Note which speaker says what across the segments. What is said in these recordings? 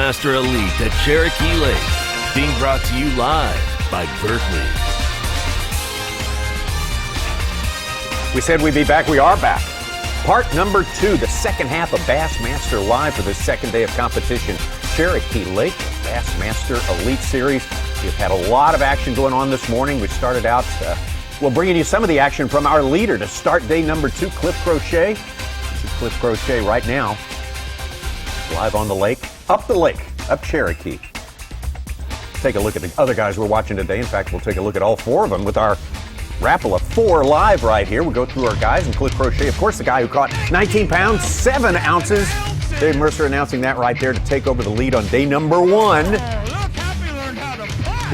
Speaker 1: Bassmaster Elite at Cherokee Lake. Being brought to you live by Berkeley.
Speaker 2: We said we'd be back. We are back. Part number 2, the second half of Bassmaster Live for the second day of competition. Cherokee Lake, Bassmaster Elite Series. We've had a lot of action going on this morning. We started out, bringing you some of the action from our leader to start day number 2, Cliff Crochet. This is Cliff Crochet right now, live on the lake, up Cherokee. Take a look at the other guys we're watching today. In fact, we'll take a look at all 4 of them with our raffle of 4 live right here. We'll go through our guys, and Cliff Crochet, of course, the guy who caught 19 pounds, 7 ounces. Dave Mercer announcing that right there to take over the lead on day number 1.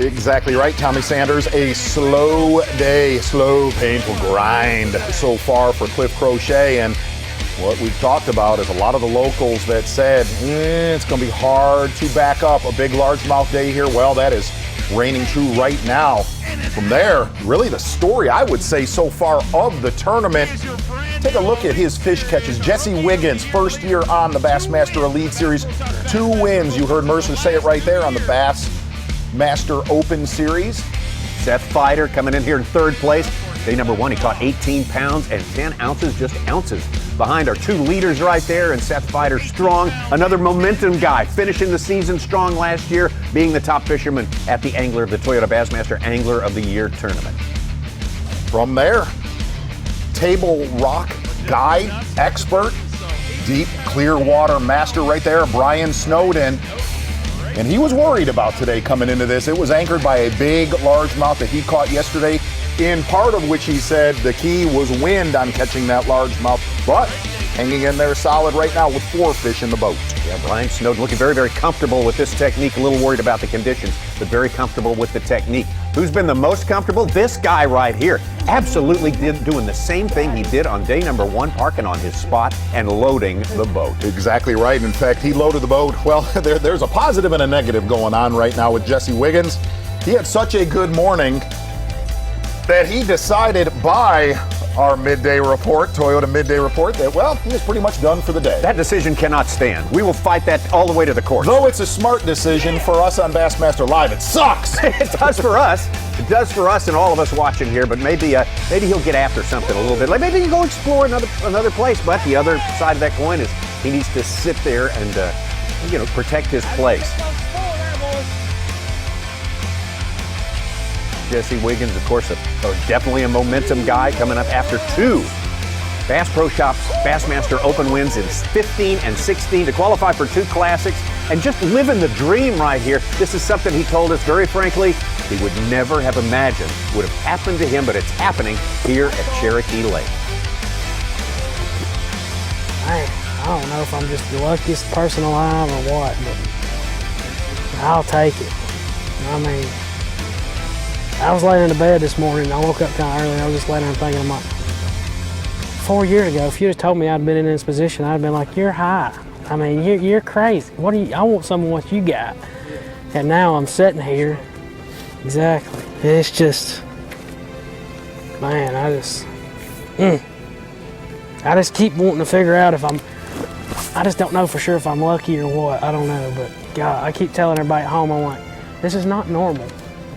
Speaker 3: Exactly right, Tommy Sanders. A slow day, slow, painful grind so far for Cliff Crochet. And what we've talked about is a lot of the locals that said, it's going to be hard to back up a big largemouth day here. Well, that is reigning true right now. From there, really the story, I would say, so far of the tournament. Take a look at his fish catches. Jesse Wiggins, first year on the Bassmaster Elite Series, 2 wins. You heard Mercer say it right there on the Bassmaster Open Series.
Speaker 2: Seth Fighter coming in here in 3rd place. Day number 1, he caught 18 pounds and 10 ounces, just ounces behind our 2 leaders right there, and Seth Fighter strong. Another momentum guy, finishing the season strong last year, being the top fisherman at the Angler of the Toyota Bassmaster Angler of the Year tournament.
Speaker 3: From there, Table Rock guide, expert, deep clear water master right there, Brian Snowden. And he was worried about today coming into this. It was anchored by a big largemouth that he caught yesterday, in part of which he said the key was wind on catching that largemouth, but hanging in there solid right now with 4 fish in the boat.
Speaker 2: Yeah, Brian Snowden looking very, very comfortable with this technique. A little worried about the conditions, but very comfortable with the technique. Who's been the most comfortable? This guy right here. Absolutely doing the same thing he did on day number 1, parking on his spot and loading the boat.
Speaker 3: Exactly right. In fact, he loaded the boat. Well, there's a positive and a negative going on right now with Jesse Wiggins. He had such a good morning that he decided by our midday report, Toyota midday report, that, well, he is pretty much done for the day.
Speaker 2: That decision cannot stand. We will fight that all the way to the course.
Speaker 3: Though it's a smart decision for us on Bassmaster Live, it sucks.
Speaker 2: It does for us. It does for us and all of us watching here, but maybe he'll get after something a little bit. Like maybe he can go explore another place, but the other side of that coin is he needs to sit there and protect his place. Jesse Wiggins, of course, definitely a momentum guy coming up after 2 Bass Pro Shops Bassmaster Open wins in 15 and 16 to qualify for 2 classics and just living the dream right here. This is something he told us very frankly he would never have imagined would have happened to him, but it's happening here at Cherokee Lake.
Speaker 4: I don't know if I'm just the luckiest person alive or what, but I'll take it. I mean, I was laying in the bed this morning. I woke up kind of early. I was just laying there thinking, I'm like, 4 years ago, if you'd have told me I'd been in this position, I'd have been like, you're high. I mean, you're crazy. I want some of what you got. And now I'm sitting here. Exactly. It's just, man, I just keep wanting to figure out if I just don't know for sure if I'm lucky or what. I don't know, but God, I keep telling everybody at home, I'm like, this is not normal.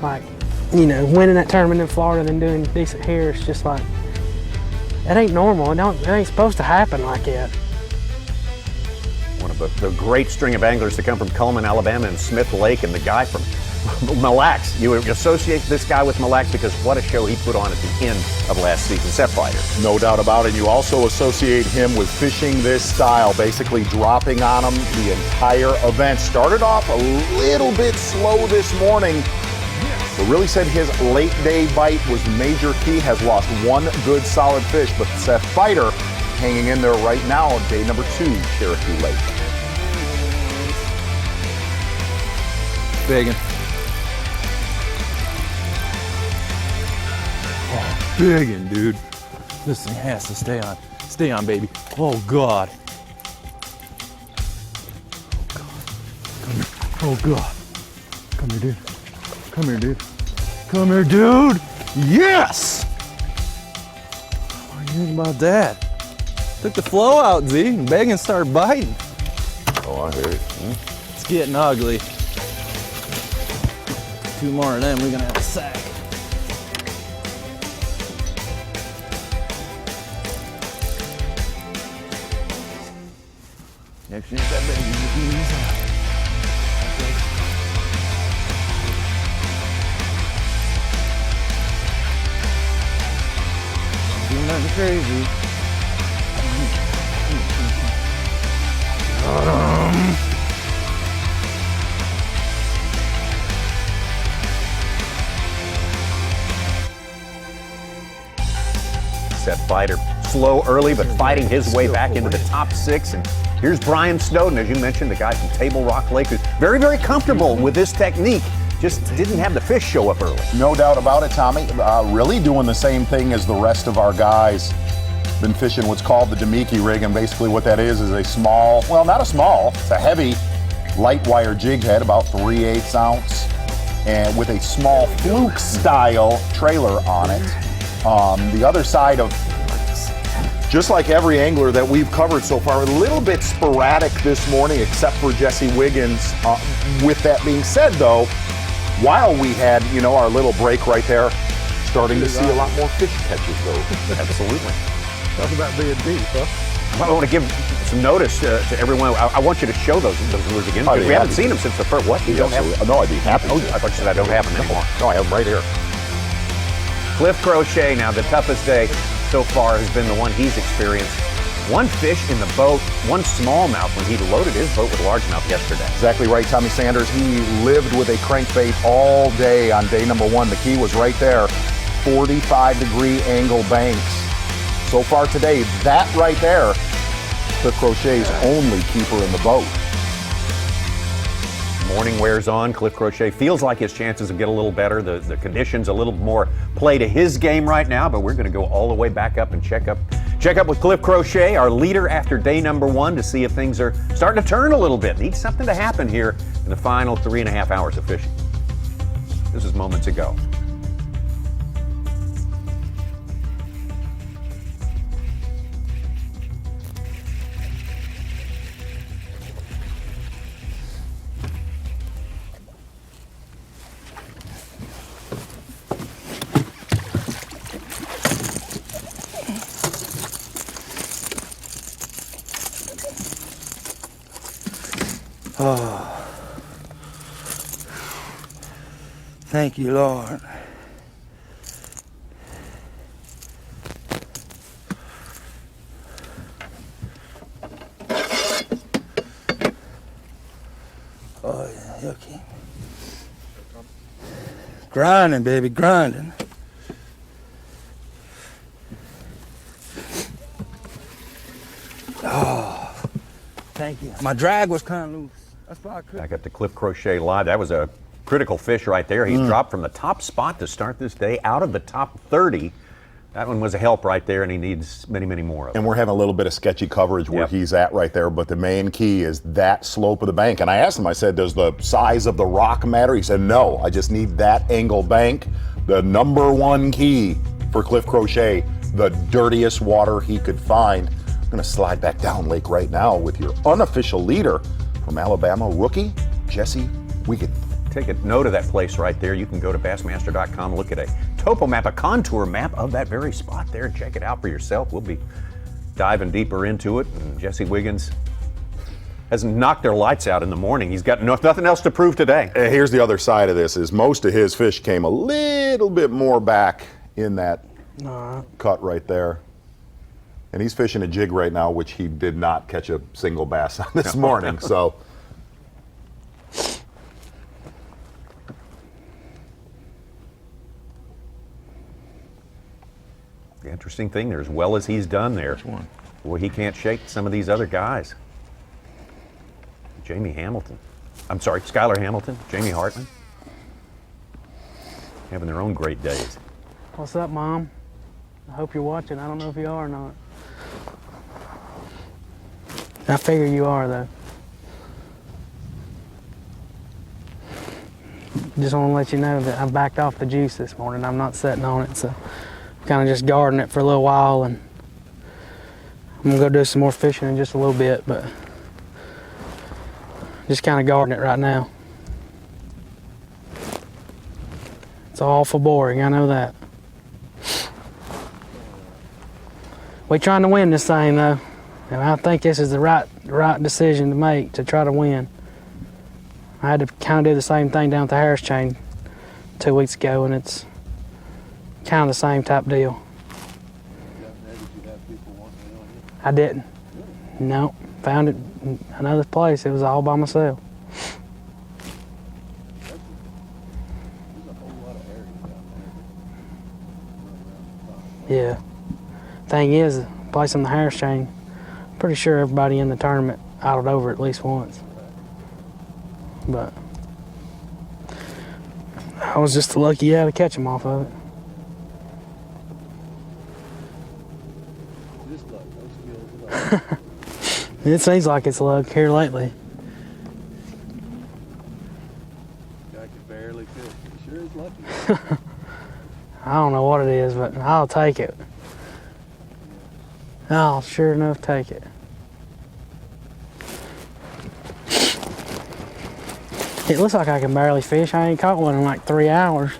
Speaker 4: Like, winning that tournament in Florida and then doing decent here, it's just like, it ain't normal. It ain't supposed to happen like that.
Speaker 2: One of the great string of anglers to come from Cullman, Alabama, and Smith Lake, and the guy from Mille Lacs. You associate this guy with Mille Lacs because what a show he put on at the end of last season. Seth Fighter.
Speaker 3: No doubt about it. You also associate him with fishing this style, basically dropping on him the entire event. Started off a little bit slow this morning, but really said his late day bite was major key. Has lost 1 good solid fish, but Seth Fighter hanging in there right now on day number 2, Cherokee Lake.
Speaker 5: Biggin. Oh, biggin, dude. This thing has to stay on. Stay on, baby. Oh, God. Oh, God. Come here, dude. Come here, dude. Come here, dude. Yes! What do you think about that? Took the flow out, Z, and Biggin started biting.
Speaker 3: Oh, I hear it.
Speaker 6: It's getting ugly. 2 more of them, we're gonna have a sack. Next thing that baby doing nothing crazy.
Speaker 2: Set fighter. Slow early, but fighting his way back into the top 6. And here's Brian Snowden, as you mentioned, the guy from Table Rock Lake, who's very, very comfortable with this technique. Just didn't have the fish show up early.
Speaker 3: No doubt about it, Tommy. Really doing the same thing as the rest of our guys. Been fishing what's called the Demiki rig, and basically what that is a small, well, not a small, it's a heavy light wire jig head, about 3/8 ounce, and with a small fluke style trailer on it. The other side of, just like every angler that we've covered so far, a little bit sporadic this morning, except for Jesse Wiggins. With that being said, though, while we had, our little break right there, starting to see a lot more fish catches, though.
Speaker 2: Absolutely.
Speaker 5: Talk about being deep, huh?
Speaker 2: I want to give some notice to everyone. I want you to show those lures again, because we haven't seen them since the first. What? You don't have them?
Speaker 3: No, I'd be happy to.
Speaker 2: I thought you said I don't have them anymore.
Speaker 3: No, I have them right here.
Speaker 2: Cliff Crochet now, the toughest day so far has been the one he's experienced. One fish in the boat, one smallmouth when he loaded his boat with largemouth yesterday.
Speaker 3: Exactly right, Tommy Sanders. He lived with a crankbait all day on day number 1. The key was right there, 45-degree angle banks. So far today, that right there, Cliff Crochet's only keeper in the boat.
Speaker 2: Morning wears on. Cliff Crochet feels like his chances will get a little better. The conditions a little more play to his game right now, but we're going to go all the way back up and check up with Cliff Crochet, our leader after day number 1, to see if things are starting to turn a little bit. Needs something to happen here in the final 3.5 hours of fishing. This is moments ago.
Speaker 6: Oh, thank you, Lord. Oh, yeah, okay. Grinding, baby, grinding. Oh, thank you. My drag was kind of loose. That's why I couldn't.
Speaker 2: Back up to Cliff Crochet live. That was a critical fish right there. He dropped from the top spot to start this day out of the top 30. That one was a help right there, and he needs many, many more of them.
Speaker 3: And we're having a little bit of sketchy coverage where he's at right there, but the main key is that slope of the bank. And I asked him, I said, does the size of the rock matter? He said, no, I just need that angle bank. The number 1 key for Cliff Crochet, the dirtiest water he could find. I'm gonna slide back down lake right now with your unofficial leader from Alabama, rookie Jesse Wiggins.
Speaker 2: Take a note of that place right there. You can go to Bassmaster.com, look at a topo map, a contour map of that very spot there, and check it out for yourself. We'll be diving deeper into it. And Jesse Wiggins hasn't knocked their lights out in the morning. He's got nothing else to prove today.
Speaker 3: Here's the other side of this, is most of his fish came a little bit more back in that cut right there. And he's fishing a jig right now, which he did not catch a single bass on this morning, so.
Speaker 2: The interesting thing there, as well as he's done there, well, he can't shake some of these other guys. Skylar Hamilton, Jamie Hartman, having their own great days.
Speaker 4: What's up, Mom? I hope you're watching. I don't know if you are or not. I figure you are, though. Just want to let you know that I backed off the juice this morning. I'm not sitting on it, so I'm kind of just guarding it for a little while, and I'm gonna go do some more fishing in just a little bit, but Just kind of guarding it right now. It's awful boring, I know that. We trying to win this thing though, and I think this is the right decision to make to try to win. I had to kind of do the same thing down at the Harris chain 2 weeks ago, and it's kind of the same type deal. I didn't. No, found it in another place. It was all by myself. Yeah. Thing is, the place on the Harris chain, pretty sure everybody in the tournament outed over at least once. But I was just lucky to catch him off of it. It seems like it's luck here lately.
Speaker 5: Guy can barely fish. He sure is lucky.
Speaker 4: I don't know what it is, but I'll take it. I'll sure enough take it. It looks like I can barely fish. I ain't caught one in like 3 hours.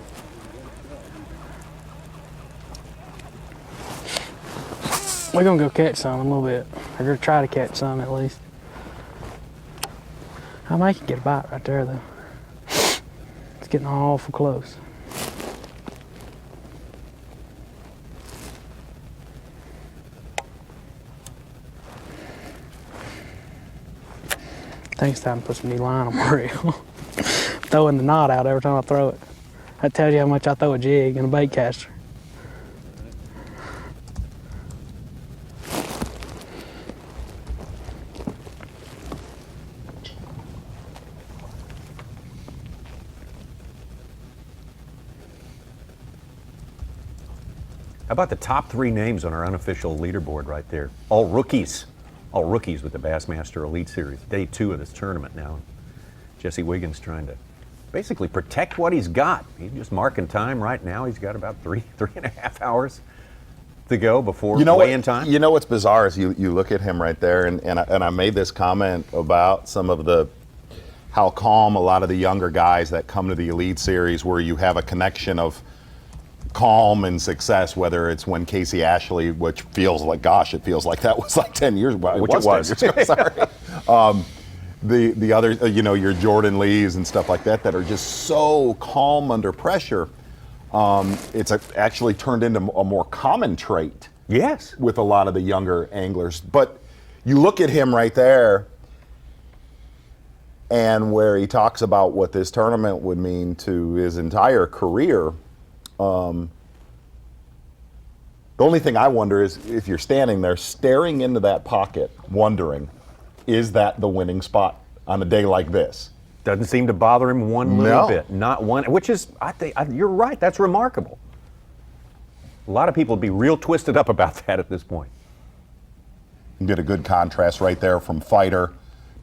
Speaker 4: We're gonna go catch some in a little bit. We're gonna try to catch some at least. I might get a bite right there though. It's getting awful close. I think it's time to put some new line on my reel. Throwing the knot out every time I throw it. That tells you how much I throw a jig and a bait caster.
Speaker 2: How about the top 3 names on our unofficial leaderboard right there? All rookies. All rookies with the Bassmaster Elite Series. Day 2 of this tournament now. Jesse Wiggins trying to basically protect what he's got. He's just marking time right now. He's got about three and a half hours to go before weigh-in time.
Speaker 3: You know what's bizarre is you look at him right there, and I made this comment about some of how calm a lot of the younger guys that come to the Elite Series, where you have a connection of calm and success, whether it's when Casey Ashley, which feels like, gosh, it feels like that was like 10 years ago.
Speaker 2: Which it was.
Speaker 3: 10 years ago, sorry. The other, your Jordan Lees and stuff like that are just so calm under pressure. It's actually turned into a more common trait.
Speaker 2: Yes.
Speaker 3: With a lot of the younger anglers. But you look at him right there, and where he talks about what this tournament would mean to his entire career. The only thing I wonder is if you're standing there staring into that pocket, wondering, is that the winning spot on a day like this?
Speaker 2: Doesn't seem to bother him one little bit. Not one, which is, I think, you're right, that's remarkable. A lot of people would be real twisted up about that at this point.
Speaker 3: You get a good contrast right there from Fighter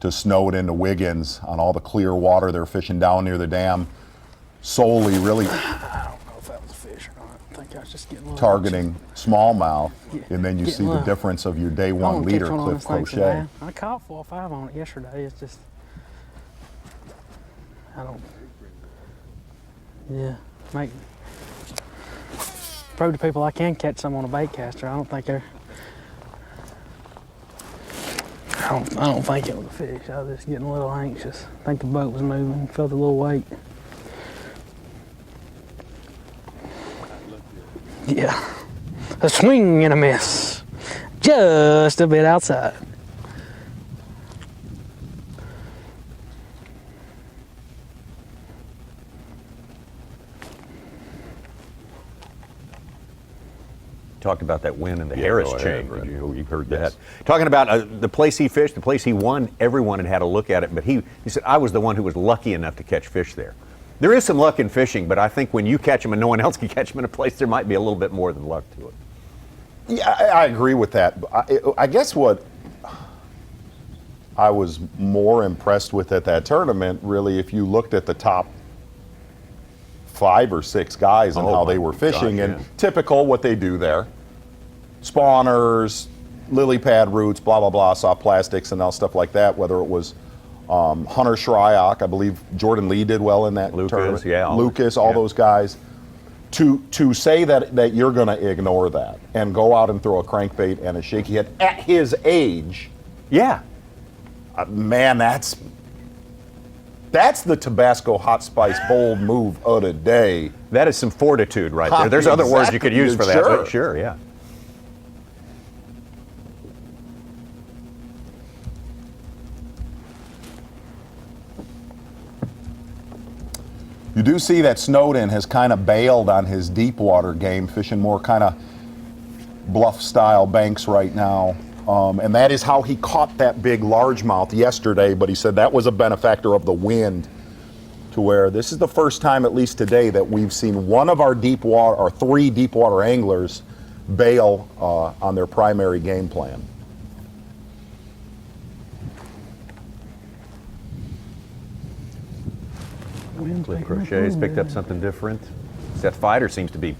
Speaker 3: to Snowden into Wiggins on all the clear water they're fishing down near the dam. Solely really
Speaker 4: just getting
Speaker 3: targeting smallmouth, and then you see the difference of your day 1 leader, Cliff Crochet.
Speaker 4: I caught 4 or 5 on it yesterday. It's just, prove to people I can catch some on a bait caster. I don't think it was a fish. I was just getting a little anxious. I think the boat was moving, felt a little weight. Yeah, a swing and a miss, just a bit outside.
Speaker 2: Talked about that win in the Harris chain. You heard that. Talking about the place he fished, the place he won, everyone had a look at it, but he said, I was the one who was lucky enough to catch fish there. There is some luck in fishing, but I think when you catch them and no one else can catch them in a place, there might be a little bit more than luck to it.
Speaker 3: Yeah, I agree with that. I guess what I was more impressed with at that tournament, really, if you looked at the top 5 or 6 guys and how they were fishing, and typical what they do there. Spawners, lily pad roots, blah, blah, blah, soft plastics and all stuff like that, whether it was Hunter Shryock, I believe Jordan Lee did well in that tournament.
Speaker 2: Yeah,
Speaker 3: Lucas, all those guys. To say that you're going to ignore that and go out and throw a crankbait and a shaky head at his age,
Speaker 2: Yeah.
Speaker 3: man, that's the Tabasco hot spice bold move of the day.
Speaker 2: That is some fortitude right there. There's other words you could use for that,
Speaker 3: Sure.
Speaker 2: but sure, yeah.
Speaker 3: You do see that Snowden has kind of bailed on his deep water game, fishing more kind of bluff-style banks right now. And that is how he caught that big largemouth yesterday, but he said that was a benefactor of the wind, to where this is the first time, at least today, that we've seen one of our deep water, or 3 deep water anglers bail on their primary game plan.
Speaker 2: Cliff Crochet's picked up something different. Seth Fighter seems to be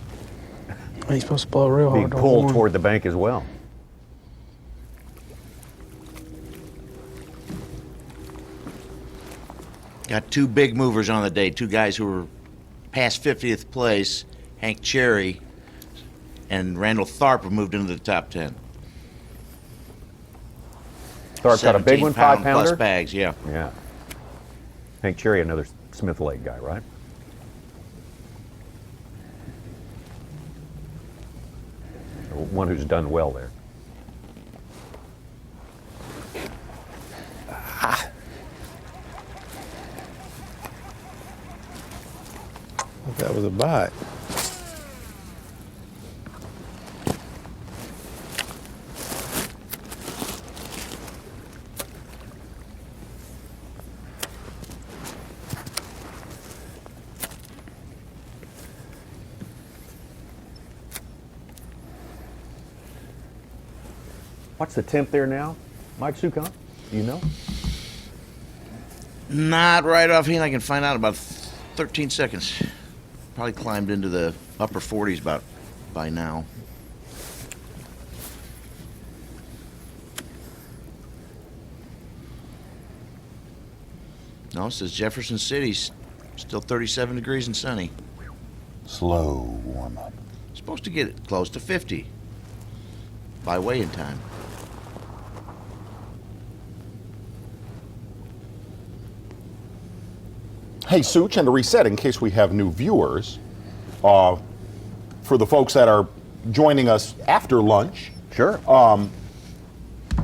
Speaker 4: He's supposed to blow real
Speaker 2: being
Speaker 4: hard.
Speaker 2: pulled toward the bank as well.
Speaker 7: Got 2 big movers on the day, 2 guys who were past 50th place, Hank Cherry and Randall Tharp have moved into the top 10.
Speaker 2: Tharp got a big one,
Speaker 7: 17-pound
Speaker 2: 5-pounder?
Speaker 7: plus bags, yeah.
Speaker 2: Yeah. Hank Cherry, another Smith Lake guy, right? One who's done well there.
Speaker 5: That was a bite.
Speaker 2: What's the temp there now? Mike Sukon? Do you know?
Speaker 7: Not right offhand. I can find out in about 13 seconds. Probably climbed into the upper 40s about by now. No, it says Jefferson City's still 37 degrees and sunny.
Speaker 3: Slow warm up.
Speaker 7: Supposed to get close to 50 by weigh-in time.
Speaker 3: Hey, Such, and to reset, in case we have new viewers, for the folks that are joining us after lunch,
Speaker 2: Sure.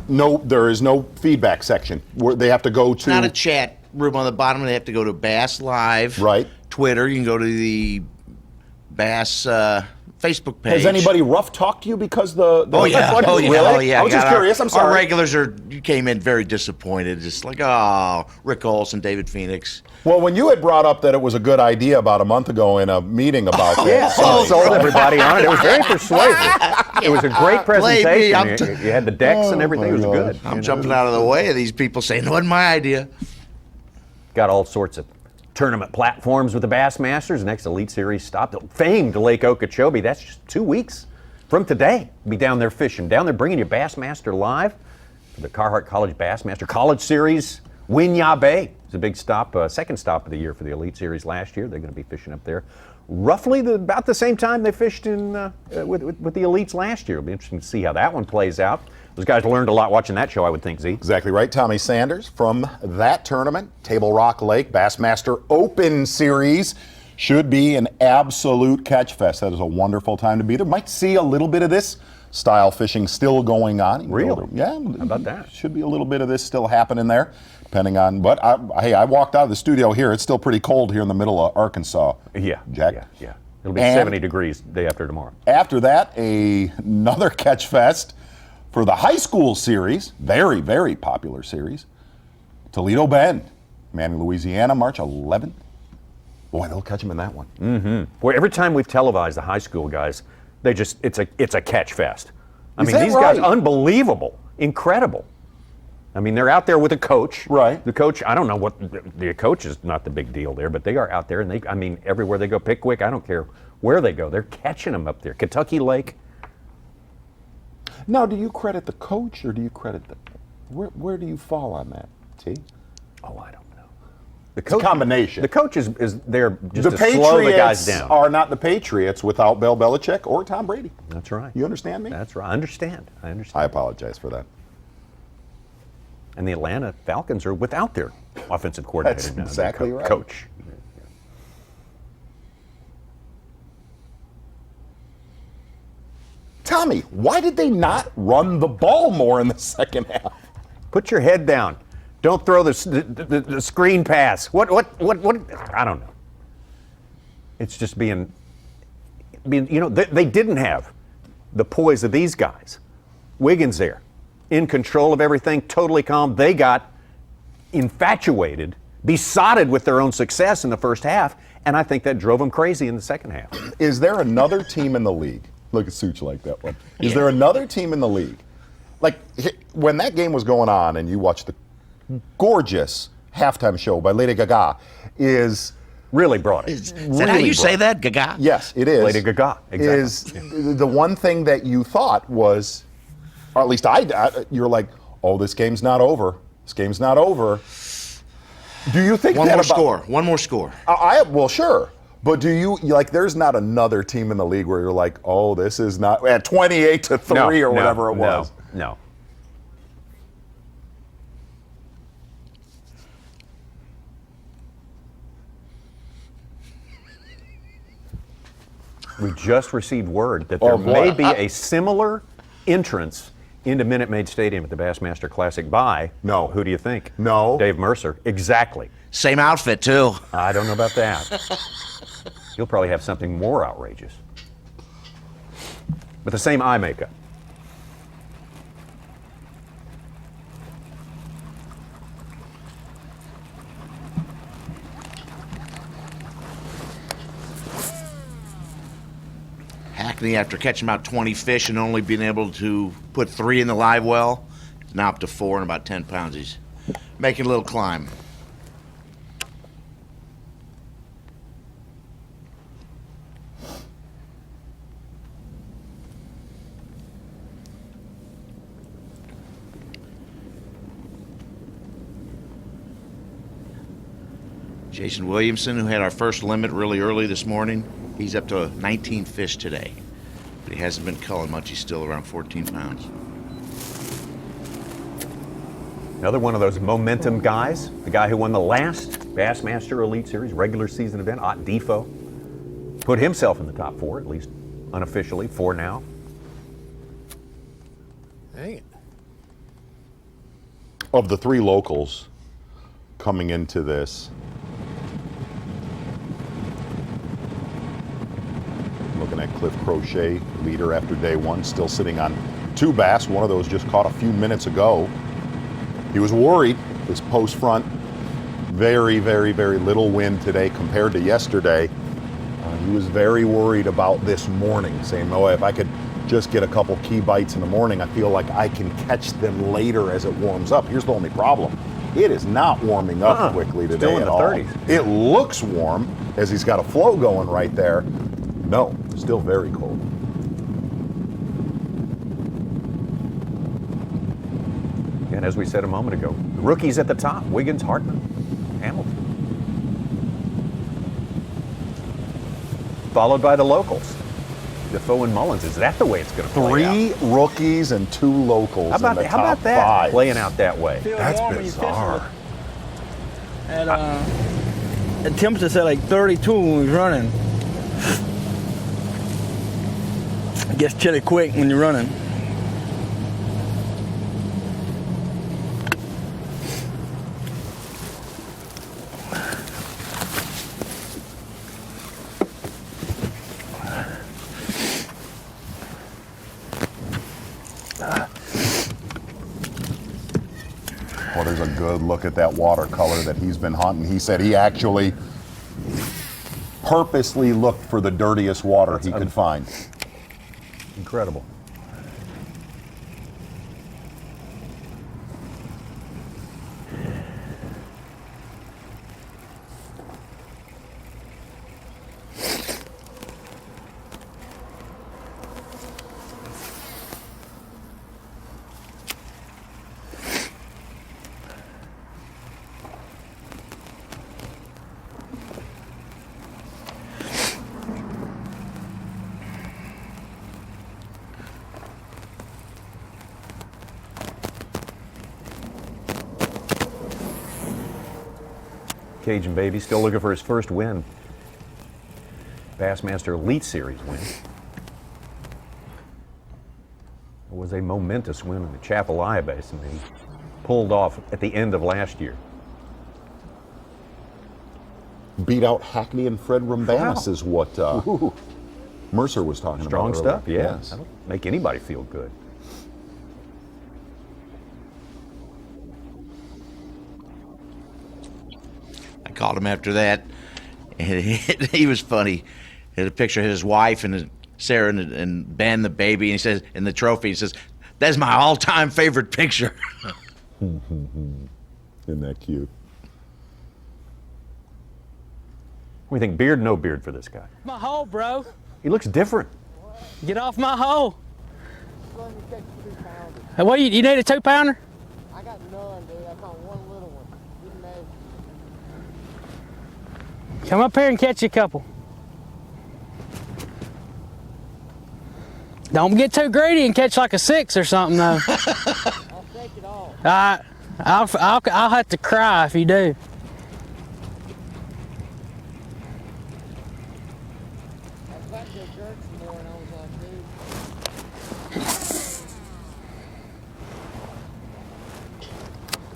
Speaker 3: no, there is no feedback section. Where they have to go to.
Speaker 7: Not a chat room on the bottom. They have to go to Bass Live.
Speaker 3: Right.
Speaker 7: Twitter. You can go to the Bass Facebook page.
Speaker 3: Has anybody rough talked to you because the
Speaker 7: Oh yeah,
Speaker 3: What?
Speaker 7: oh yeah,
Speaker 3: Really?
Speaker 7: oh yeah.
Speaker 3: I was just curious. I'm sorry.
Speaker 7: Our regulars came in very disappointed, just like, oh, Rick Olson, David Phoenix.
Speaker 3: Well, when you had brought up that it was a good idea about a month ago in a meeting about this,
Speaker 2: Sold everybody on it. It was very persuasive. It was a great presentation. You had the decks and everything. It was good.
Speaker 7: I'm jumping out of the way of these people saying it wasn't my idea.
Speaker 2: Got all sorts of tournament platforms with the Bassmasters. Next Elite Series stop. Famed Lake Okeechobee. That's just 2 weeks from today. Be down there fishing. Down there bringing you Bassmaster live for the Carhartt College Bassmaster College Series. Winyah Bay. It's a big stop, second stop of the year for the Elite Series last year. They're going to be fishing up there roughly about the same time they fished in with the Elites last year. It'll be interesting to see how that one plays out. Those guys learned a lot watching that show, I would think, Z.
Speaker 3: Exactly right. Tommy Sanders from that tournament, Table Rock Lake Bassmaster Open Series. Should be an absolute catch fest. That is a wonderful time to be there. Might see a little bit of this style fishing still going on.
Speaker 2: Really?
Speaker 3: Yeah.
Speaker 2: How about that?
Speaker 3: Should be a little bit of this still happening there, depending on. But I walked out of the studio here. It's still pretty cold here in the middle of Arkansas.
Speaker 2: Yeah,
Speaker 3: Jack.
Speaker 2: Yeah. It'll be
Speaker 3: And
Speaker 2: 70 degrees day after tomorrow.
Speaker 3: After that, another catch fest for the high school series. Very, very popular series. Toledo Bend, Manning, Louisiana, March 11th. Boy, they'll catch them in that one.
Speaker 2: Mm-hmm. Boy, every time we've televised the high school guys, it's a catch fest. I mean,
Speaker 3: that
Speaker 2: these guys,
Speaker 3: right?
Speaker 2: unbelievable, incredible. I mean, they're out there with a coach.
Speaker 3: Right.
Speaker 2: The coach, I don't know what, the coach is not the big deal there, but they are out there, and everywhere they go, Pickwick, I don't care where they go, they're catching them up there. Kentucky Lake.
Speaker 3: Now, do you credit the coach or do you credit the, where do you fall on that, T?
Speaker 2: Oh, I don't know. The
Speaker 3: It's a combination.
Speaker 2: The coach is there just
Speaker 3: The
Speaker 2: to slow the guys
Speaker 3: Patriots
Speaker 2: down.
Speaker 3: are not the Patriots without Bill Belichick or Tom Brady.
Speaker 2: That's right.
Speaker 3: You understand me?
Speaker 2: That's right. I understand.
Speaker 3: I
Speaker 2: I
Speaker 3: apologize for that.
Speaker 2: And the Atlanta Falcons are without their offensive coordinator
Speaker 3: That's
Speaker 2: now,
Speaker 3: exactly
Speaker 2: their
Speaker 3: right.
Speaker 2: coach.
Speaker 3: Tommy, why did they not run the ball more in the second half?
Speaker 2: Put your head down. Don't throw the screen pass. What? I don't know. It's just being they didn't have the poise of these guys. Wiggins there, in control of everything, totally calm. They got infatuated, besotted with their own success in the first half, and I think that drove them crazy in the second half.
Speaker 3: Is there another team in the league? Look at Such like that one. Is there another team in the league? Like, when that game was going on and you watched the gorgeous halftime show by Lady Gaga is...
Speaker 2: Really brought it.
Speaker 7: Is that how you say that, Gaga?
Speaker 3: Yes, it is.
Speaker 2: Lady Gaga, exactly.
Speaker 3: Is the one thing that you thought was, or at least you're like, oh, this game's not over. This game's not over. Do you think
Speaker 7: One
Speaker 3: that
Speaker 7: more
Speaker 3: about,
Speaker 7: score. One more score.
Speaker 3: Well, sure. But do you, like, there's not another team in the league where you're like, oh, this is not, at 28-3 or whatever it was.
Speaker 2: No. We just received word that there may be a similar entrance into Minute Maid Stadium at the Bassmaster Classic by,
Speaker 3: No.
Speaker 2: who do you think?
Speaker 3: No.
Speaker 2: Dave Mercer. Exactly.
Speaker 7: Same outfit, too.
Speaker 2: I don't know about that. He'll probably have something more outrageous. But the same eye makeup.
Speaker 7: Hackney, after catching about 20 fish and only being able to put 3 in the live well, is now up to 4 and about 10 pounds. He's making a little climb. Jason Williamson, who had our first limit really early this morning, he's up to 19 fish today. But he hasn't been culling much. He's still around 14 pounds.
Speaker 2: Another one of those momentum guys, the guy who won the last Bassmaster Elite Series regular season event, Ott Defo, put himself in the top 4, at least unofficially, 4 now.
Speaker 5: Dang it.
Speaker 3: Of the 3 locals coming into this, looking at Cliff Crochet, leader after day 1, still sitting on 2 bass. One of those just caught a few minutes ago. He was worried. His post front, very, very, very little wind today compared to yesterday. He was very worried about this morning, saying, oh, if I could just get a couple key bites in the morning, I feel like I can catch them later as it warms up. Here's the only problem. It is not warming up quickly today
Speaker 2: Still in
Speaker 3: at
Speaker 2: the
Speaker 3: all.
Speaker 2: 30s.
Speaker 3: It looks warm as he's got a flow going right there. No, still very cold.
Speaker 2: And as we said a moment ago, the rookies at the top, Wiggins, Hartman, Hamilton. Followed by the locals, Defoe and Mullins. Is that the way it's going to play
Speaker 3: 3 rookies and 2 locals
Speaker 2: out?
Speaker 3: in the
Speaker 2: How
Speaker 3: top
Speaker 2: about that?
Speaker 3: 5.
Speaker 2: Playing out that way.
Speaker 3: That's bizarre.
Speaker 6: The temperature said like 32 when we was running. It gets chilly quick when you're running.
Speaker 3: Well, there's a good look at that watercolor that he's been hunting. He said he actually purposely looked for the dirtiest water he could find.
Speaker 2: Incredible. Cajun baby, still looking for his first win. Bassmaster Elite Series win. It was a momentous win in the Chapelaya Basin. He pulled off at the end of last year.
Speaker 3: Beat out Hackney and Fred Rambanis
Speaker 2: Wow.
Speaker 3: is what Mercer was talking
Speaker 2: Strong
Speaker 3: about.
Speaker 2: stuff,
Speaker 3: earlier.
Speaker 2: yeah.
Speaker 3: Yes.
Speaker 2: That'll make anybody feel good.
Speaker 7: I called him after that, and he was funny. He had a picture of his wife and Sarah and Ben, the baby, and he says, in the trophy, he says, "That's my all-time favorite picture."
Speaker 3: Isn't that cute?
Speaker 2: What do you think, beard, no beard for this guy?
Speaker 4: My hole, bro.
Speaker 2: He looks different.
Speaker 4: Get off my hole. Hey, what, you need a 2-pounder?
Speaker 8: I got none, dude. I caught one little one. Didn't know.
Speaker 4: Come up here and catch you a couple. Don't get too greedy and catch like a 6 or something, though.
Speaker 8: I'll take it all.
Speaker 4: I'll have to cry if you do.
Speaker 8: I was about to go jerk some more, and I was like,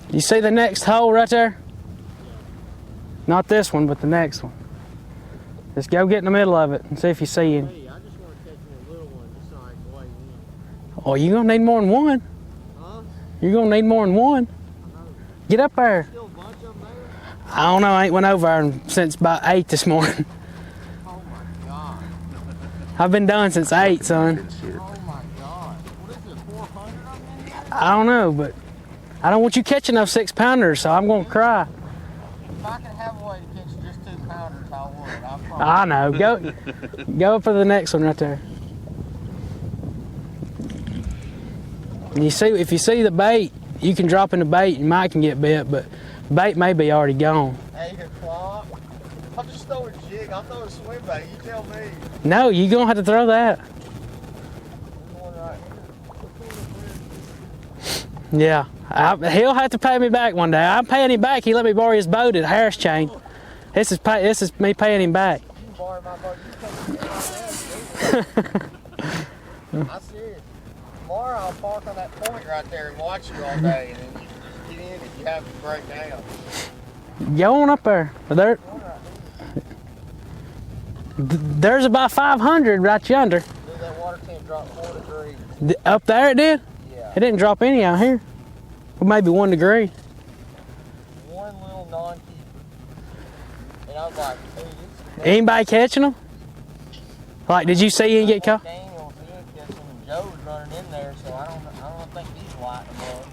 Speaker 8: dude.
Speaker 4: You see the next hole right there? Not this one, but the next one. Just go get in the middle of it and see if you see any.
Speaker 8: Hey, I just want to catch me a little one just so I can weigh in.
Speaker 4: Oh, you're gonna need more than one.
Speaker 8: Huh?
Speaker 4: You're gonna need more than one. Get up there.
Speaker 8: Still a bunch of them there?
Speaker 4: I don't know, I ain't went over there since about 8 this morning.
Speaker 8: Oh my God.
Speaker 4: I've been done since 8, son.
Speaker 8: Oh my God. What is it, 400 of them?
Speaker 4: I don't know, but I don't want you catching those 6-pounders, so I'm gonna cry.
Speaker 8: If I could have a way to catch just 2 pounders, I would. I promise.
Speaker 4: I know. Go for the next one right there. And you see, if you see the bait, you can drop in the bait. You might can get bit, but bait may be already gone.
Speaker 8: Hey, your clock. I'll just throw a jig. I'll throw a swim bait. You tell me.
Speaker 4: No, you're gonna have to throw that.
Speaker 8: There's one right here.
Speaker 4: Yeah, he'll have to pay me back one day. I'm paying him back. He let me borrow his boat at Harris Chain. This is me paying him back.
Speaker 8: You can borrow my boat. You can come get my I see it. Tomorrow I'll park on that point right there and watch you all day, and then you can just get in if you have to break down.
Speaker 4: Go on up there. There's about 500 right yonder.
Speaker 8: Dude, that water can't drop 4 degrees.
Speaker 4: Up there it did?
Speaker 8: Yeah.
Speaker 4: It didn't drop any out here. Well, maybe 1 degree.
Speaker 8: One little non-keeper. And I was like, hey, it's
Speaker 4: Anybody catching them? Like, did you see him get caught?
Speaker 8: Daniels, he ain't catching them. Joe's running in there, so I don't think he's lighting them up.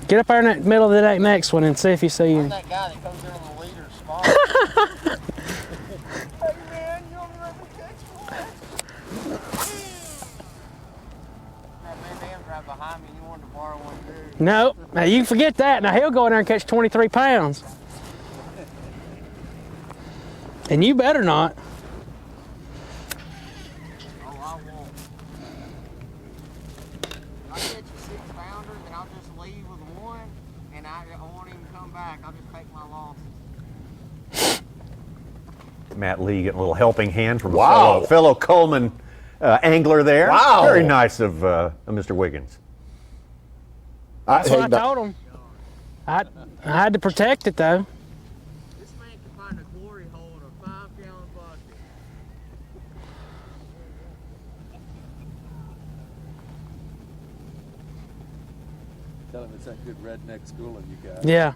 Speaker 4: Get up there in the middle of the next one and see if you see
Speaker 8: I'm
Speaker 4: him.
Speaker 8: that guy that comes in on the leader's spot. Hey man, you want to run and catch one? That man damn right behind me, you wanted to borrow one too.
Speaker 4: No, now you can forget that. Now he'll go in there and catch 23 pounds. And you better not.
Speaker 8: Oh, I won't. I'll catch a 6-pounder, then I'll just leave with one, and I won't even come back. I'll just take my losses.
Speaker 2: Matt Lee getting a little helping hand from
Speaker 3: Wow.
Speaker 2: fellow Coleman angler there.
Speaker 3: Wow.
Speaker 2: Very nice of Mr. Wiggins.
Speaker 4: That's what I told him. I had to protect it though.
Speaker 8: This man can find a glory hole in a 5-gallon bucket.
Speaker 9: Tell him it's that good redneck schooling you got.
Speaker 4: Yeah.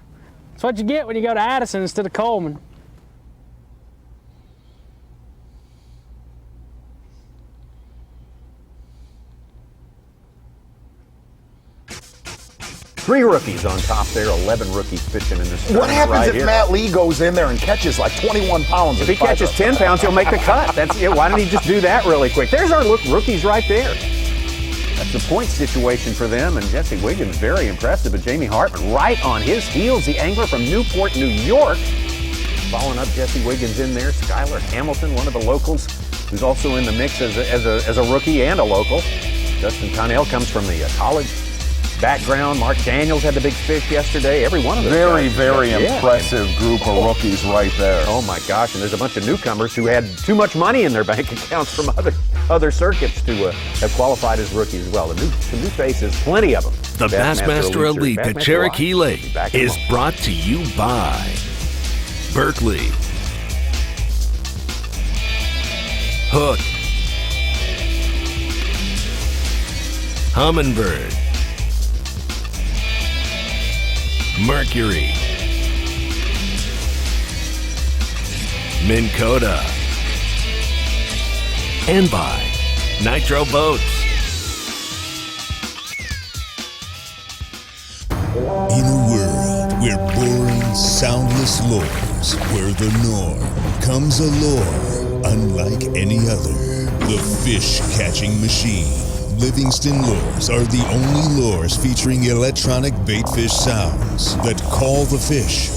Speaker 4: That's what you get when you go to Addison instead of Coleman.
Speaker 2: Three rookies on top there, 11 rookies fishing in this
Speaker 3: What
Speaker 2: tournament
Speaker 3: happens
Speaker 2: right
Speaker 3: if
Speaker 2: here.
Speaker 3: Matt Lee goes in there and catches like 21 pounds?
Speaker 2: If he catches 10 pounds, he'll make the cut. Why didn't he just do that really quick? There's our rookies right there. That's the point situation for them, and Jesse Wiggins very impressive, but Jamie Hartman right on his heels, the angler from Newport, New York. Following up Jesse Wiggins in there, Skylar Hamilton, one of the locals, who's also in the mix as a rookie and a local. Justin Connell comes from the college background. Mark Daniels had the big fish yesterday. Every one of those
Speaker 3: Very,
Speaker 2: guys.
Speaker 3: very
Speaker 2: Yeah.
Speaker 3: impressive group of rookies right there.
Speaker 2: Oh my gosh, and there's a bunch of newcomers who had too much money in their bank accounts from other circuits to have qualified as rookies as well. The new faces, plenty of them.
Speaker 1: The Bassmaster Elite at
Speaker 2: Bassmaster
Speaker 1: Cherokee
Speaker 2: Live.
Speaker 1: Lake
Speaker 2: Back in a
Speaker 1: is
Speaker 2: moment.
Speaker 1: brought to you by Berkeley, Hook, Humminbird, Mercury, Minn Kota, and by Nitro Boats.
Speaker 10: In a world where boring, soundless lures were the norm, comes a lure unlike any other. The fish-catching machine. Livingston lures are the only lures featuring electronic baitfish sounds that call the fish.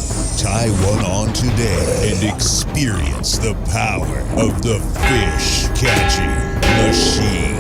Speaker 10: Tie one on today and experience the power of the fish-catching machine.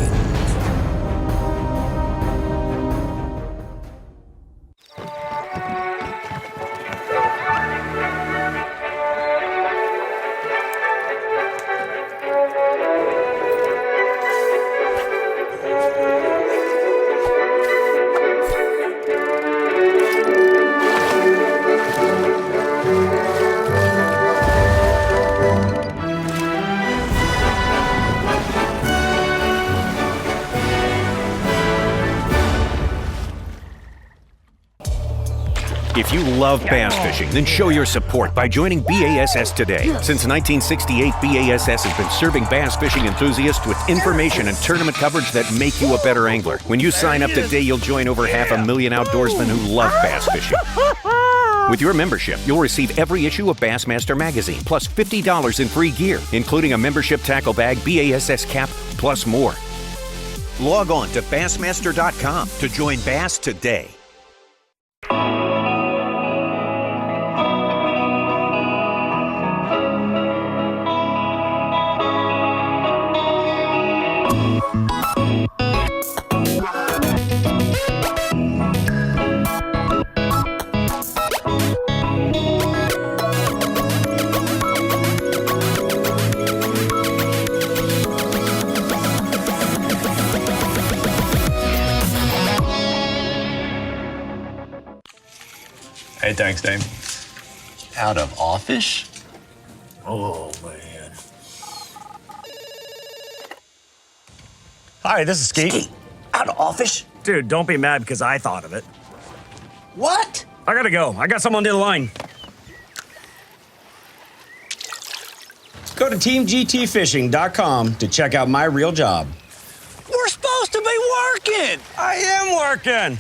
Speaker 2: If you love bass fishing, then show your support by joining B.A.S.S today. Since 1968, B.A.S.S has been serving bass fishing enthusiasts with information and tournament coverage that make you a better angler. When you sign up today, you'll join over 500,000 outdoorsmen who love bass fishing. With your membership, you'll receive every issue of Bassmaster magazine, plus $50 in free gear, including a membership tackle bag, B.A.S.S cap, plus more. Log on to Bassmaster.com to join Bass today.
Speaker 11: Hey, thanks, Dave.
Speaker 12: Out of office?
Speaker 11: Oh, man. Hi, this is Skeet.
Speaker 12: Skeet, out of office?
Speaker 11: Dude, don't be mad because I thought of it.
Speaker 12: What?
Speaker 11: I gotta go. I got someone on the line. Go to teamgtfishing.com to check out my real job.
Speaker 12: We're supposed to be working.
Speaker 11: I am working.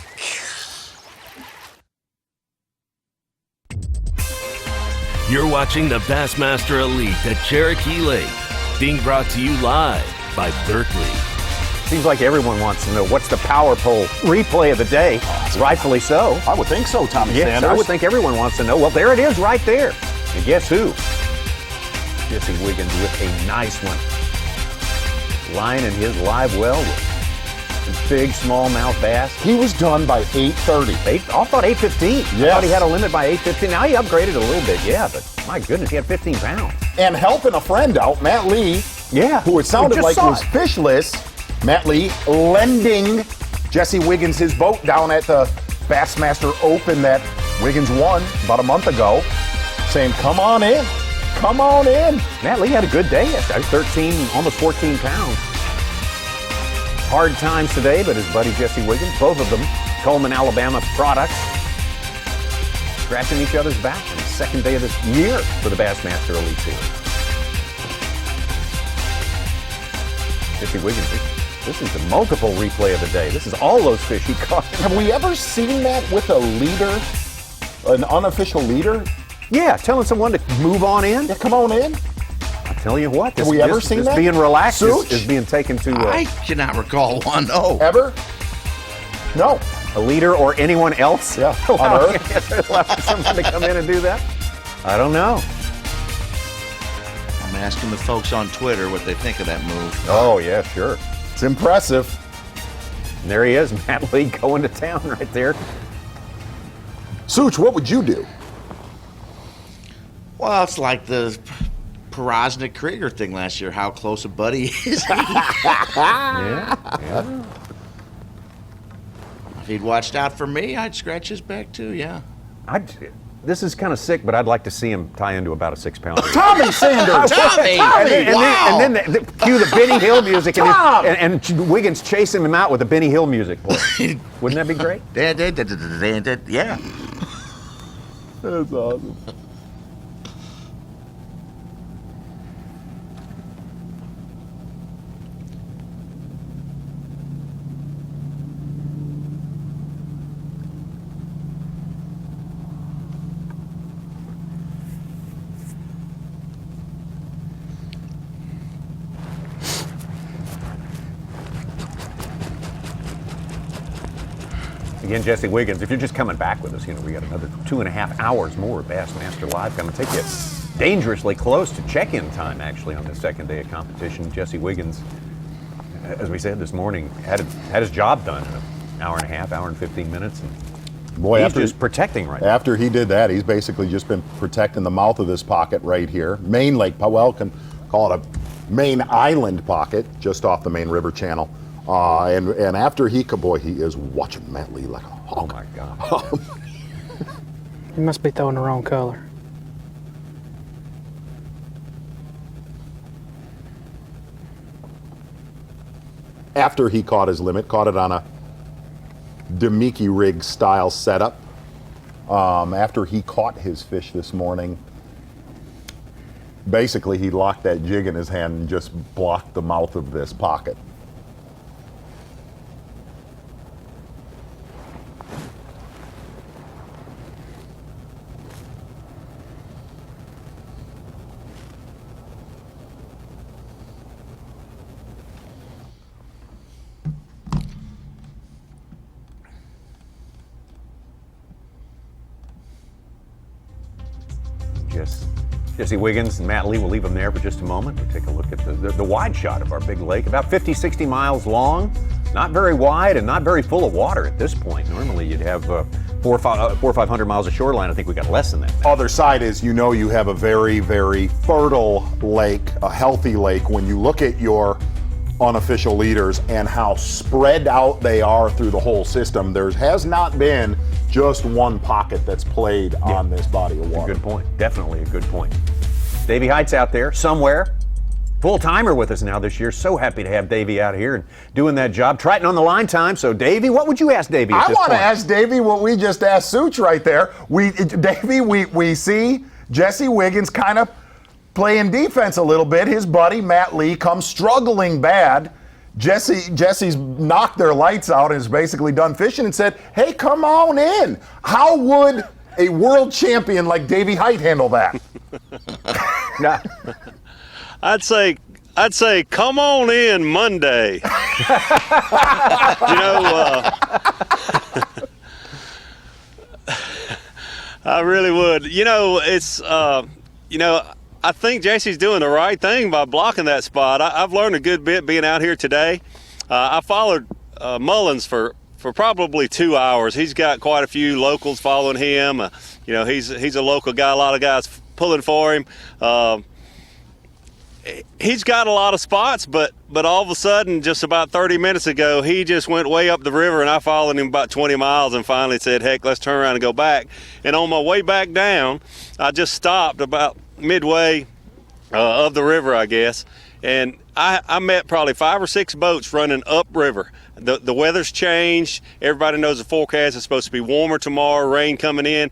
Speaker 1: You're watching the Bassmaster Elite at Cherokee Lake, being brought to you live by Berkeley.
Speaker 2: Seems like everyone wants to know what's the power pole replay of the day. Rightfully so.
Speaker 3: I would think so, Tommy
Speaker 2: Yes,
Speaker 3: Sanders.
Speaker 2: I would think everyone wants to know. Well, there it is right there. And guess who? Jesse Wiggins with a nice one. Lining his live well with big smallmouth bass.
Speaker 3: He was done by 8:30.
Speaker 2: I thought 8:15.
Speaker 3: Yes.
Speaker 2: I thought he had a limit by 8:15. Now he upgraded a little bit, yeah, but my goodness, he had 15 pounds.
Speaker 3: And helping a friend out, Matt Lee,
Speaker 2: Yeah.
Speaker 3: who it sounded
Speaker 2: We
Speaker 3: like
Speaker 2: just
Speaker 3: was
Speaker 2: saw
Speaker 3: fishless. Matt Lee lending Jesse Wiggins his boat down at the Bassmaster Open that Wiggins won about a month ago, saying, come on in. Come on in.
Speaker 2: Matt Lee had a good day yesterday. 13, almost 14 pounds. Hard times today, but his buddy Jesse Wiggins, both of them, Coleman, Alabama products, scratching each other's back on the second day of this year for the Bassmaster Elite Series. Jesse Wiggins, this is the multiple replay of the day. This is all those fish he caught.
Speaker 3: Have we ever seen that with a leader, an unofficial leader?
Speaker 2: Yeah, telling someone to move on in.
Speaker 3: Yeah, come on in.
Speaker 2: I tell you what,
Speaker 3: Have we ever seen that?
Speaker 2: being relaxed
Speaker 3: Such?
Speaker 2: is being taken to
Speaker 7: I cannot recall one. No.
Speaker 3: Ever? No.
Speaker 2: a leader or anyone else.
Speaker 3: Yeah, on Earth.
Speaker 2: Allowing someone to come in and do that. I don't know.
Speaker 7: I'm asking the folks on Twitter what they think of that move.
Speaker 3: Oh, yeah, sure. It's impressive.
Speaker 2: And there he is, Matt Lee going to town right there.
Speaker 3: Such, what would you do?
Speaker 7: Well, it's like the Porosnik Krieger thing last year. How close a buddy is he?
Speaker 2: Yeah.
Speaker 7: If he'd watched out for me, I'd scratch his back too, yeah.
Speaker 2: This is kind of sick, but I'd like to see him tie into about a 6-pounder.
Speaker 3: Tommy Sanders!
Speaker 7: Tommy!
Speaker 2: And then cue the Benny Hill music and Wiggins chasing him out with the Benny Hill music. Wouldn't that be great?
Speaker 7: Yeah.
Speaker 3: That's awesome.
Speaker 2: Again, Jesse Wiggins, if you're just coming back with us, we got another 2.5 hours more of Bassmaster Live coming. Take you dangerously close to check-in time, actually, on the second day of competition. Jesse Wiggins, as we said this morning, had his job done in an hour and a half, hour and 15 minutes. And
Speaker 3: boy,
Speaker 2: he's just protecting right now.
Speaker 3: After he did that, he's basically just been protecting the mouth of this pocket right here. Main Lake, Powell can call it a main island pocket just off the main river channel. And after he is watching Matt Lee like a hawk.
Speaker 2: Oh my God.
Speaker 4: He must be throwing the wrong color.
Speaker 3: After he caught his limit, caught it on a Demiki rig style setup. After he caught his fish this morning, basically he locked that jig in his hand and just blocked the mouth of this pocket.
Speaker 2: Jesse Wiggins and Matt Lee, will leave them there for just a moment. We'll take a look at the wide shot of our big lake. About 50, 60 miles long, not very wide and not very full of water at this point. Normally you'd have 400 or 500 miles of shoreline. I think we got less than that now.
Speaker 3: Other side is, you have a very, very fertile lake, a healthy lake. When you look at your unofficial leaders and how spread out they are through the whole system, there has not been just one pocket that's played on this body of water.
Speaker 2: A good point. Definitely a good point. Davy Hite's out there somewhere. Full-timer with us now this year. So happy to have Davy out here and doing that job. Triton on the line time. So, Davy, what would you ask Davy at this point?
Speaker 3: I want to ask Davy what we just asked Such right there. Davy, we see Jesse Wiggins kind of playing defense a little bit. His buddy, Matt Lee, comes struggling bad. Jesse's knocked their lights out and is basically done fishing and said, hey, come on in. How would a world champion like Davy Hite handle that?
Speaker 13: I'd say, come on in Monday. I really would. I think Jesse's doing the right thing by blocking that spot. I've learned a good bit being out here today. I followed Mullins for probably 2 hours. He's got quite a few locals following him. He's a local guy. A lot of guys pulling for him. He's got a lot of spots, but all of a sudden, just about 30 minutes ago, he just went way up the river, and I followed him about 20 miles and finally said, heck, let's turn around and go back. And on my way back down, I just stopped about midway of the river, I guess, and I met probably 5 or 6 boats running upriver. The weather's changed. Everybody knows the forecast is supposed to be warmer tomorrow, rain coming in.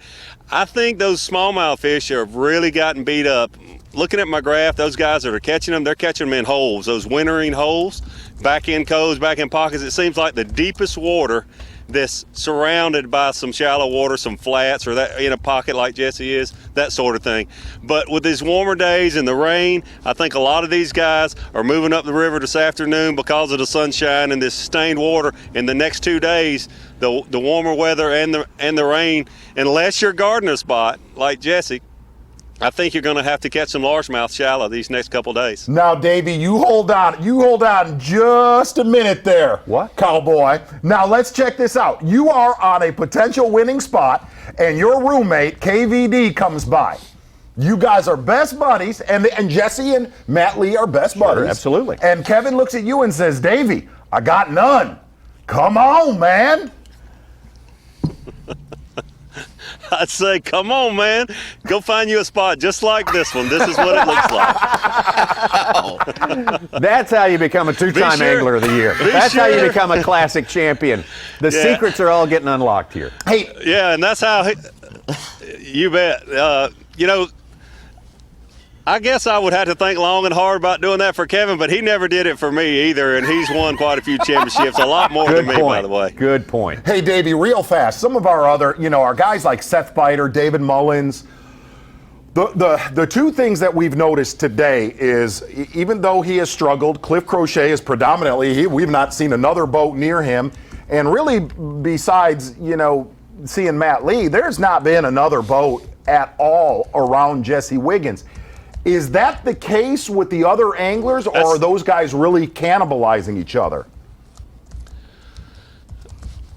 Speaker 13: I think those smallmouth fish have really gotten beat up. Looking at my graph, those guys that are catching them, they're catching them in holes, those wintering holes, back in coves, back in pockets. It seems like the deepest water that's surrounded by some shallow water, some flats, or that in a pocket like Jesse is, that sort of thing. But with these warmer days and the rain, I think a lot of these guys are moving up the river this afternoon because of the sunshine and this stained water. In the next 2 days, the warmer weather and the rain, unless you're guarding a spot like Jesse, I think you're going to have to catch some largemouth shallow these next couple days.
Speaker 3: Now, Davy, you hold on. You hold on just a minute there.
Speaker 2: What?
Speaker 3: Cowboy. Now, let's check this out. You are on a potential winning spot, and your roommate, KVD, comes by. You guys are best buddies, and Jesse and Matt Lee are best buddies.
Speaker 2: Absolutely.
Speaker 3: And Kevin looks at you and says, Davy, I got none. Come on, man.
Speaker 13: I'd say, come on, man. Go find you a spot just like this one. This is what it looks like.
Speaker 2: That's how you become a two-time Angler of the Year. That's how you become a classic champion. The secrets are all getting unlocked here.
Speaker 3: Hey.
Speaker 13: Yeah, and that's how you bet. You know, I guess I would have to think long and hard about doing that for Kevin, but he never did it for me either, and he's won quite a few championships, a lot more than me, by the way.
Speaker 2: Good point.
Speaker 3: Hey, Davey, real fast. Some of our other, our guys like Seth Biter, David Mullins, the two things that we've noticed today is, even though he has struggled, Cliff Crochet is predominantly, we've not seen another boat near him, and really besides, seeing Matt Lee, there's not been another boat at all around Jesse Wiggins. Is that the case with the other anglers, or are those guys really cannibalizing each other?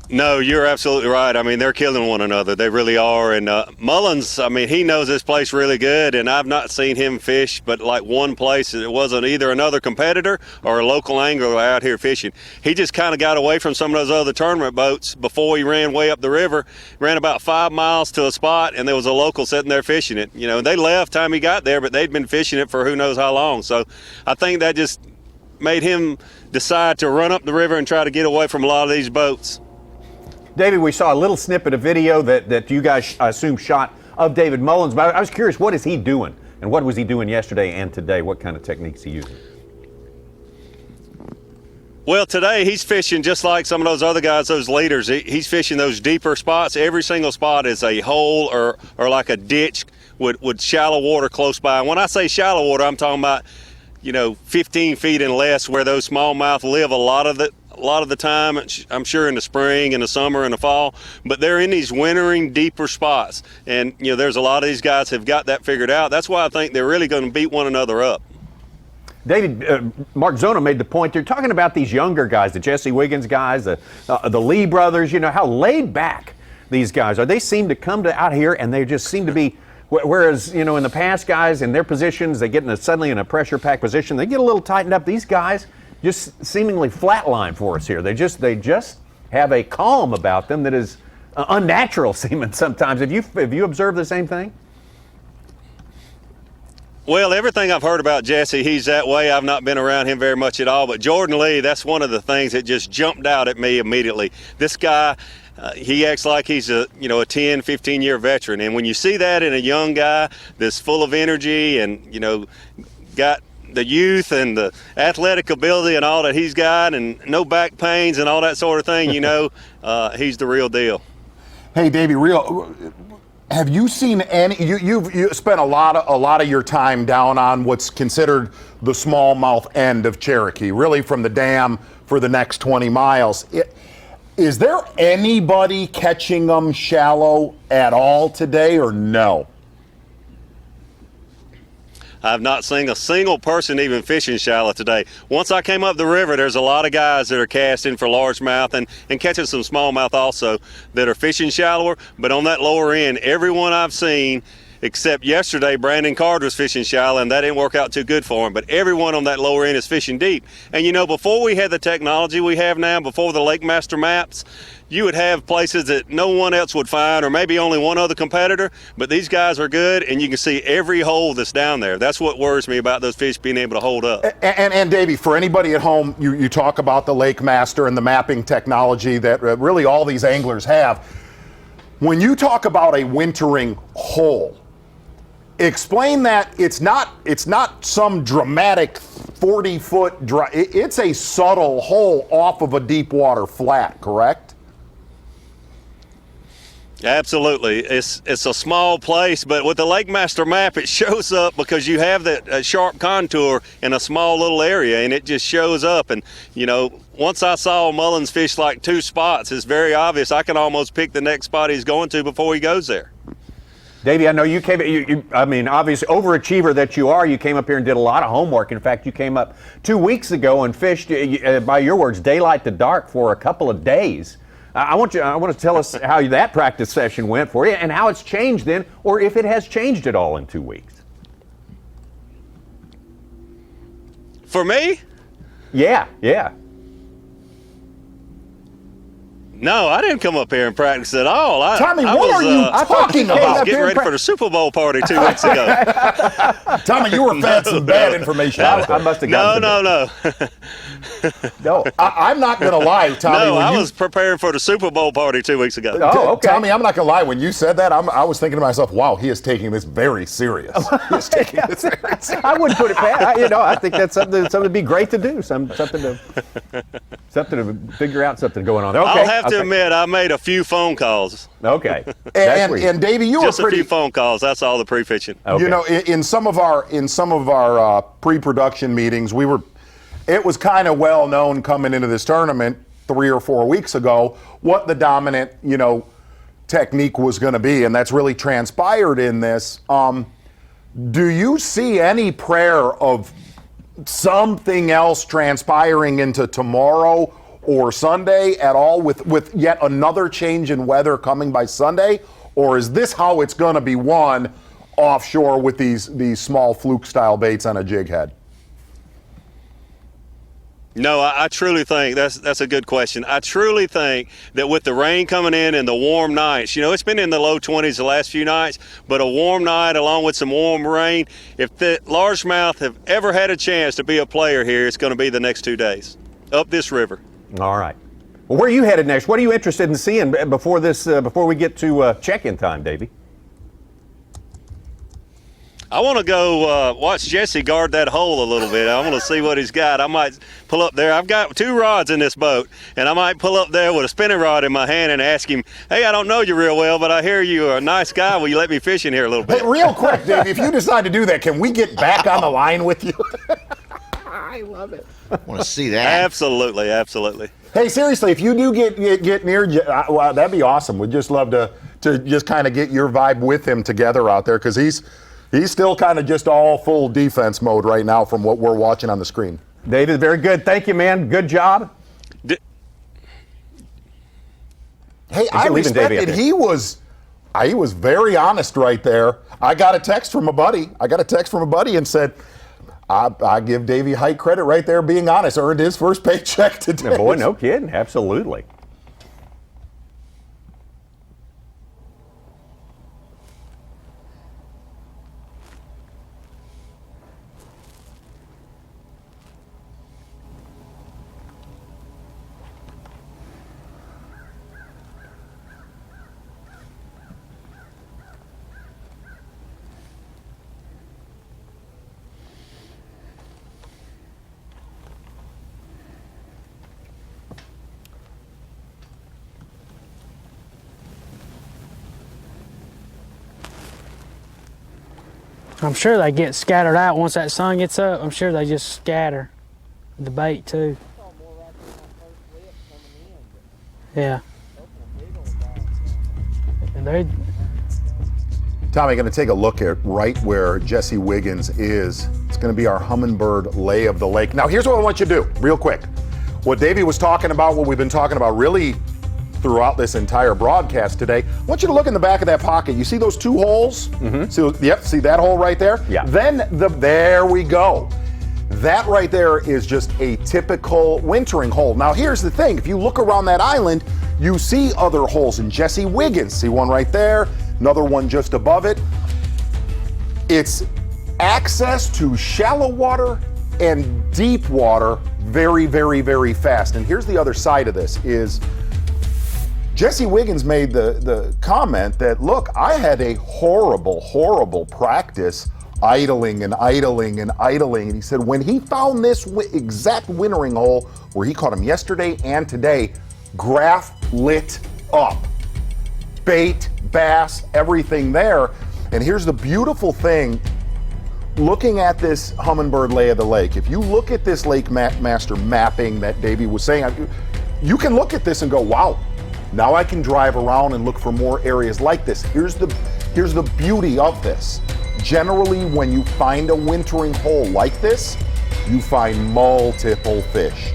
Speaker 13: No, you're absolutely right. I mean, they're killing one another. They really are. And Mullins, I mean, he knows this place really good, and I've not seen him fish but like one place. It wasn't either another competitor or a local angler out here fishing. He just kind of got away from some of those other tournament boats before he ran way up the river, ran about 5 miles to a spot, and there was a local sitting there fishing it. They left time he got there, but they'd been fishing it for who knows how long. So I think that just made him decide to run up the river and try to get away from a lot of these boats.
Speaker 2: David, we saw a little snippet of video that you guys, I assume, shot of David Mullins, but I was curious, what is he doing? And what was he doing yesterday and today? What kind of techniques he using?
Speaker 13: Well, today he's fishing just like some of those other guys, those leaders. He's fishing those deeper spots. Every single spot is a hole or like a ditch with shallow water close by. And when I say shallow water, I'm talking about, 15 feet and less, where those smallmouth live a lot of the time. I'm sure in the spring, in the summer, in the fall, but they're in these wintering deeper spots. And there's a lot of these guys have got that figured out. That's why I think they're really going to beat one another up.
Speaker 2: David, Mark Zona made the point. They're talking about these younger guys, the Jesse Wiggins guys, the Lee brothers. How laid back these guys are. They seem to come out here and they just seem to be. Whereas, in the past, guys in their positions, they get suddenly in a pressure pack position. They get a little tightened up. These guys just seemingly flatline for us here. They just have a calm about them that is unnatural seeming sometimes. Have you observed the same thing?
Speaker 13: Well, everything I've heard about Jesse, he's that way. I've not been around him very much at all. But Jordan Lee, that's one of the things that just jumped out at me immediately. This guy, he acts like he's a 10, 15-year veteran. And when you see that in a young guy that's full of energy and, got the youth and the athletic ability and all that he's got and no back pains and all that sort of thing, he's the real deal.
Speaker 3: Hey, Davey, have you seen any? You've spent a lot of your time down on what's considered the smallmouth end of Cherokee, really from the dam for the next 20 miles. Is there anybody catching them shallow at all today, or no?
Speaker 13: I've not seen a single person even fishing shallow today. Once I came up the river, there's a lot of guys that are casting for largemouth and catching some smallmouth also that are fishing shallower. But on that lower end, everyone I've seen, except yesterday, Brandon Card was fishing shallow, and that didn't work out too good for him. But everyone on that lower end is fishing deep. And before we had the technology we have now, before the Lakemaster maps, you would have places that no one else would find, or maybe only one other competitor, but these guys are good, and you can see every hole that's down there. That's what worries me about those fish being able to hold up.
Speaker 3: And Davey, for anybody at home, you talk about the Lakemaster and the mapping technology that really all these anglers have. When you talk about a wintering hole, explain that it's not some dramatic 40-foot dry. It's a subtle hole off of a deep water flat, correct?
Speaker 13: Absolutely. It's a small place, but with the Lakemaster map, it shows up because you have that sharp contour in a small little area, and it just shows up. And, once I saw Mullins fish like 2 spots, it's very obvious. I can almost pick the next spot he's going to before he goes there.
Speaker 2: Davey, I know you came. I mean, obviously, overachiever that you are, you came up here and did a lot of homework. In fact, you came up 2 weeks ago and fished, by your words, daylight to dark for a couple of days. I want to tell us how that practice session went for you and how it's changed then, or if it has changed at all in 2 weeks.
Speaker 13: For me?
Speaker 2: Yeah.
Speaker 13: No, I didn't come up here and practice at all.
Speaker 3: Tommy, what are you talking about?
Speaker 13: I was getting ready for the Super Bowl party 2 weeks ago.
Speaker 3: Tommy, you were fed some bad information.
Speaker 2: I must have gotten
Speaker 13: No.
Speaker 3: No, I'm not going to lie, Tommy.
Speaker 13: No, I was preparing for the Super Bowl party 2 2 weeks ago.
Speaker 2: Oh, okay.
Speaker 3: Tommy, I'm not going to lie. When you said that, I was thinking to myself, wow, he is taking this very serious. He's taking this very serious.
Speaker 2: I wouldn't put it past. I think that's something to be great to do. Something to figure out something going on there. Okay.
Speaker 13: I'll have to admit, I made a few phone calls.
Speaker 2: Okay.
Speaker 3: And Davey, you
Speaker 13: just
Speaker 3: were pretty.
Speaker 13: A few phone calls. That's all the pre-fishing.
Speaker 2: Okay.
Speaker 3: You know, in some of our pre-production meetings, it was kind of well known coming into this tournament 3 or 4 weeks ago what the dominant, technique was going to be, and that's really transpired in this. Do you see any prayer of something else transpiring into tomorrow or Sunday at all with yet another change in weather coming by Sunday? Or is this how it's going to be won offshore with these small fluke-style baits on a jig head?
Speaker 13: No, I truly think that's a good question. I truly think that with the rain coming in and the warm nights, it's been in the low 20s the last few nights, but a warm night along with some warm rain, if the largemouth have ever had a chance to be a player here, it's going to be the next 2 days up this river.
Speaker 2: All right. Well, where are you headed next? What are you interested in seeing before we get to check-in time, Davey?
Speaker 13: I want to go watch Jesse guard that hole a little bit. I want to see what he's got. I might pull up there. I've got 2 rods in this boat, and I might pull up there with a spinning rod in my hand and ask him, hey, I don't know you real well, but I hear you're a nice guy. Will you let me fish in here a little bit?
Speaker 3: Hey, real quick, Dave, if you decide to do that, can we get back on the line with you? I love it.
Speaker 7: I want to see that.
Speaker 13: Absolutely.
Speaker 3: Hey, seriously, if you do get near, well, that'd be awesome. We'd just love to just kind of get your vibe with him together out there, because he's still kind of just all full defense mode right now from what we're watching on the screen.
Speaker 2: David, very good. Thank you, man. Good job.
Speaker 3: Hey, I respect it. He was very honest right there. I got a text from a buddy and said, I give Davy Hite credit right there being honest. Earned his first paycheck today.
Speaker 2: Boy, no kidding. Absolutely.
Speaker 4: I'm sure they get scattered out once that sun gets up. I'm sure they just scatter the bait too. Yeah. And they.
Speaker 3: Tommy, going to take a look at right where Jesse Wiggins is. It's going to be our hummingbird lay of the lake. Now, here's what I want you to do, real quick. What Davey was talking about, what we've been talking about really throughout this entire broadcast today, I want you to look in the back of that pocket. You see those 2 holes? Mm-hmm. See that hole right there?
Speaker 2: Yeah.
Speaker 3: Then there we go. That right there is just a typical wintering hole. Now, here's the thing. If you look around that island, you see other holes in Jesse Wiggins. See one right there, another one just above it. It's access to shallow water and deep water very, very, very fast. And here's the other side of this is Jesse Wiggins made the comment that, look, I had a horrible practice idling. And he said when he found this exact wintering hole where he caught him yesterday and today, graph lit up. Bait, bass, everything there. And here's the beautiful thing, looking at this hummingbird lay of the lake, if you look at this Lake Master mapping that Davey was saying, you can look at this and go, wow, now I can drive around and look for more areas like this. Here's Here's the beauty of this. Generally, when you find a wintering hole like this, you find multiple fish.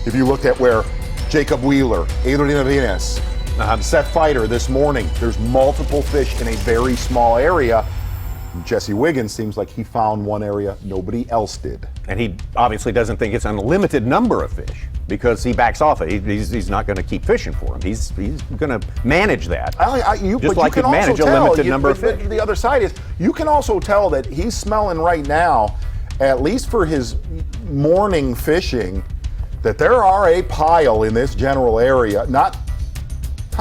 Speaker 3: If you looked at where Jacob Wheeler, Adriana Venus, Seth Fighter this morning, there's multiple fish in a very small area. Jesse Wiggins seems like he found one area nobody else did.
Speaker 2: And he obviously doesn't think it's an unlimited number of fish because he backs off it. He's not going to keep fishing for them. He's going to manage that. Just like he'd manage a limited number of fish.
Speaker 3: The other side is, you can also tell that he's smelling right now, at least for his morning fishing, that there are a pile in this general area, not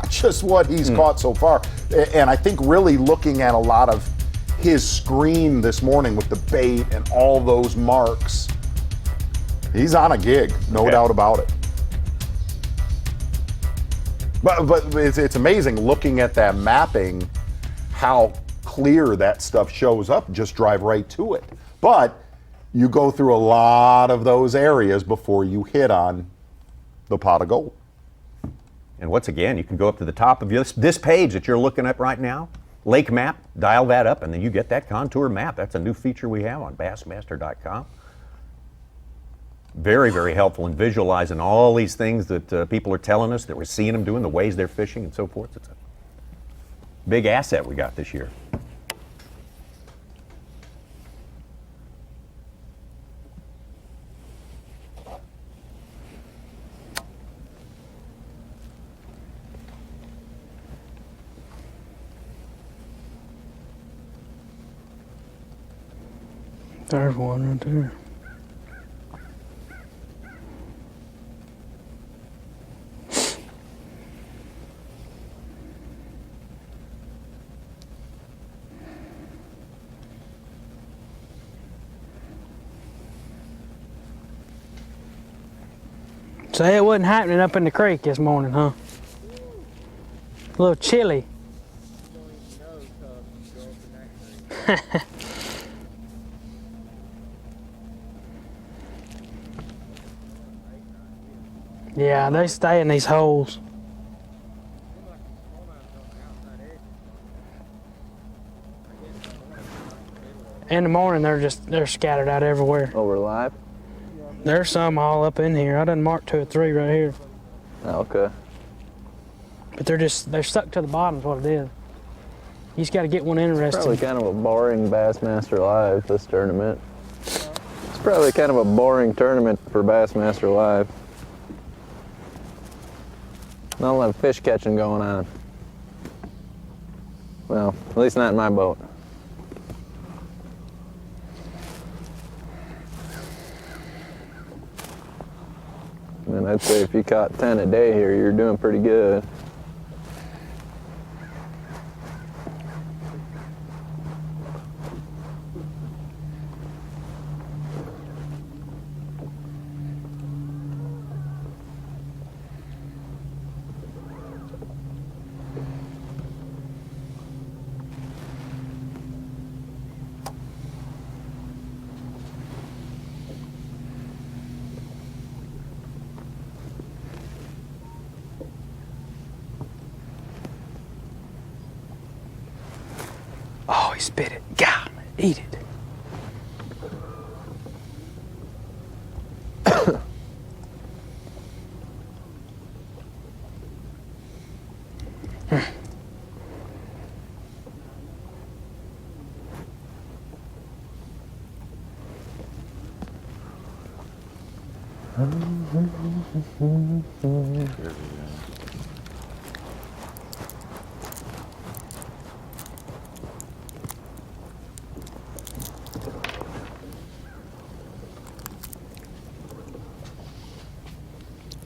Speaker 3: just what he's caught so far. And I think really looking at a lot of his screen this morning with the bait and all those marks, he's on a gig, no doubt about it. But it's amazing looking at that mapping, how clear that stuff shows up. Just drive right to it. But you go through a lot of those areas before you hit on the pot of gold.
Speaker 2: And once again, you can go up to the top of this page that you're looking at right now, Lake Map, dial that up, and then you get that contour map. That's a new feature we have on Bassmaster.com. Very, very helpful in visualizing all these things that people are telling us, that we're seeing them doing, the ways they're fishing and so forth. It's a big asset we got this year.
Speaker 4: There's one right there. So it wasn't happening up in the creek this morning, huh? A little chilly. Yeah, they stay in these holes. In the morning, they're scattered out everywhere.
Speaker 14: Oh, we're live?
Speaker 4: There's some all up in here. I done marked 2 or 3 right here.
Speaker 14: Oh, okay.
Speaker 4: But they're stuck to the bottom is what it is. You just got to get one interested.
Speaker 14: Probably kind of a boring Bassmaster Live, this tournament. It's probably kind of a boring tournament for Bassmaster Live. Not a lot of fish catching going on. Well, at least not in my boat. I mean, I'd say if you caught 10 a day here, you're doing pretty good.
Speaker 4: Oh, he spit it. God, eat it.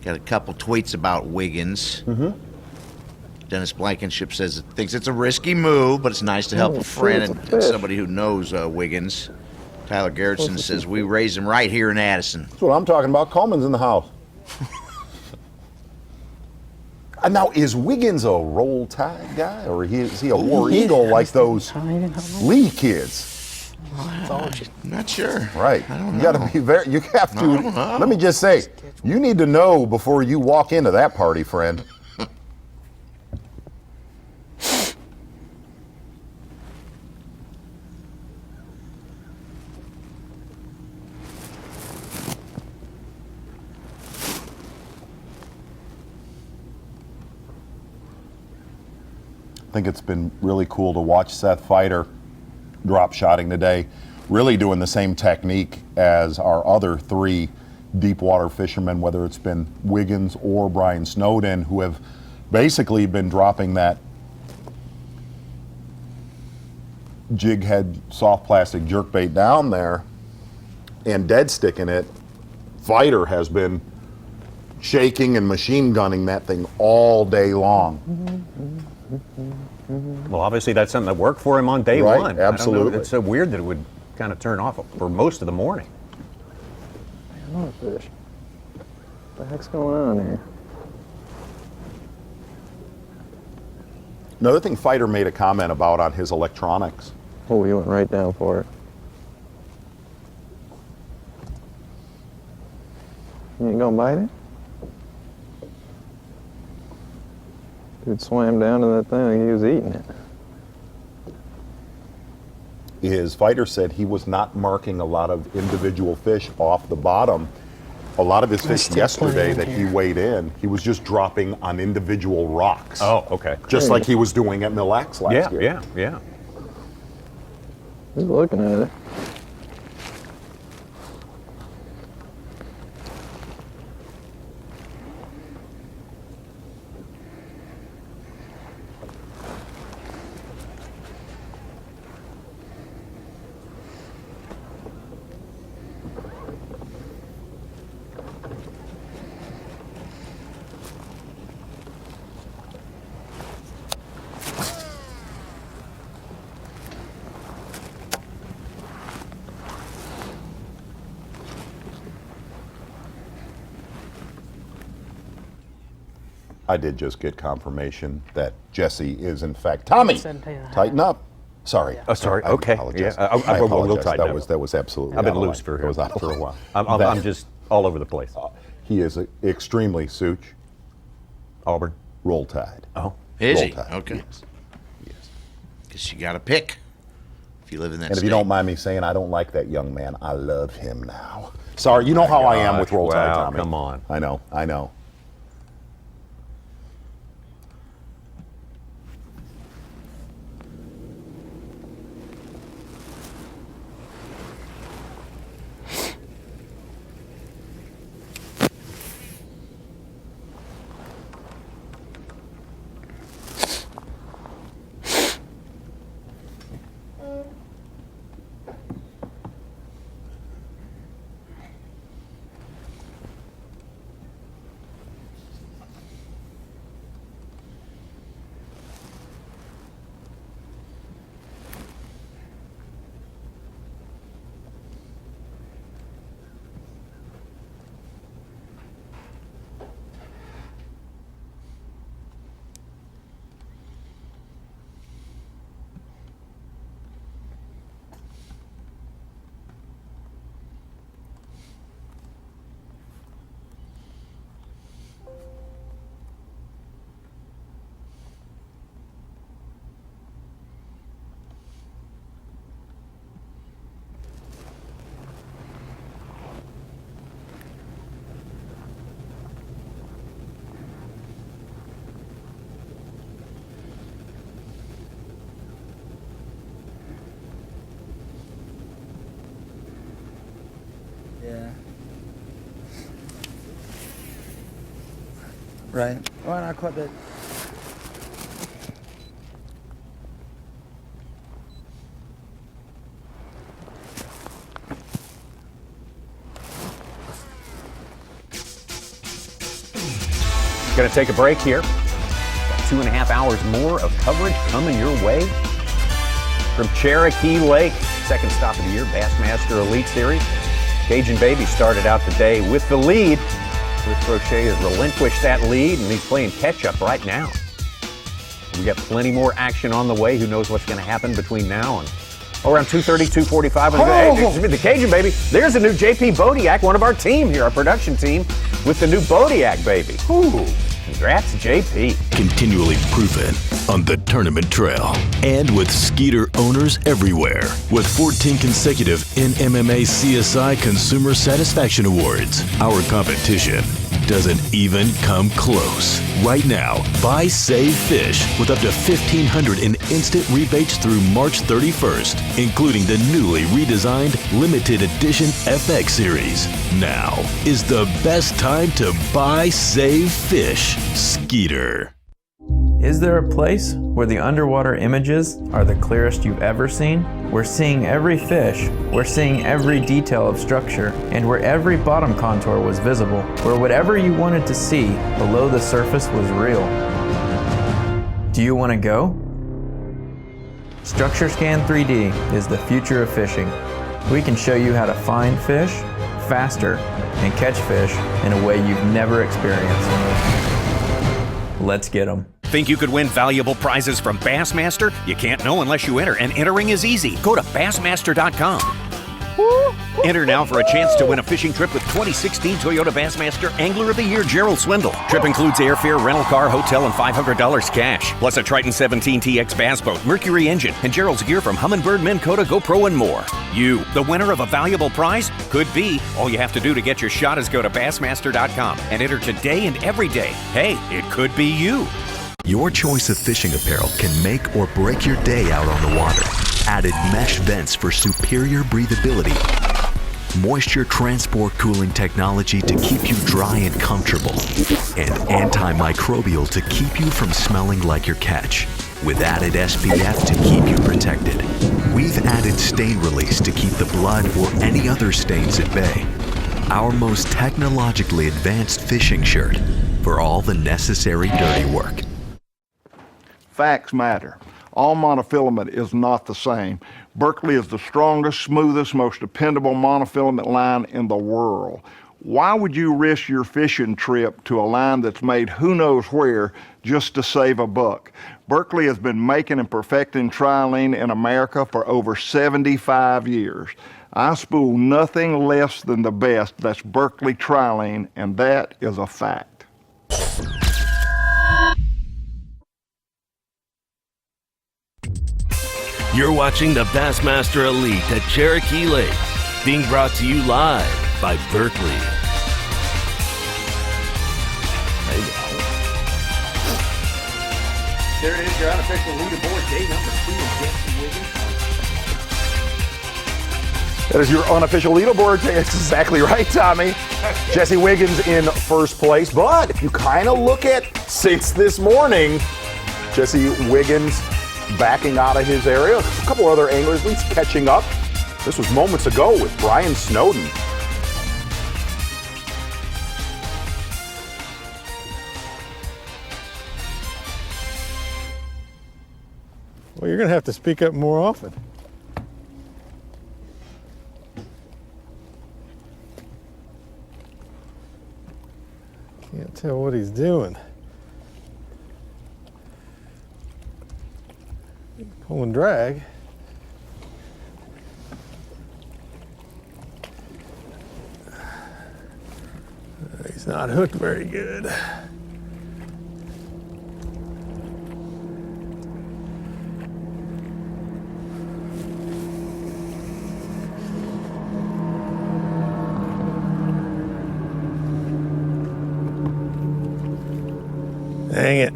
Speaker 7: Got a couple tweets about Wiggins. Dennis Blankenship says thinks it's a risky move, but it's nice to help a friend and somebody who knows Wiggins. Tyler Garrettson says we raised him right here in Addison.
Speaker 3: That's what I'm talking about. Coleman's in the house. And now, is Wiggins a roll tide guy, or is he a war eagle like those Lee kids?
Speaker 7: Not sure.
Speaker 3: Right.
Speaker 7: I don't know.
Speaker 3: You got to be very. You have to.
Speaker 7: I don't know.
Speaker 3: Let me just say, you need to know before you walk into that party, friend. think it's been really cool to watch Seth Fighter drop shotting today, really doing the same technique as our other 3 deep water fishermen, whether it's been Wiggins or Brian Snowden, who have basically been dropping that jig head soft plastic jerkbait down there and dead sticking it. Fighter has been shaking and machine gunning that thing all day long.
Speaker 2: Well, obviously that's something that worked for him on day
Speaker 3: Right,
Speaker 2: one.
Speaker 3: absolutely.
Speaker 2: It's so weird that it would kind of turn off for most of the morning.
Speaker 14: Another fish. What the heck's going on here?
Speaker 3: Another thing Fighter made a comment about on his electronics.
Speaker 14: Oh, he went right down for it. You ain't gonna bite it? Dude swam down to that thing, he was eating it.
Speaker 3: His Fighter said he was not marking a lot of individual fish off the bottom. A lot of his fish yesterday that he weighed in, he was just dropping on individual rocks.
Speaker 2: Oh, okay.
Speaker 3: Just like he was doing at Mille Lacs last year.
Speaker 2: Yeah.
Speaker 14: He's looking at it.
Speaker 3: I did just get confirmation that Jesse is in fact Tommy. Tighten up. Sorry.
Speaker 2: Oh, sorry.
Speaker 3: I
Speaker 2: Okay.
Speaker 3: apologize.
Speaker 2: Yeah.
Speaker 3: I
Speaker 2: We'll
Speaker 3: apologize.
Speaker 2: tighten up.
Speaker 3: That was absolutely.
Speaker 2: I've been
Speaker 3: out of
Speaker 2: loose
Speaker 3: line.
Speaker 2: for
Speaker 3: It was out
Speaker 2: for a
Speaker 3: of
Speaker 2: while.
Speaker 3: line.
Speaker 2: I'm just all over the place.
Speaker 3: He is extremely Such.
Speaker 2: Auburn.
Speaker 3: Roll Tide.
Speaker 2: Oh.
Speaker 7: Is
Speaker 3: Roll
Speaker 7: he?
Speaker 3: Tide.
Speaker 7: Okay.
Speaker 3: Yes.
Speaker 7: Guess you got to pick if you live in that
Speaker 3: And if
Speaker 7: state.
Speaker 3: you don't mind me saying, I don't like that young man. I love him now. Sorry, you know how I am with Roll Tide,
Speaker 2: Wow,
Speaker 3: Tommy.
Speaker 2: come on.
Speaker 3: I know.
Speaker 6: Yeah. Right. Why not caught that?
Speaker 2: Going to take a break here. Got 2.5 hours more of coverage coming your way from Cherokee Lake. Second stop of the year, Bassmaster Elite Series. Cajun Baby started out the day with the lead. Cliff Crochet has relinquished that lead, and he's playing catch-up right now. We got plenty more action on the way. Who knows what's going to happen between now and around 2:30, 2:45. The Cajun Baby. There's a new JP Bodiak, one of our team here, our production team, with the new Bodiak Baby. Ooh, congrats, JP.
Speaker 1: Continually proven on the tournament trail and with Skeeter owners everywhere with 14 consecutive NMMA CSI Consumer Satisfaction Awards. Our competition doesn't even come close. Right now, buy, save, fish with up to $1,500 in instant rebates through March 31st, including the newly redesigned limited edition FX series. Now is the best time to buy, save, fish. Skeeter.
Speaker 14: Is there a place where the underwater images are the clearest you've ever seen? We're seeing every fish, we're seeing every detail of structure, and where every bottom contour was visible, where whatever you wanted to see below the surface was real. Do you want to go? Structure Scan 3D is the future of fishing. We can show you how to find fish faster and catch fish in a way you've never experienced. Let's get them.
Speaker 2: Think you could win valuable prizes from Bassmaster? You can't know unless you enter, and entering is easy. Go to Bassmaster.com. Enter now for a chance to win a fishing trip with 2016 Toyota Bassmaster Angler of the Year Gerald Swindle. Trip includes airfare, rental car, hotel, and $500 cash, plus a Triton 17 TX bass boat, Mercury engine, and Gerald's gear from Humminbird, Minn Kota, GoPro, and more. You, the winner of a valuable prize? Could be. All you have to do to get your shot is go to Bassmaster.com and enter today and every day. Hey, it could be you.
Speaker 15: Your choice of fishing apparel can make or break your day out on the water. Added mesh vents for superior breathability. Moisture transport cooling technology to keep you dry and comfortable. And antimicrobial to keep you from smelling like your catch. With added SPF to keep you protected. We've added stain release to keep the blood or any other stains at bay. Our most technologically advanced fishing shirt for all the necessary dirty work.
Speaker 3: Facts matter. All monofilament is not the same. Berkley is the strongest, smoothest, most dependable monofilament line in the world. Why would you risk your fishing trip to a line that's made who knows where just to save a buck? Berkley has been making and perfecting trilene in America for over 75 years. I spool nothing less than the best. That's Berkley trilene, and that is a fact.
Speaker 1: You're watching the Bassmaster Elite at Cherokee Lake, being brought to you live by Berkley.
Speaker 2: There it is, your unofficial leaderboard, day number 2 of Jesse Wiggins.
Speaker 3: That is your unofficial leaderboard. That's exactly right, Tommy. Jesse Wiggins in first place. But if you kind of look at since this morning, Jesse Wiggins backing out of his area. A couple other anglers, at least catching up. This was moments ago with Brian Snowden.
Speaker 5: Well, you're going to have to speak up more often. Can't tell what he's doing. Pull and drag. He's not hooked very good. Dang it.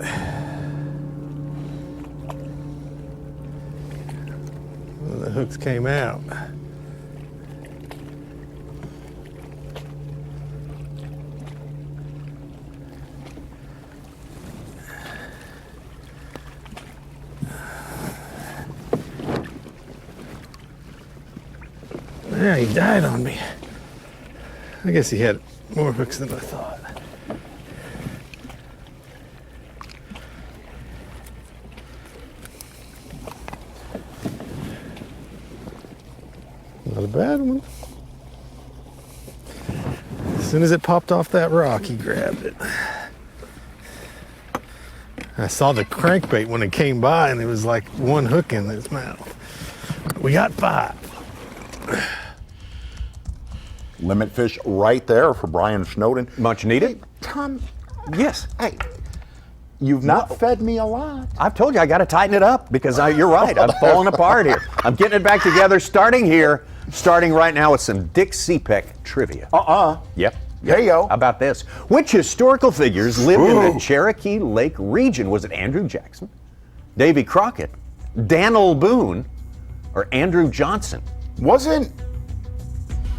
Speaker 5: The hooks came out. Yeah, he died on me. I guess he had more hooks than I thought. Not a bad one. As soon as it popped off that rock, he grabbed it. I saw the crankbait when it came by, and it was like one hook in his mouth. We got 5.
Speaker 3: Limit fish right there for Brian Snowden.
Speaker 2: Much needed.
Speaker 3: Hey, Tom,
Speaker 2: Yes.
Speaker 3: hey, you've not fed me a lot.
Speaker 2: I've told you I got to tighten it up because you're right. I'm falling apart here. I'm getting it back together, starting right now with some Dick Seepeck trivia.
Speaker 3: Yep. Hey-yo.
Speaker 2: How about this? Which historical figures lived in the Cherokee Lake region? Was it Andrew Jackson, Davy Crockett, Daniel Boone, or Andrew Johnson?
Speaker 3: Wasn't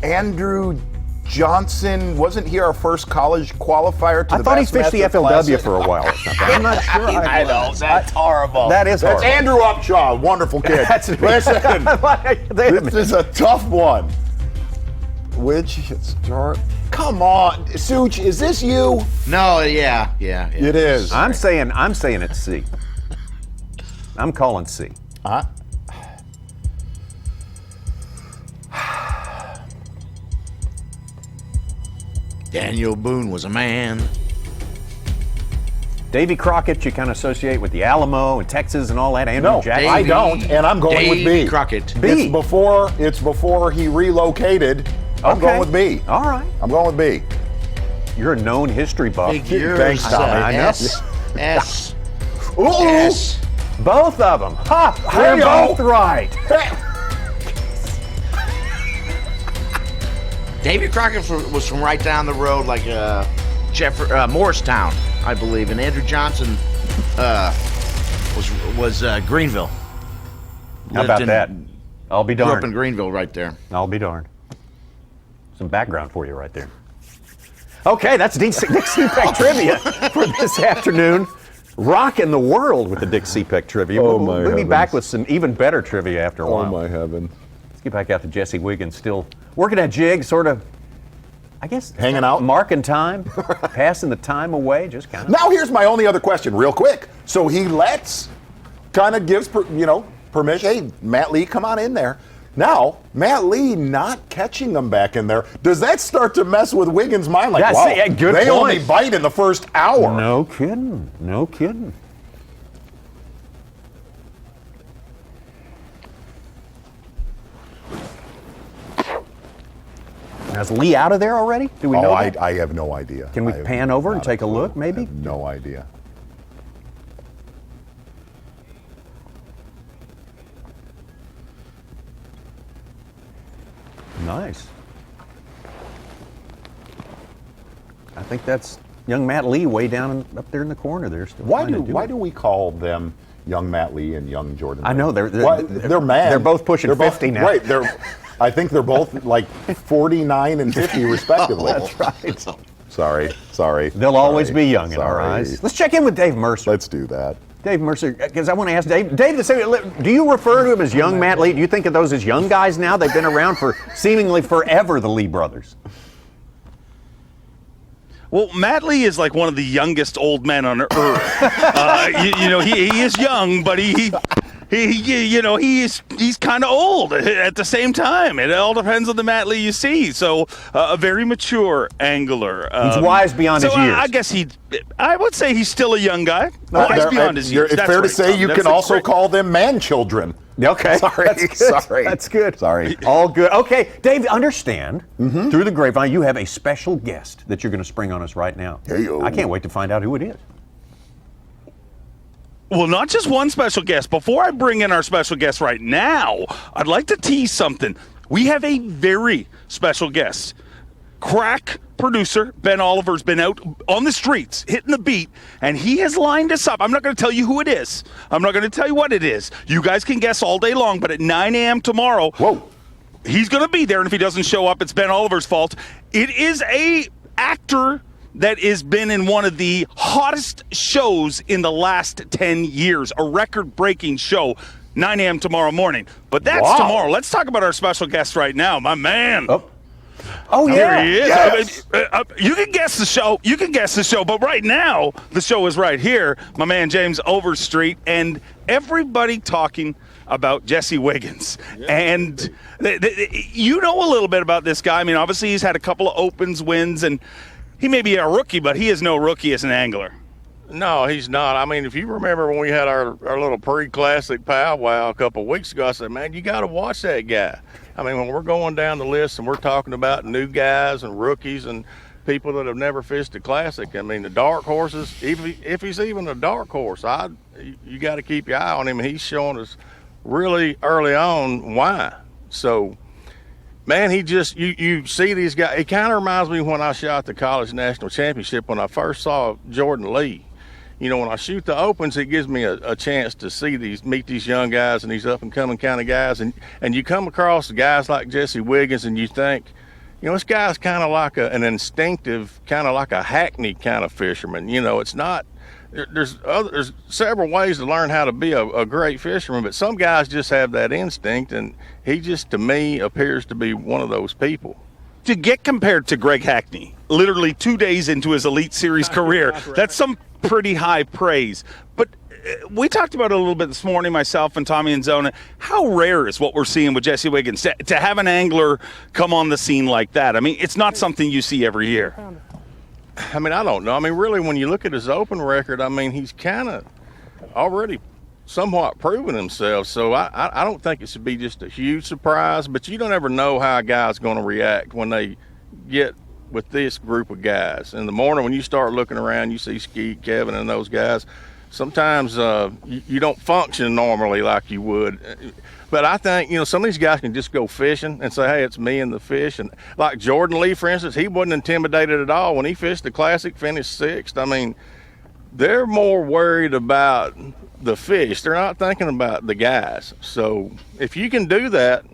Speaker 3: Andrew Johnson, wasn't he our first college qualifier to
Speaker 2: I
Speaker 3: the
Speaker 2: thought he fished the
Speaker 3: Bassmaster
Speaker 2: FLW
Speaker 3: Classic?
Speaker 2: for a while or something. I'm not sure.
Speaker 12: I know, that's horrible.
Speaker 2: That is
Speaker 3: That's
Speaker 2: horrible.
Speaker 3: Andrew Upshaw, wonderful kid. Listen, this is a tough one. Which historic? Come on, Such, is this you?
Speaker 7: No, yeah.
Speaker 3: It is.
Speaker 2: I'm saying it's C. I'm calling C.
Speaker 7: Daniel Boone was a man.
Speaker 2: Davy Crockett, you kind of associate with the Alamo and Texas and all that. Andrew
Speaker 3: No,
Speaker 2: Jackson.
Speaker 3: I don't, and I'm going with B.
Speaker 7: Crockett.
Speaker 3: B. It's before he relocated. I'm going with B.
Speaker 2: All right.
Speaker 3: I'm going with B.
Speaker 2: You're a known history buff.
Speaker 7: Figures.
Speaker 3: Thanks, Tommy.
Speaker 2: I know.
Speaker 7: S.
Speaker 3: Ooh.
Speaker 7: S.
Speaker 2: Both of them. Ha! They're both right.
Speaker 7: Davy Crockett was from right down the road, like Morristown, I believe, and Andrew Johnson was Greenville.
Speaker 2: How about that? I'll be
Speaker 7: Grew
Speaker 2: darned.
Speaker 7: up in Greenville, right there.
Speaker 2: I'll be darned. Some background for you right there. Okay, that's Dick CPAC trivia for this afternoon. Rocking the world with the Dick CPAC trivia.
Speaker 3: Oh,
Speaker 2: We'll be back with some even better trivia after a while.
Speaker 3: Oh, my heaven.
Speaker 2: Let's get back out to Jesse Wiggins, still working at jig, sort of, I guess,
Speaker 3: hanging out,
Speaker 2: marking time, passing the time away, just kind of.
Speaker 3: Now here's my only other question, real quick. So he gives permission. Hey, Matt Lee, come on in there. Now, Matt Lee not catching them back in there, does that start to mess with Wiggins' mind? Like, wow,
Speaker 2: good
Speaker 3: they
Speaker 2: point.
Speaker 3: only bite in the first hour.
Speaker 2: No kidding. No kidding. Now, is Lee out of there already? Do we know that?
Speaker 3: I have no idea.
Speaker 2: Can we pan over and take a look, maybe?
Speaker 3: I have no idea.
Speaker 2: Nice. I think that's young Matt Lee way down up there in the corner there. Still
Speaker 3: Why do we call them young Matt Lee and young Jordan?
Speaker 2: I know they're
Speaker 3: mad.
Speaker 2: They're both pushing 50 now.
Speaker 3: Right. I think they're both like 49 and 50 respectively.
Speaker 2: That's right.
Speaker 3: Sorry.
Speaker 2: They'll always be young in our eyes. Let's check in with Dave Mercer.
Speaker 3: Let's do that.
Speaker 2: Dave Mercer, because I want to ask Dave, do you refer to him as young Matt Lee? Do you think of those as young guys now? They've been around for seemingly forever, the Lee brothers.
Speaker 16: Well, Matt Lee is like one of the youngest old men on earth. He is young, but he's kind of old at the same time. It all depends on the Matt Lee you see. So a very mature angler.
Speaker 2: He's wise beyond his years.
Speaker 16: I guess I would say he's still a young guy. Wise beyond his years.
Speaker 3: It's fair to say you can also call them man children.
Speaker 2: Okay.
Speaker 3: Sorry.
Speaker 2: That's good.
Speaker 3: Sorry.
Speaker 2: All good. Okay, Dave, understand, through the grapevine, you have a special guest that you're going to spring on us right now.
Speaker 3: Hey-o.
Speaker 2: I can't wait to find out who it is.
Speaker 16: Well, not just one special guest. Before I bring in our special guest right now, I'd like to tease something. We have a very special guest. Crack producer Ben Oliver's been out on the streets hitting the beat, and he has lined us up. I'm not going to tell you who it is. I'm not going to tell you what it is. You guys can guess all day long, but at 9 a.m. tomorrow, he's going to be there, and if he doesn't show up, it's Ben Oliver's fault. It is a actor that has been in one of the hottest shows in the last 10 years, a record-breaking show. 9 a.m. tomorrow morning. But that's tomorrow. Let's talk about our special guest right now, my man.
Speaker 2: Oh, yeah.
Speaker 16: Here he is.
Speaker 2: Yes.
Speaker 16: You can guess the show. But right now, the show is right here. My man James Overstreet and everybody talking about Jesse Wiggins. Yeah. And you know a little bit about this guy. I mean, obviously he's had a couple of opens wins, and he may be a rookie, but he is no rookie as an angler.
Speaker 17: No, he's not. I mean, if you remember when we had our little pre-classic powwow a couple of weeks ago, I said, man, you got to watch that guy. I mean, when we're going down the list and we're talking about new guys and rookies and people that have never fished a classic, I mean, the dark horses, if he's even a dark horse, you got to keep your eye on him. He's showing us really early on why. So man, he just, you see these guys. It kind of reminds me when I shot the college national championship when I first saw Jordan Lee. You know, when I shoot the opens, it gives me a chance to meet these young guys and these up and coming kind of guys. And you come across guys like Jesse Wiggins and you think, you know, this guy's kind of like an instinctive, kind of like a hackney kind of fisherman. You know, it's not, there's several ways to learn how to be a great fisherman, but some guys just have that instinct, and he just, to me, appears to be one of those people.
Speaker 16: To get compared to Greg Hackney, literally 2 days into his Elite Series career, that's some pretty high praise. But we talked about it a little bit this morning, myself and Tommy and Zona. How rare is what we're seeing with Jesse Wiggins to have an angler come on the scene like that? I mean, it's not something you see every year.
Speaker 17: I mean, I don't know. I mean, really, when you look at his open record, I mean, he's kind of already somewhat proven himself. So I don't think it should be just a huge surprise, but you don't ever know how a guy's going to react when they get with this group of guys. In the morning, when you start looking around, you see Skeet, Kevin, and those guys. Sometimes you don't function normally like you would. But I think, you know, some of these guys can just go fishing and say, hey, it's me and the fish. And like Jordan Lee, for instance, he wasn't intimidated at all. When he fished the Classic, finished 6th. I mean, they're more worried about the fish. They're not thinking about the guys. So if you can do that,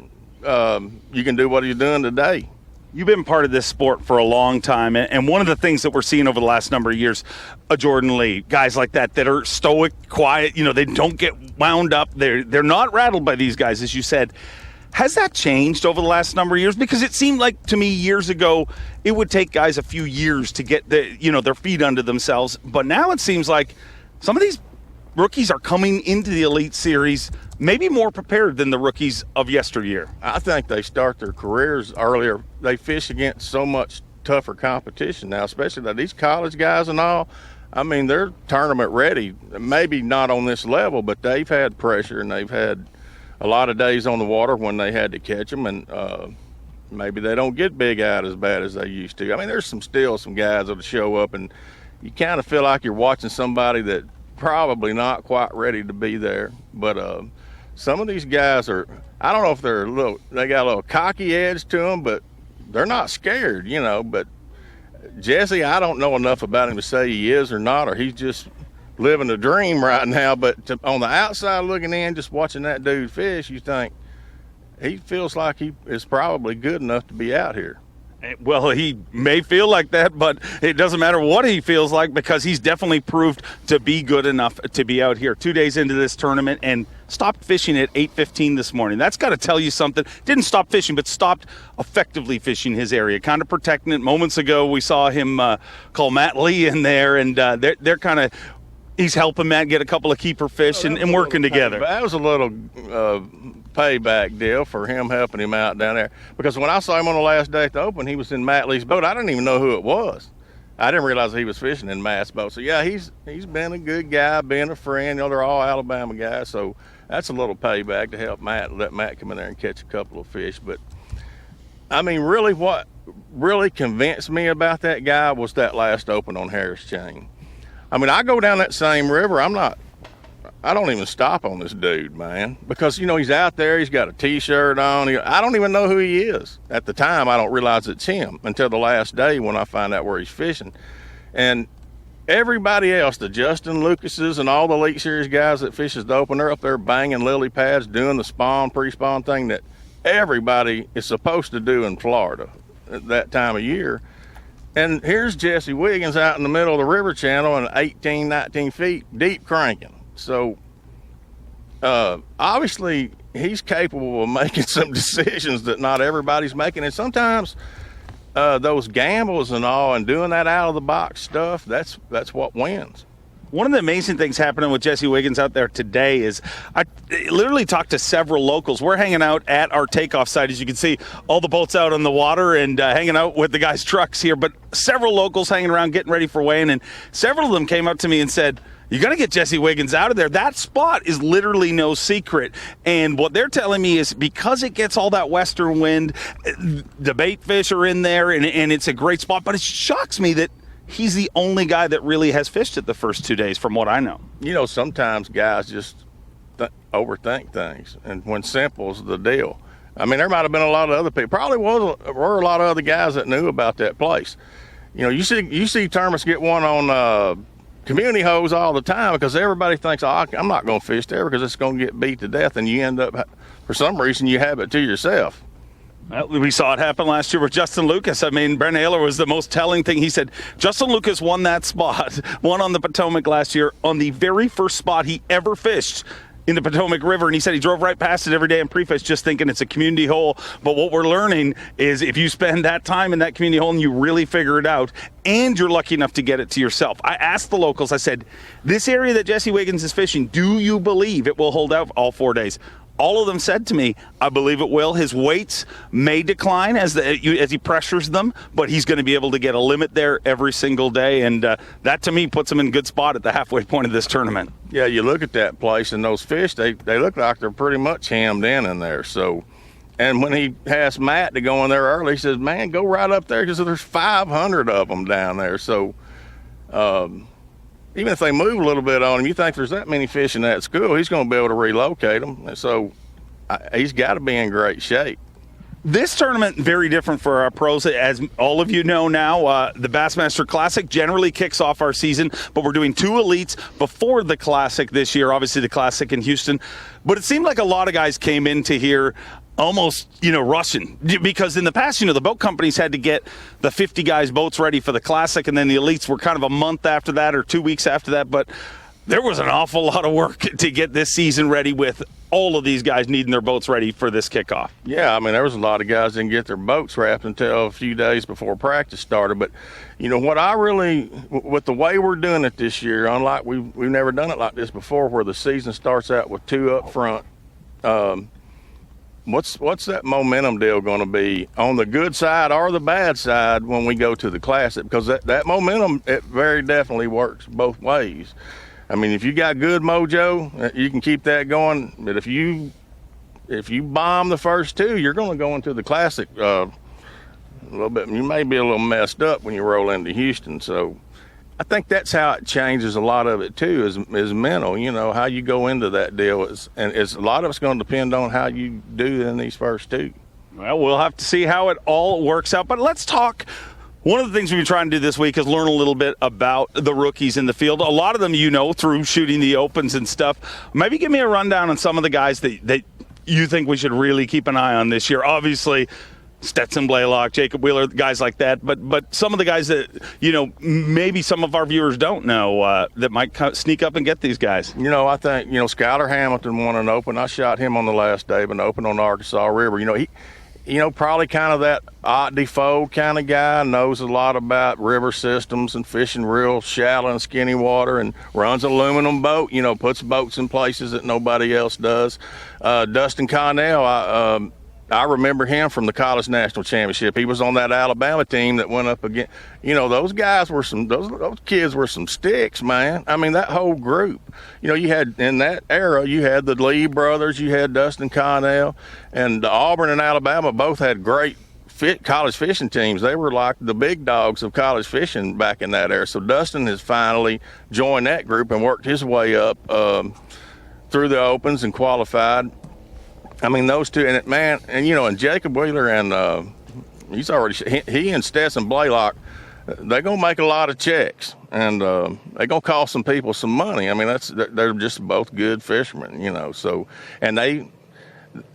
Speaker 17: you can do what you're doing today.
Speaker 16: You've been part of this sport for a long time, and one of the things that we're seeing over the last number of years, Jordan Lee, guys like that are stoic, quiet, you know, they don't get wound up. They're not rattled by these guys, as you said. Has that changed over the last number of years? Because it seemed like to me years ago it would take guys a few years to get their feet under themselves, but now it seems like some of these rookies are coming into the Elite Series maybe more prepared than the rookies of yesteryear.
Speaker 17: I think they start their careers earlier. They fish against so much tougher competition now, especially these college guys and all. I mean, they're tournament ready. Maybe not on this level, but they've had pressure and they've had a lot of days on the water when they had to catch them, and maybe they don't get big out as bad as they used to. I mean, there's still some guys that'll show up and you kind of feel like you're watching somebody that probably not quite ready to be there. But some of these guys are, I don't know if they got a little cocky edge to them, but they're not scared, you know. But Jesse, I don't know enough about him to say he is or not, or he's just living a dream right now. But on the outside looking in, just watching that dude fish, you think he feels like he is probably good enough to be out here.
Speaker 16: Well, he may feel like that, but it doesn't matter what he feels like, because he's definitely proved to be good enough to be out here 2 days into this tournament and stopped fishing at 8:15 this morning. That's got to tell you something. Didn't stop fishing, but stopped effectively fishing his area, kind of protecting it. Moments ago, we saw him call Matt Lee in there, and they're kind of, he's helping Matt get a couple of keeper fish and working together.
Speaker 17: That was a little payback deal for him helping him out down there. Because when I saw him on the last day at the Open, he was in Matt Lee's boat. I didn't even know who it was. I didn't realize he was fishing in Matt's boat. So, yeah, he's been a good guy, being a friend. You know, they're all Alabama guys. So that's a little payback to help Matt, let Matt come in there and catch a couple of fish. But, I mean, really what really convinced me about that guy was that last Open on Harris Chain. I mean, I go down that same river. I don't even stop on this dude, man, because, you know, he's out there. He's got a T-shirt on. I don't even know who he is. At the time, I don't realize it's him until the last day when I find out where he's fishing. And everybody else, the Justin Lucases and all the Elite Series guys that fishes the Open, they're up there banging lily pads, doing the spawn, pre-spawn thing that everybody is supposed to do in Florida at that time of year. And here's Jesse Wiggins out in the middle of the river channel and 18, 19 feet deep cranking. So obviously he's capable of making some decisions that not everybody's making. And sometimes those gambles and all and doing that out of the box stuff, that's what wins.
Speaker 16: One of the amazing things happening with Jesse Wiggins out there today is I literally talked to several locals. We're hanging out at our takeoff site, as you can see, all the boats out on the water and hanging out with the guys' trucks here, but several locals hanging around getting ready for weighing, and several of them came up to me and said, you got to get Jesse Wiggins out of there. That spot is literally no secret. And what they're telling me is because it gets all that western wind, the bait fish are in there, and it's a great spot, but it shocks me that he's the only guy that really has fished it the first 2 days, from what I know.
Speaker 17: You know, sometimes guys just overthink things, and when simple's the deal. I mean, there might have been a lot of other people. Probably were a lot of other guys that knew about that place. You know, you see tournaments get one on community holes all the time because everybody thinks, oh, I'm not going to fish there because it's going to get beat to death, and you end up, for some reason, you have it to yourself.
Speaker 16: Well, we saw it happen last year with Justin Lucas. I mean, Brent Ayler was the most telling thing. He said Justin Lucas won that spot, won on the Potomac last year on the very first spot he ever fished in the Potomac River, and he said he drove right past it every day in pre-fish just thinking it's a community hole. But what we're learning is if you spend that time in that community hole and you really figure it out, and you're lucky enough to get it to yourself. I asked the locals, I said, this area that Jesse Wiggins is fishing, do you believe it will hold out all 4 days? All of them said to me, I believe it will. His weights may decline as he pressures them, but he's going to be able to get a limit there every single day, and that to me puts him in a good spot at the halfway point of this tournament.
Speaker 17: Yeah, you look at that place and those fish, they look like they're pretty much hemmed in there. So, and when he asked Matt to go in there early, he says, man, go right up there because there's 500 of them down there. So, even if they move a little bit on him, you think there's that many fish in that school, he's going to be able to relocate them. And so he's got to be in great shape.
Speaker 16: This tournament, very different for our pros. As all of you know now, the Bassmaster Classic generally kicks off our season, but we're doing 2 elites before the Classic this year, obviously the Classic in Houston. But it seemed like a lot of guys came into here almost, rushing, because in the past, the boat companies had to get the 50 guys' boats ready for the Classic, and then the elites were kind of a month after that or 2 weeks after that. But there was an awful lot of work to get this season ready with all of these guys needing their boats ready for this kickoff.
Speaker 17: Yeah, I mean, there was a lot of guys that didn't get their boats wrapped until a few days before practice started. But, what I really, with the way we're doing it this year, unlike we've never done it like this before, where the season starts out with 2 up front, what's that momentum deal going to be on the good side or the bad side when we go to the Classic? Because that momentum, it very definitely works both ways. I mean, if you got good mojo, you can keep that going. But if you bomb the first 2, you're going to go into the Classic a little bit. You may be a little messed up when you roll into Houston. So I think that's how it changes a lot of it too, is mental. How you go into that deal and a lot of it's going to depend on how you do in these first 2.
Speaker 16: Well, we'll have to see how it all works out. But let's talk. One of the things we've been trying to do this week is learn a little bit about the rookies in the field. A lot of them through shooting the opens and stuff. Maybe give me a rundown on some of the guys that you think we should really keep an eye on this year. Obviously, Stetson Blaylock, Jacob Wheeler, guys like that. But some of the guys that, maybe some of our viewers don't know that might sneak up and get these guys.
Speaker 17: I think, Skyler Hamilton won an open. I shot him on the last day of an open on the Arkansas River. Probably kind of that Art Defoe kind of guy, knows a lot about river systems and fishing real shallow and skinny water, and runs an aluminum boat, puts boats in places that nobody else does. Dustin Connell, I remember him from the College National Championship. He was on that Alabama team that went up against, those guys were those kids were some sticks, man. I mean, that whole group. You had, in that era, you had the Lee brothers, you had Dustin Connell, and Auburn and Alabama both had great college fishing teams. They were like the big dogs of college fishing back in that era. So Dustin has finally joined that group and worked his way up through the opens and qualified. I mean, those two, and Jacob Wheeler and he and Stetson Blaylock, they're gonna make a lot of checks, and they're gonna cost some people some money. I mean, they're just both good fishermen, So, and they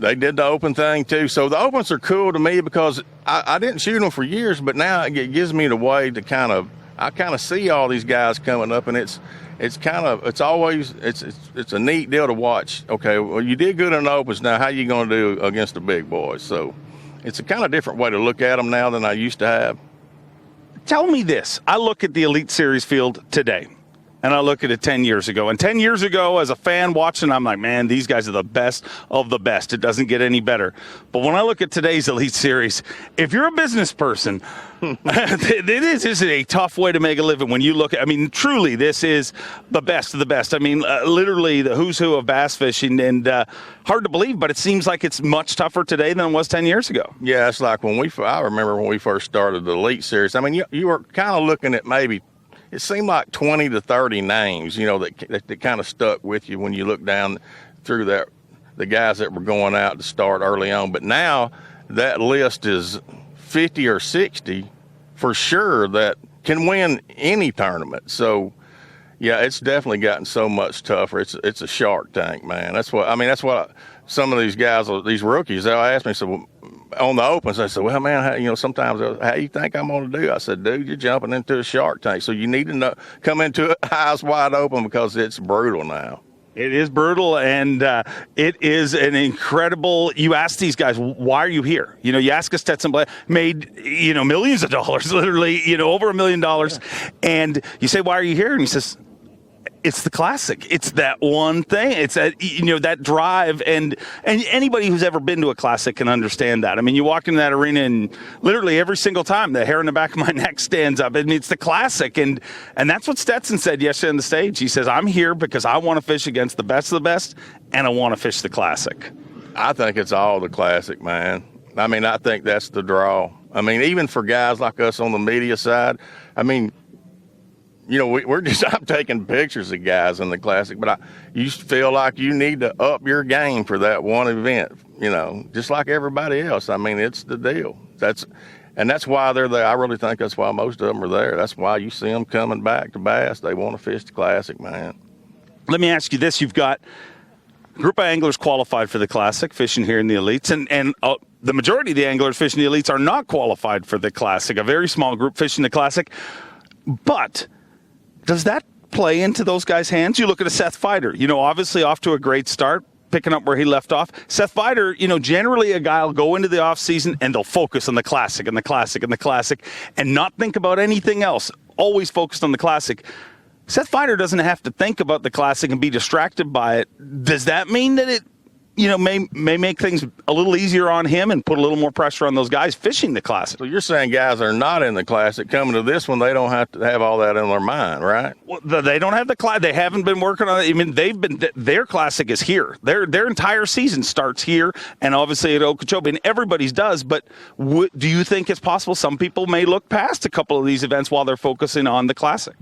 Speaker 17: did the open thing too. So the opens are cool to me because I didn't shoot them for years, but now it gives me the way to I kind of see all these guys coming up, and it's a neat deal to watch. Okay, well, you did good in the opens. Now, how you going to do against the big boys? So it's a kind of different way to look at them now than I used to have.
Speaker 16: Tell me this. I look at the Elite Series field today, and I look at it 10 years ago. And 10 years ago, as a fan watching, I'm like, man, these guys are the best of the best. It doesn't get any better. But when I look at today's Elite Series, if you're a business person, this is a tough way to make a living when you look at, truly, this is the best of the best. Literally the who's who of bass fishing, and hard to believe, but it seems like it's much tougher today than it was 10 years ago.
Speaker 17: Yeah, it's like I remember when we first started the Elite Series. You were kind of looking at maybe, it seemed like 20 to 30 names, that kind of stuck with you when you look down through that the guys that were going out to start early on. But now that list is 50 or 60 for sure that can win any tournament. So, yeah, it's definitely gotten so much tougher. It's a Shark Tank, man. That's what some of these guys, these rookies, they'll ask me, so well, on the opens, I said, well, man, sometimes, how you think I'm going to do? I said, dude, you're jumping into a Shark Tank. So you need to come into it eyes wide open because it's brutal now.
Speaker 16: It is brutal, and it is an incredible. You ask these guys, why are you here? You ask a Stetson Black, made millions of dollars, literally, over $1 million, and you say, why are you here? And he says, it's the classic. It's that one thing. It's that drive, and anybody who's ever been to a classic can understand that. I mean, you walk into that arena, and literally every single time the hair in the back of my neck stands up. I mean, it's the classic, and that's what Stetson said yesterday on the stage. He says, I'm here because I want to fish against the best of the best, and I want to fish the classic.
Speaker 17: I think it's all the classic, man. I mean, I think that's the draw. I mean, even for guys like us on the media side, I mean, I'm taking pictures of guys in the classic, but you feel like you need to up your game for that one event, just like everybody else. I mean, it's the deal. That's why they're there. I really think that's why most of them are there. That's why you see them coming back to Bass. They want to fish the classic, man.
Speaker 16: Let me ask you this. You've got a group of anglers qualified for the classic, fishing here in the elites, and the majority of the anglers fishing the elites are not qualified for the classic, a very small group fishing the classic. But does that play into those guys' hands? You look at a Seth Feider, obviously off to a great start, picking up where he left off. Seth Feider, generally a guy will go into the off season and they'll focus on the classic and the classic and the classic and not think about anything else. Always focused on the classic. Seth Feider doesn't have to think about the classic and be distracted by it. Does that mean that it, may make things a little easier on him and put a little more pressure on those guys fishing the classic?
Speaker 17: So you're saying guys are not in the classic coming to this one, they don't have to have all that in their mind, right?
Speaker 16: Well, they don't have the classic. They haven't been working on it. I mean, their classic is here. Their entire season starts here, and obviously at Okeechobee, and everybody's does. But do you think it's possible some people may look past a couple of these events while they're focusing on the classic?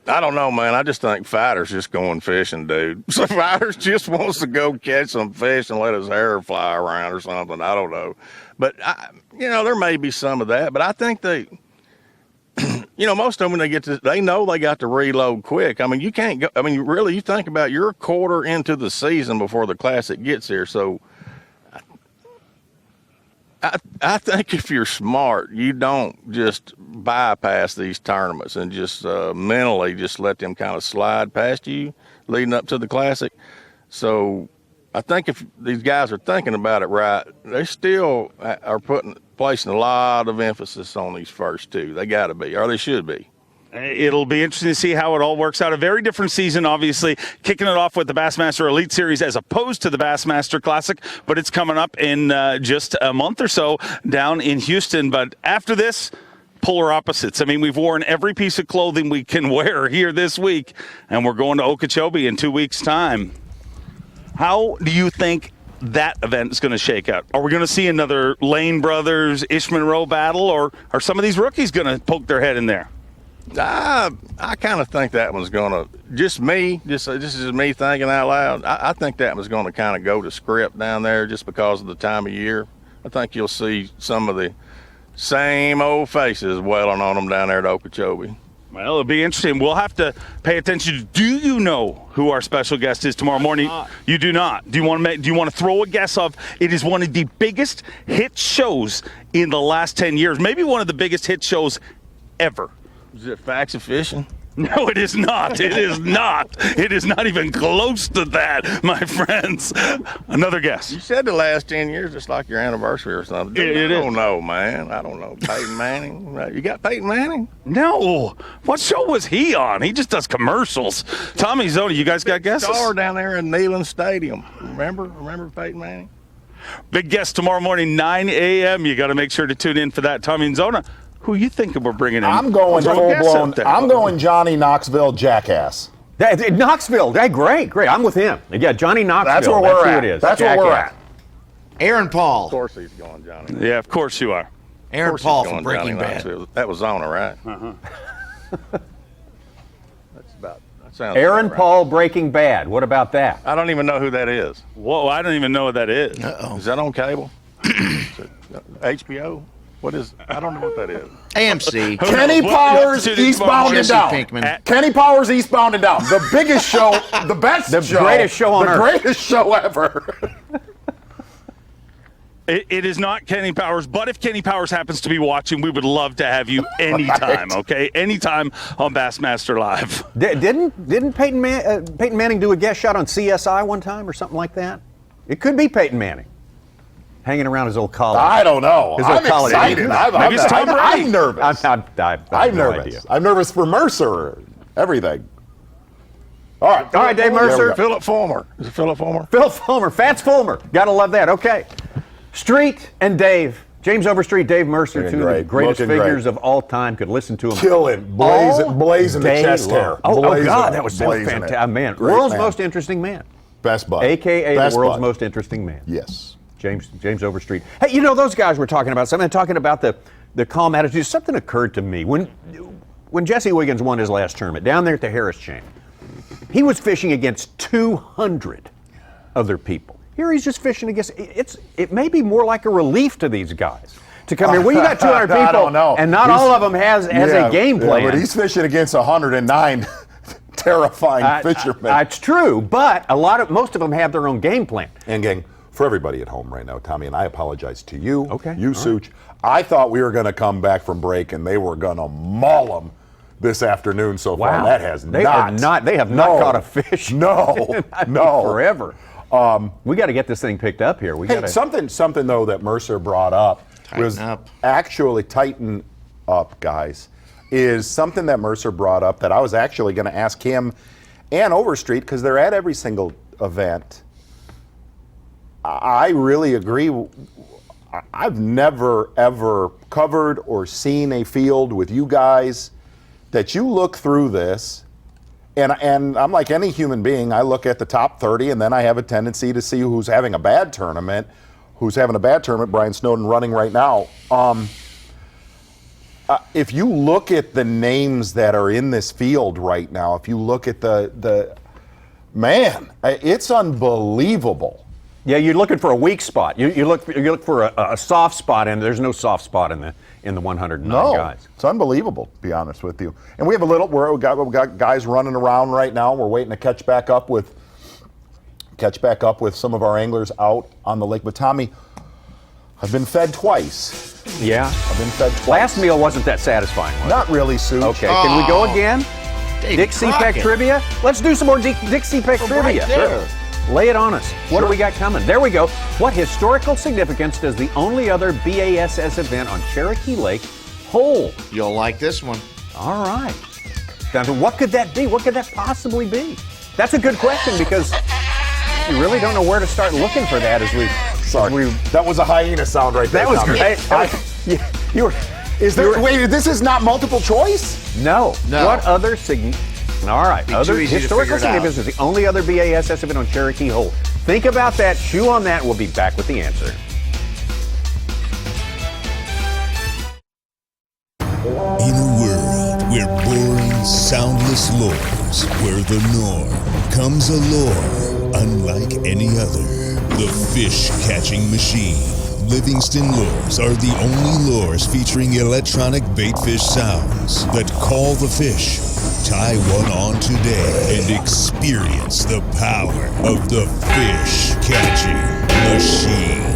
Speaker 17: I don't know, man. I just think Fighter's just going fishing, dude. So Fighter's just wants to go catch some fish and let his hair fly around or something. I don't know. But, there may be some of that. But I think they, most of them, when they know they got to reload quick. I mean, you can't go, really, you think about you're a quarter into the season before the Classic gets here. So I think if you're smart, you don't just bypass these tournaments and just mentally just let them kind of slide past you leading up to the Classic. So I think if these guys are thinking about it right, they still are placing a lot of emphasis on these first two. They got to be, or they should be.
Speaker 16: It'll be interesting to see how it all works out. A very different season, obviously, kicking it off with the Bassmaster Elite Series as opposed to the Bassmaster Classic, but it's coming up in just a month or so down in Houston. But after this, polar opposites. I mean, we've worn every piece of clothing we can wear here this week, and we're going to Okeechobee in 2 weeks' time. How do you think that event is going to shake out? Are we going to see another Lane Brothers, Ish Monroe battle, or are some of these rookies going to poke their head in there?
Speaker 17: I kind of think that one's going to, this is me thinking out loud, I think that one's going to kind of go to script down there just because of the time of year. I think you'll see some of the same old faces wailing on them down there at Okeechobee.
Speaker 16: Well, it'll be interesting. We'll have to pay attention. Do you know who our special guest is tomorrow morning? You do not. Do you want to throw a guess of? It is one of the biggest hit shows in the last 10 years, maybe one of the biggest hit shows ever.
Speaker 17: Is it Facts of Fishing?
Speaker 16: No, it is not. It is not. It is not even close to that, my friends. Another guess.
Speaker 17: You said the last 10 years, it's like your anniversary or something. I don't know, man. I don't know. Peyton Manning. You got Peyton Manning?
Speaker 16: No. What show was he on? He just does commercials. Tommy Zona, you guys got guesses?
Speaker 17: Star down there in Neyland Stadium. Remember Peyton Manning?
Speaker 16: Big guest tomorrow morning, 9 a.m. You got to make sure to tune in for that. Tommy Zona. Who you thinking we're bringing in?
Speaker 3: I'm going full-blown. I'm going Johnny Knoxville Jackass.
Speaker 2: Knoxville. Great. I'm with him. Yeah, Johnny Knoxville.
Speaker 3: That's where we're at.
Speaker 2: Who it is.
Speaker 3: That's where we're at.
Speaker 7: Aaron Paul.
Speaker 17: Of course he's going Johnny.
Speaker 16: Yeah, of course you are.
Speaker 7: Aaron Paul from Breaking Bad.
Speaker 17: That was Zona, right?
Speaker 16: Uh-huh.
Speaker 17: That's about, Sounds
Speaker 2: Aaron
Speaker 17: about right.
Speaker 2: Paul, Breaking Bad. What about that?
Speaker 17: I don't even know who that is.
Speaker 16: Whoa, I don't even know what that is.
Speaker 17: Is that on cable? Is it HBO? What is? I don't know what that is.
Speaker 7: AMC.
Speaker 3: Kenny Powers, Eastbound and Down.
Speaker 7: Pinkman.
Speaker 3: Kenny Powers, Eastbound and Down. The biggest show, the best
Speaker 2: The
Speaker 3: show.
Speaker 2: greatest show on
Speaker 3: the
Speaker 2: earth.
Speaker 3: greatest show ever.
Speaker 16: It is not Kenny Powers, but if Kenny Powers happens to be watching, we would love to have you anytime, okay? Anytime on Bassmaster Live.
Speaker 2: Didn't Peyton Manning do a guest shot on CSI one time or something like that? It could be Peyton Manning. Hanging around his old college.
Speaker 3: I don't know.
Speaker 2: His old
Speaker 3: I'm
Speaker 2: college.
Speaker 3: excited. I'm nervous.
Speaker 2: I'm
Speaker 3: nervous.
Speaker 2: idea.
Speaker 3: I'm nervous for Mercer. Everything. All right,
Speaker 2: Dave Mercer.
Speaker 17: Philip Fulmer. Is it Philip Fulmer?
Speaker 2: Phil Fulmer. Fats Fulmer. Gotta love that. Okay. Street and Dave. James Overstreet, Dave Mercer,
Speaker 3: Looking
Speaker 2: two of the
Speaker 3: great.
Speaker 2: greatest
Speaker 3: Looking
Speaker 2: figures
Speaker 3: great.
Speaker 2: of all time. Could listen to them.
Speaker 3: Killing, blazing the
Speaker 2: day
Speaker 3: chest
Speaker 2: long.
Speaker 3: hair.
Speaker 2: Oh
Speaker 3: Blazing
Speaker 2: God,
Speaker 3: it,
Speaker 2: that was so
Speaker 3: blazing it.
Speaker 2: fantastic. Man,
Speaker 3: Great
Speaker 2: world's
Speaker 3: man.
Speaker 2: most interesting man.
Speaker 3: Best bud.
Speaker 2: AKA
Speaker 3: Best
Speaker 2: the world's
Speaker 3: bud.
Speaker 2: most interesting man.
Speaker 3: Yes.
Speaker 2: James Overstreet. Hey, you know, those guys were talking about something, talking about the calm attitude. Something occurred to me. When Jesse Wiggins won his last tournament, down there at the Harris Chain, he was fishing against 200 other people. Here he's just fishing against, it may be more like a relief to these guys to come here. Well, you got 200 people,
Speaker 3: I don't know.
Speaker 2: and not all of them has a game plan.
Speaker 3: Yeah, but he's fishing against 109 terrifying fishermen.
Speaker 2: It's true, but most of them have their own game plan.
Speaker 3: And gang, for everybody at home right now, Tommy, and I apologize to you,
Speaker 2: Okay,
Speaker 3: you,
Speaker 2: all
Speaker 3: Such. I thought we were going to come back from break and they were going to maul them this afternoon so far. That has
Speaker 2: They have not caught a fish.
Speaker 3: No, no.
Speaker 2: Forever. We got to get this thing picked up here.
Speaker 3: Something though that Mercer brought up actually tighten up, guys, is something that Mercer brought up that I was actually going to ask him and Overstreet because they're at every single event. I really agree. I've never, ever covered or seen a field with you guys that you look through this, and I'm like any human being, I look at the top 30, and then I have a tendency to see who's having a bad tournament. Brian Snowden running right now. If you look at the names that are in this field right now, if you look at it's unbelievable.
Speaker 2: Yeah, you're looking for a weak spot. You look for a soft spot, and there's no soft spot in the 109 guys.
Speaker 3: It's unbelievable, to be honest with you. And we have we got guys running around right now. We're waiting to catch back up with some of our anglers out on the lake. But Tommy, I've been fed twice.
Speaker 2: Yeah,
Speaker 3: I've been fed twice.
Speaker 2: Last meal wasn't that satisfying, was it?
Speaker 3: Not really, Sue.
Speaker 2: Okay, can we go again? Dick CPAC trivia? Let's do some more Dick CPAC trivia.
Speaker 3: Right there.
Speaker 2: Lay it on us. What do we got coming? There we go. What historical significance does the only other B.A.S.S. event on Cherokee Lake hold?
Speaker 7: You'll like this one.
Speaker 2: All right. Now, what could that be? What could that possibly be? That's a good question because you really don't know where to start looking for that
Speaker 3: that was a hyena sound right there.
Speaker 2: That was
Speaker 3: Tommy.
Speaker 2: great.
Speaker 3: Wait, this is not multiple choice?
Speaker 2: No.
Speaker 7: No.
Speaker 2: What other all right.
Speaker 7: Too easy to
Speaker 2: historical
Speaker 7: figure it out.
Speaker 2: significance is the only other B.A.S.S. event on Cherokee Hole. Think about that. Chew on that. We'll be back with the answer.
Speaker 10: In a world where boring, soundless lures were the norm, comes a lure unlike any other. The fish-catching machine. Livingston Lures are the only lures featuring electronic baitfish sounds that call the fish. Tie one on today and experience the power of the fish-catching machine.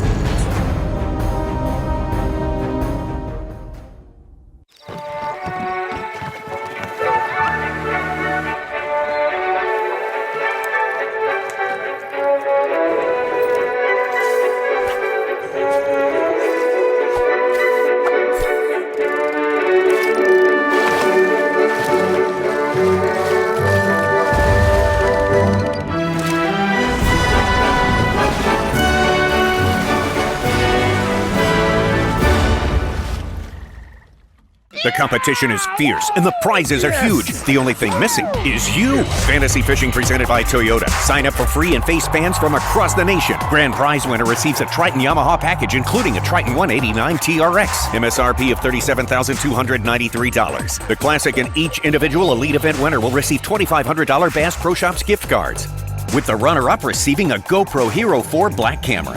Speaker 2: The competition is fierce and the prizes are huge. The only thing missing is you. Fantasy Fishing presented by Toyota. Sign up for free and face fans from across the nation. Grand prize winner receives a Triton Yamaha package including a Triton 189 TRX. MSRP of $37,293. The classic and each individual elite event winner will receive $2,500 Bass Pro Shops gift cards, with the runner-up receiving a GoPro Hero 4 Black camera.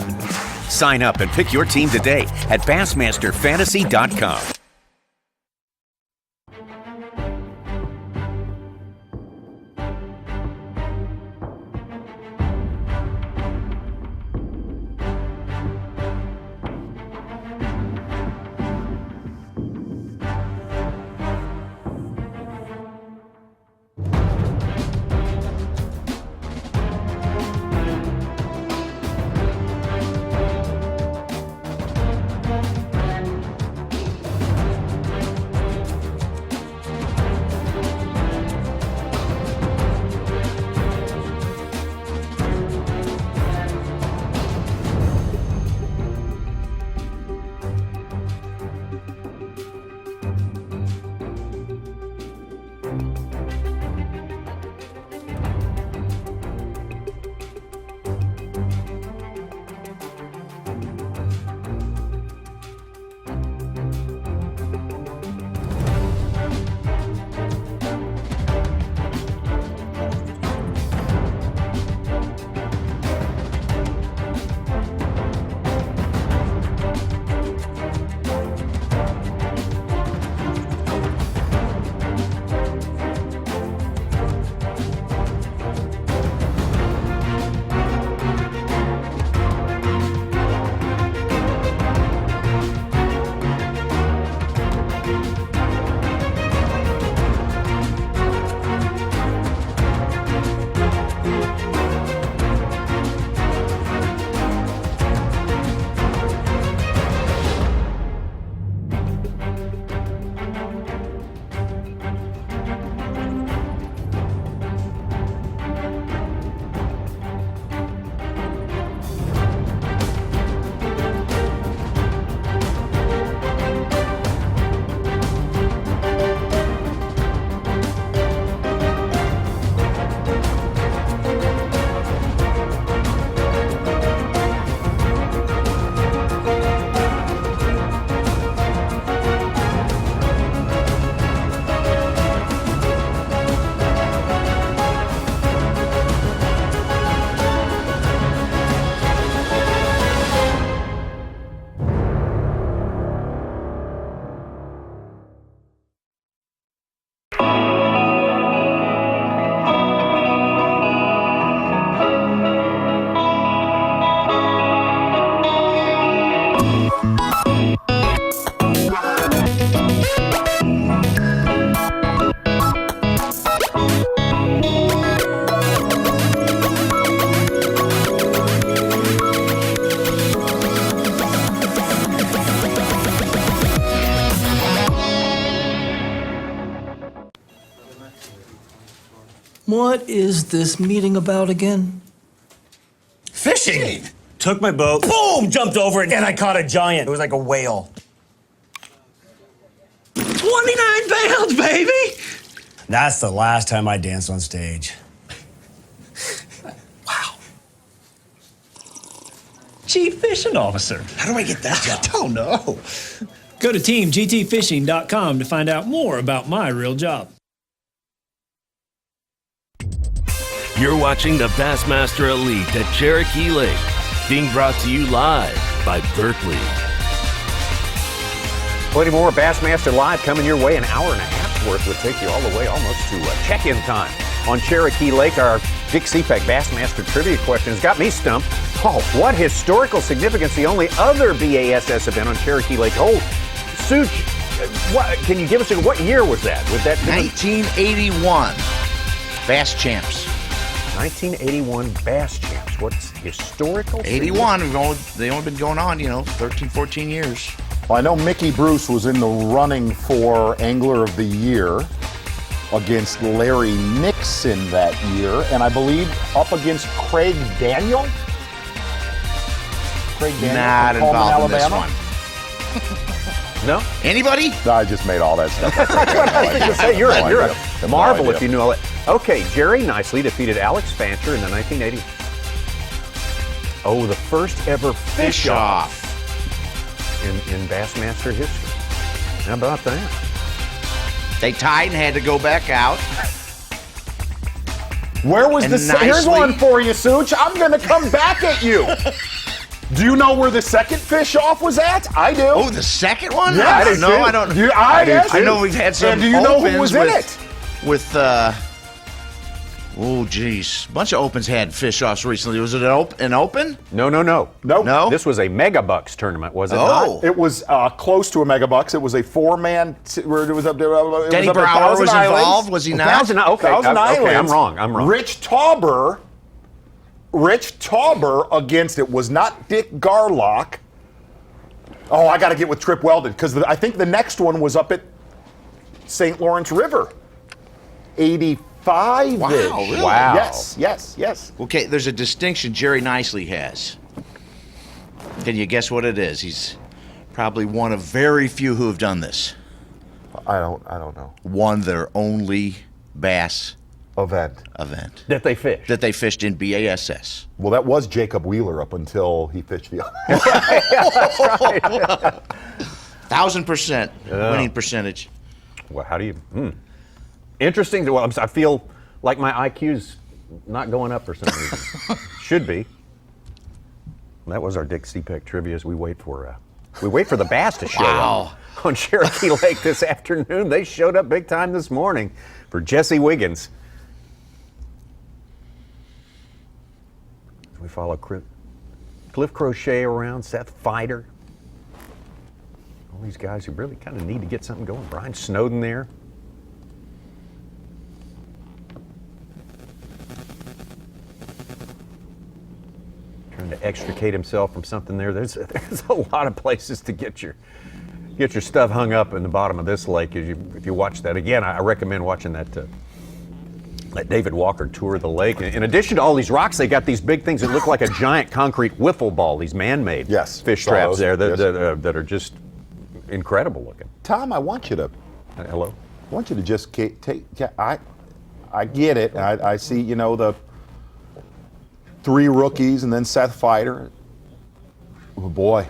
Speaker 2: Sign up and pick your team today at Bassmasterfantasy.com.
Speaker 18: What is this meeting about again?
Speaker 11: Fishing! Took my boat, boom, jumped over it, and I caught a giant. It was like a whale.
Speaker 18: 29 pounds, baby!
Speaker 11: That's the last time I danced on stage.
Speaker 18: Chief Fishing Officer.
Speaker 11: How do I get that job?
Speaker 18: I don't know. Go to teamgtfishing.com to find out more about my real job.
Speaker 1: You're watching the Bassmaster Elite at Cherokee Lake, being brought to you live by Berkeley.
Speaker 2: Plenty more Bassmaster Live coming your way. An hour and a half's worth would take you all the way almost to check-in time on Cherokee Lake. Our Dick Seepeck Bassmaster trivia question has got me stumped. Oh, what historical significance the only other B.A.S.S event on Cherokee Lake holds? Such, what, can you give us what year was that? Would that
Speaker 7: 1981 Bass Champs.
Speaker 2: 1981 Bass Champs. What's historical?
Speaker 7: 81. They've only been going on, 13, 14 years.
Speaker 3: Well, I know Mickey Bruce was in the running for Angler of the Year against Larry Nixon that year, and I believe up against Craig Daniel.
Speaker 7: Not involved in this one.
Speaker 2: No?
Speaker 7: Anybody?
Speaker 3: I just made all that stuff up.
Speaker 2: That's what I was going to say. You're a marvel
Speaker 3: No
Speaker 2: if you know it. Okay, Jerry nicely defeated Alex Fancher in the 1980. Oh, the first ever fish off in Bassmaster history. How about that?
Speaker 7: They tied and had to go back out.
Speaker 3: Where was here's one for you, Such. I'm going to come back at you. Do you know where the second fish off was at? I do.
Speaker 7: Oh, the second one?
Speaker 3: Yeah,
Speaker 7: I don't know. I don't. I know we've had some.
Speaker 3: And do you know who was in it?
Speaker 7: With oh geez, a bunch of opens had fish offs recently. Was it an open?
Speaker 2: No. This was a Megabucks tournament, was it not?
Speaker 3: It was close to a Megabucks. It was a 4-man. It was up there.
Speaker 7: Denny Brower was involved. Was he not?
Speaker 3: Okay, I'm wrong. Rich Tauber against it was not Dick Garlock. Oh, I got to get with Trip Weldon because I think the next one was up at St. Lawrence River. 85-ish.
Speaker 7: Wow, really?
Speaker 3: Wow. Yes.
Speaker 7: Okay, there's a distinction Jerry Nicely has. Can you guess what it is? He's probably one of very few who have done this.
Speaker 3: I don't know.
Speaker 7: Won their only bass event
Speaker 2: that they fished.
Speaker 7: That they fished in B.A.S.S.
Speaker 3: Well, that was Jacob Wheeler up until he fished the other.
Speaker 2: That's right.
Speaker 7: 1,000% winning percentage.
Speaker 2: Well, how do you? Interesting. Well, I feel like my IQ's not going up for some reason. Should be. That was our Dick CPEC trivia as we wait for the bass to show up on Cherokee Lake this afternoon. They showed up big time this morning for Jesse Wiggins. We follow Cliff Crochet around, Seth Fighter. All these guys who really kind of need to get something going. Brian Snowden there. Trying to extricate himself from something there. There's a lot of places to get your stuff hung up in the bottom of this lake. If you watch that again, I recommend watching that David Walker tour of the lake. In addition to all these rocks, they got these big things that look like a giant concrete wiffle ball. These man-made fish traps there that are just incredible looking.
Speaker 3: Tom, I want you to.
Speaker 2: Hello.
Speaker 3: I want you to just take. I get it. I see. The 3 rookies and then Seth Fighter. Oh boy,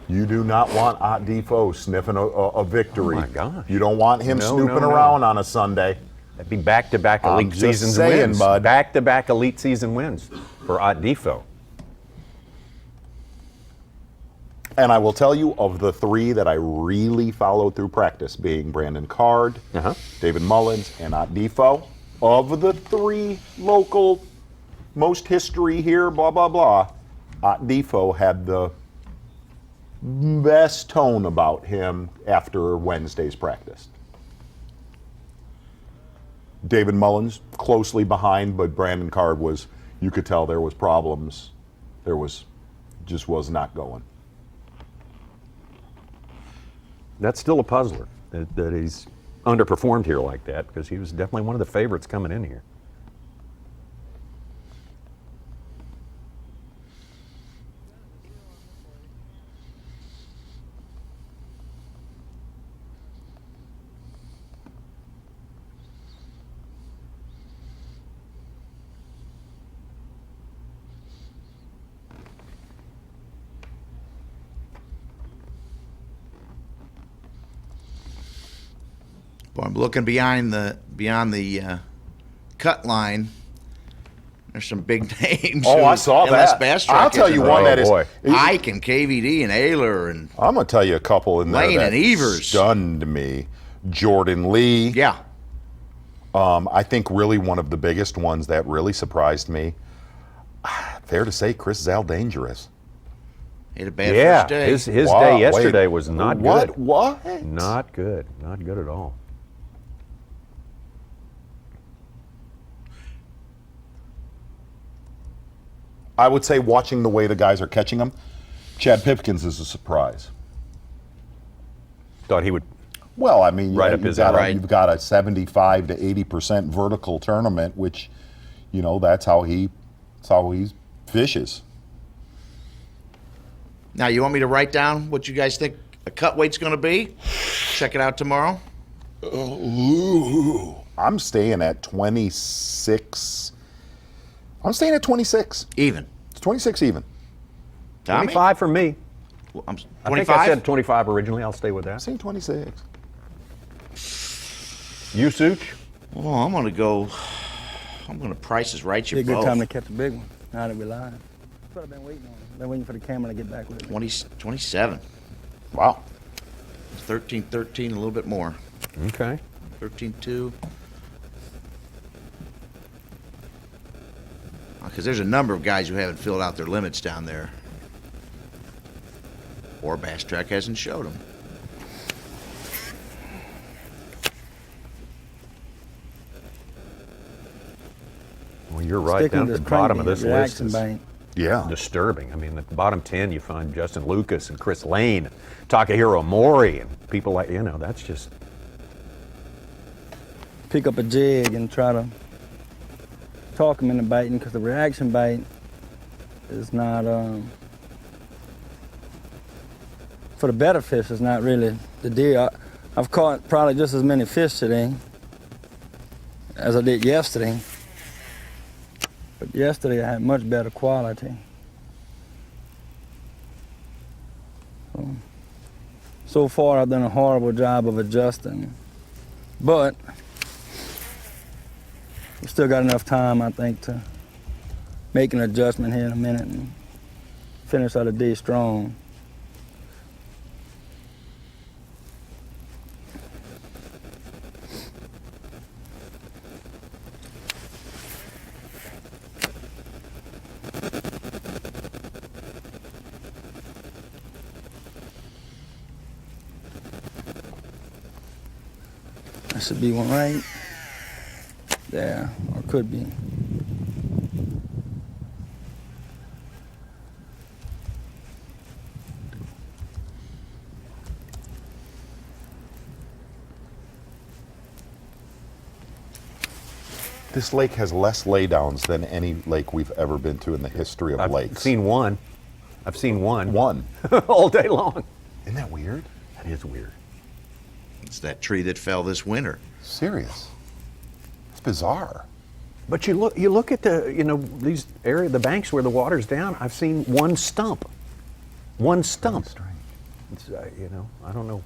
Speaker 3: you do not want Ott Defoe sniffing a victory.
Speaker 2: Oh my gosh.
Speaker 3: You don't want him snooping around on a Sunday.
Speaker 2: That'd be back-to-back elite seasons wins. Back-to-back elite season wins for Ott Defoe.
Speaker 3: And I will tell you, of the 3 that I really followed through practice, being Brandon Card, David Mullins, and Ott Defoe, of the 3 local, most history here, blah, blah, blah, Ott Defoe had the best tone about him after Wednesday's practice. David Mullins closely behind, but Brandon Card you could tell there was problems. Just was not going.
Speaker 2: That's still a puzzler that he's underperformed here like that, because he was definitely one of the favorites coming in here.
Speaker 7: Boy, I'm looking beyond the cut line. There's some big names.
Speaker 3: Oh, I saw that. I'll tell you one that is
Speaker 7: Ike and KVD and Ayler and
Speaker 3: I'm going to tell you a couple in there
Speaker 7: Lane
Speaker 3: that
Speaker 7: and Evers
Speaker 3: stunned me. Jordan Lee.
Speaker 7: Yeah.
Speaker 3: I think really one of the biggest ones that really surprised me. Fair to say, Chris Zaldangerous.
Speaker 7: He had a bad first day.
Speaker 2: His day yesterday was not good.
Speaker 3: What?
Speaker 2: Not good. Not good at all.
Speaker 3: I would say, watching the way the guys are catching them, Chad Pipkins is a surprise.
Speaker 2: Thought he would.
Speaker 3: Well, I mean,
Speaker 2: you've
Speaker 3: got a 75 to 80% vertical tournament, which, that's how he fishes.
Speaker 7: Now, you want me to write down what you guys think the cut weight's going to be. Check it out tomorrow.
Speaker 3: Ooh. I'm staying at 26. I'm staying at 26.
Speaker 7: Even.
Speaker 3: It's 26 even.
Speaker 7: Tommy?
Speaker 2: 25 for me.
Speaker 7: Well,
Speaker 2: I think
Speaker 7: 25?
Speaker 2: I said 25 originally. I'll stay with that.
Speaker 3: I'm saying 26.
Speaker 2: You, Such?
Speaker 7: Well, I'm going to Price is Right you
Speaker 6: Be a good
Speaker 7: both.
Speaker 6: time to catch a big one. Now that we're live. That's what I've been waiting on. Been waiting for the camera to get back with it.
Speaker 7: 27.
Speaker 3: Wow.
Speaker 7: 13-13, a little bit more.
Speaker 2: Okay.
Speaker 7: 13-2. Because there's a number of guys who haven't filled out their limits down there. Or Bass Track hasn't showed them.
Speaker 2: Well, you're right.
Speaker 6: Sticking
Speaker 2: Down
Speaker 6: to
Speaker 2: at the
Speaker 6: this
Speaker 2: bottom of
Speaker 6: cranky
Speaker 2: this list
Speaker 6: reaction
Speaker 2: is
Speaker 6: bank.
Speaker 2: disturbing. I mean, at the bottom 10, you find Justin Lucas and Chris Lane, Takahiro Mori, and people like, that's just...
Speaker 6: Pick up a jig and try to talk them into biting, because the reaction bite is not, for the better fish, is not really the deal. I've caught probably just as many fish today as I did yesterday. But yesterday I had much better quality. So far I've done a horrible job of adjusting. But we've still got enough time, I think, to make an adjustment here in a minute and finish out the day strong. That should be one right there, or could be.
Speaker 3: This lake has less laydowns than any lake we've ever been to in the history of lakes.
Speaker 2: I've seen one.
Speaker 3: One.
Speaker 2: All day long.
Speaker 3: Isn't that weird?
Speaker 2: That is weird.
Speaker 7: It's that tree that fell this winter.
Speaker 3: Serious. It's bizarre.
Speaker 2: But you look at the the banks where the water's down. I've seen one stump. One stump.
Speaker 3: That's strange.
Speaker 2: It's, I don't know.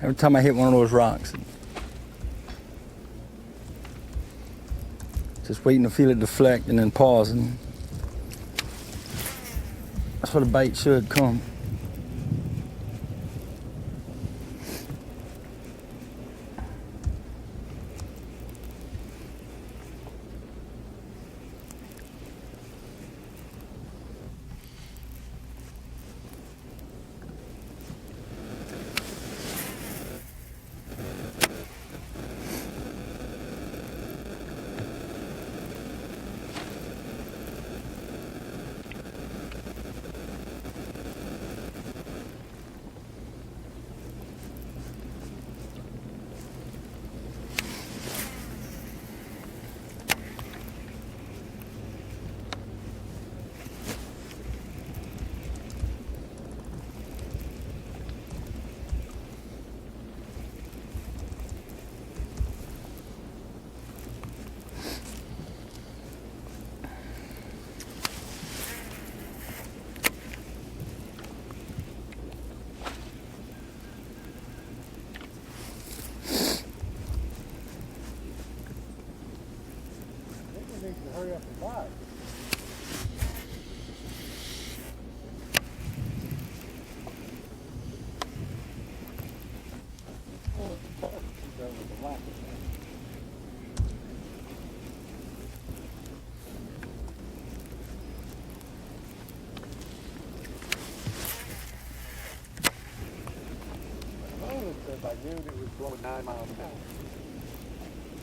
Speaker 6: Every time I hit one of those rocks, just waiting to feel it deflect and then pausing. That's where the bite should come.
Speaker 8: Hurry up and buy.
Speaker 9: June it was blowing 9 miles an hour.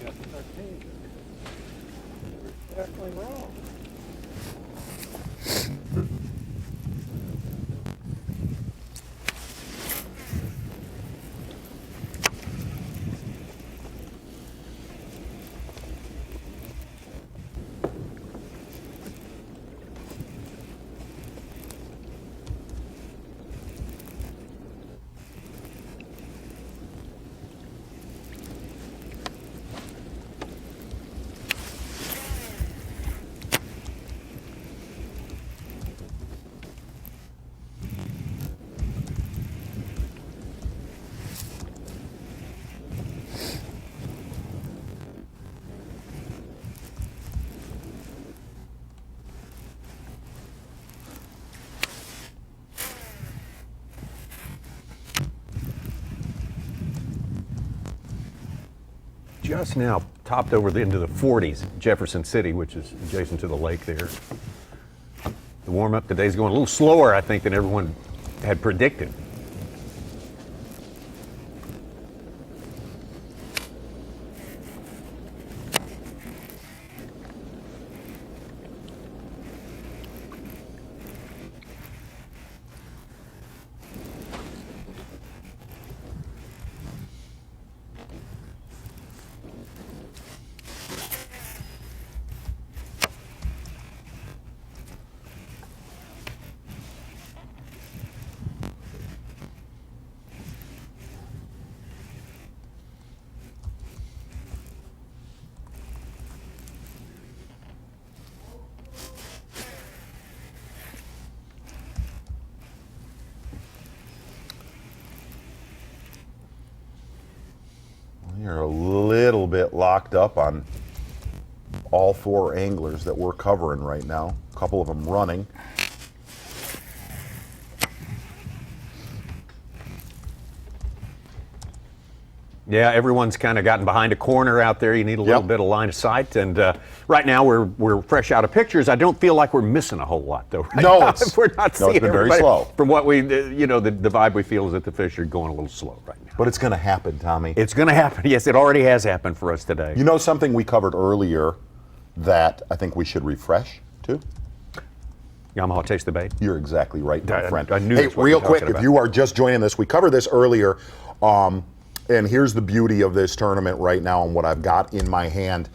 Speaker 9: Got to 13. You're definitely wrong.
Speaker 2: Just now topped over into the 40s, Jefferson City, which is adjacent to the lake there. The warm-up today's going a little slower, I think, than everyone had predicted.
Speaker 3: You're a little bit locked up on all 4 anglers that we're covering right now. A couple of them running.
Speaker 2: Yeah, everyone's kind of gotten behind a corner out there. You need a little bit of line of sight. And right now we're fresh out of pictures. I don't feel like we're missing a whole lot, though. Right
Speaker 3: No,
Speaker 2: now.
Speaker 3: we're not seeing it's been very slow.
Speaker 2: From what we, the vibe we feel is that the fish are going a little slow right now.
Speaker 3: But it's going to happen, Tommy.
Speaker 2: It's going to happen. Yes, it already has happened for us today.
Speaker 3: You know something we covered earlier that I think we should refresh too?
Speaker 2: Yamaha Taste the Bait.
Speaker 3: You're exactly right, my friend.
Speaker 2: I knew
Speaker 3: hey,
Speaker 2: that's what
Speaker 3: real
Speaker 2: you're
Speaker 3: quick,
Speaker 2: talking
Speaker 3: if
Speaker 2: about.
Speaker 3: you are just joining this, we covered this earlier. And here's the beauty of this tournament right now and what I've got in my hand.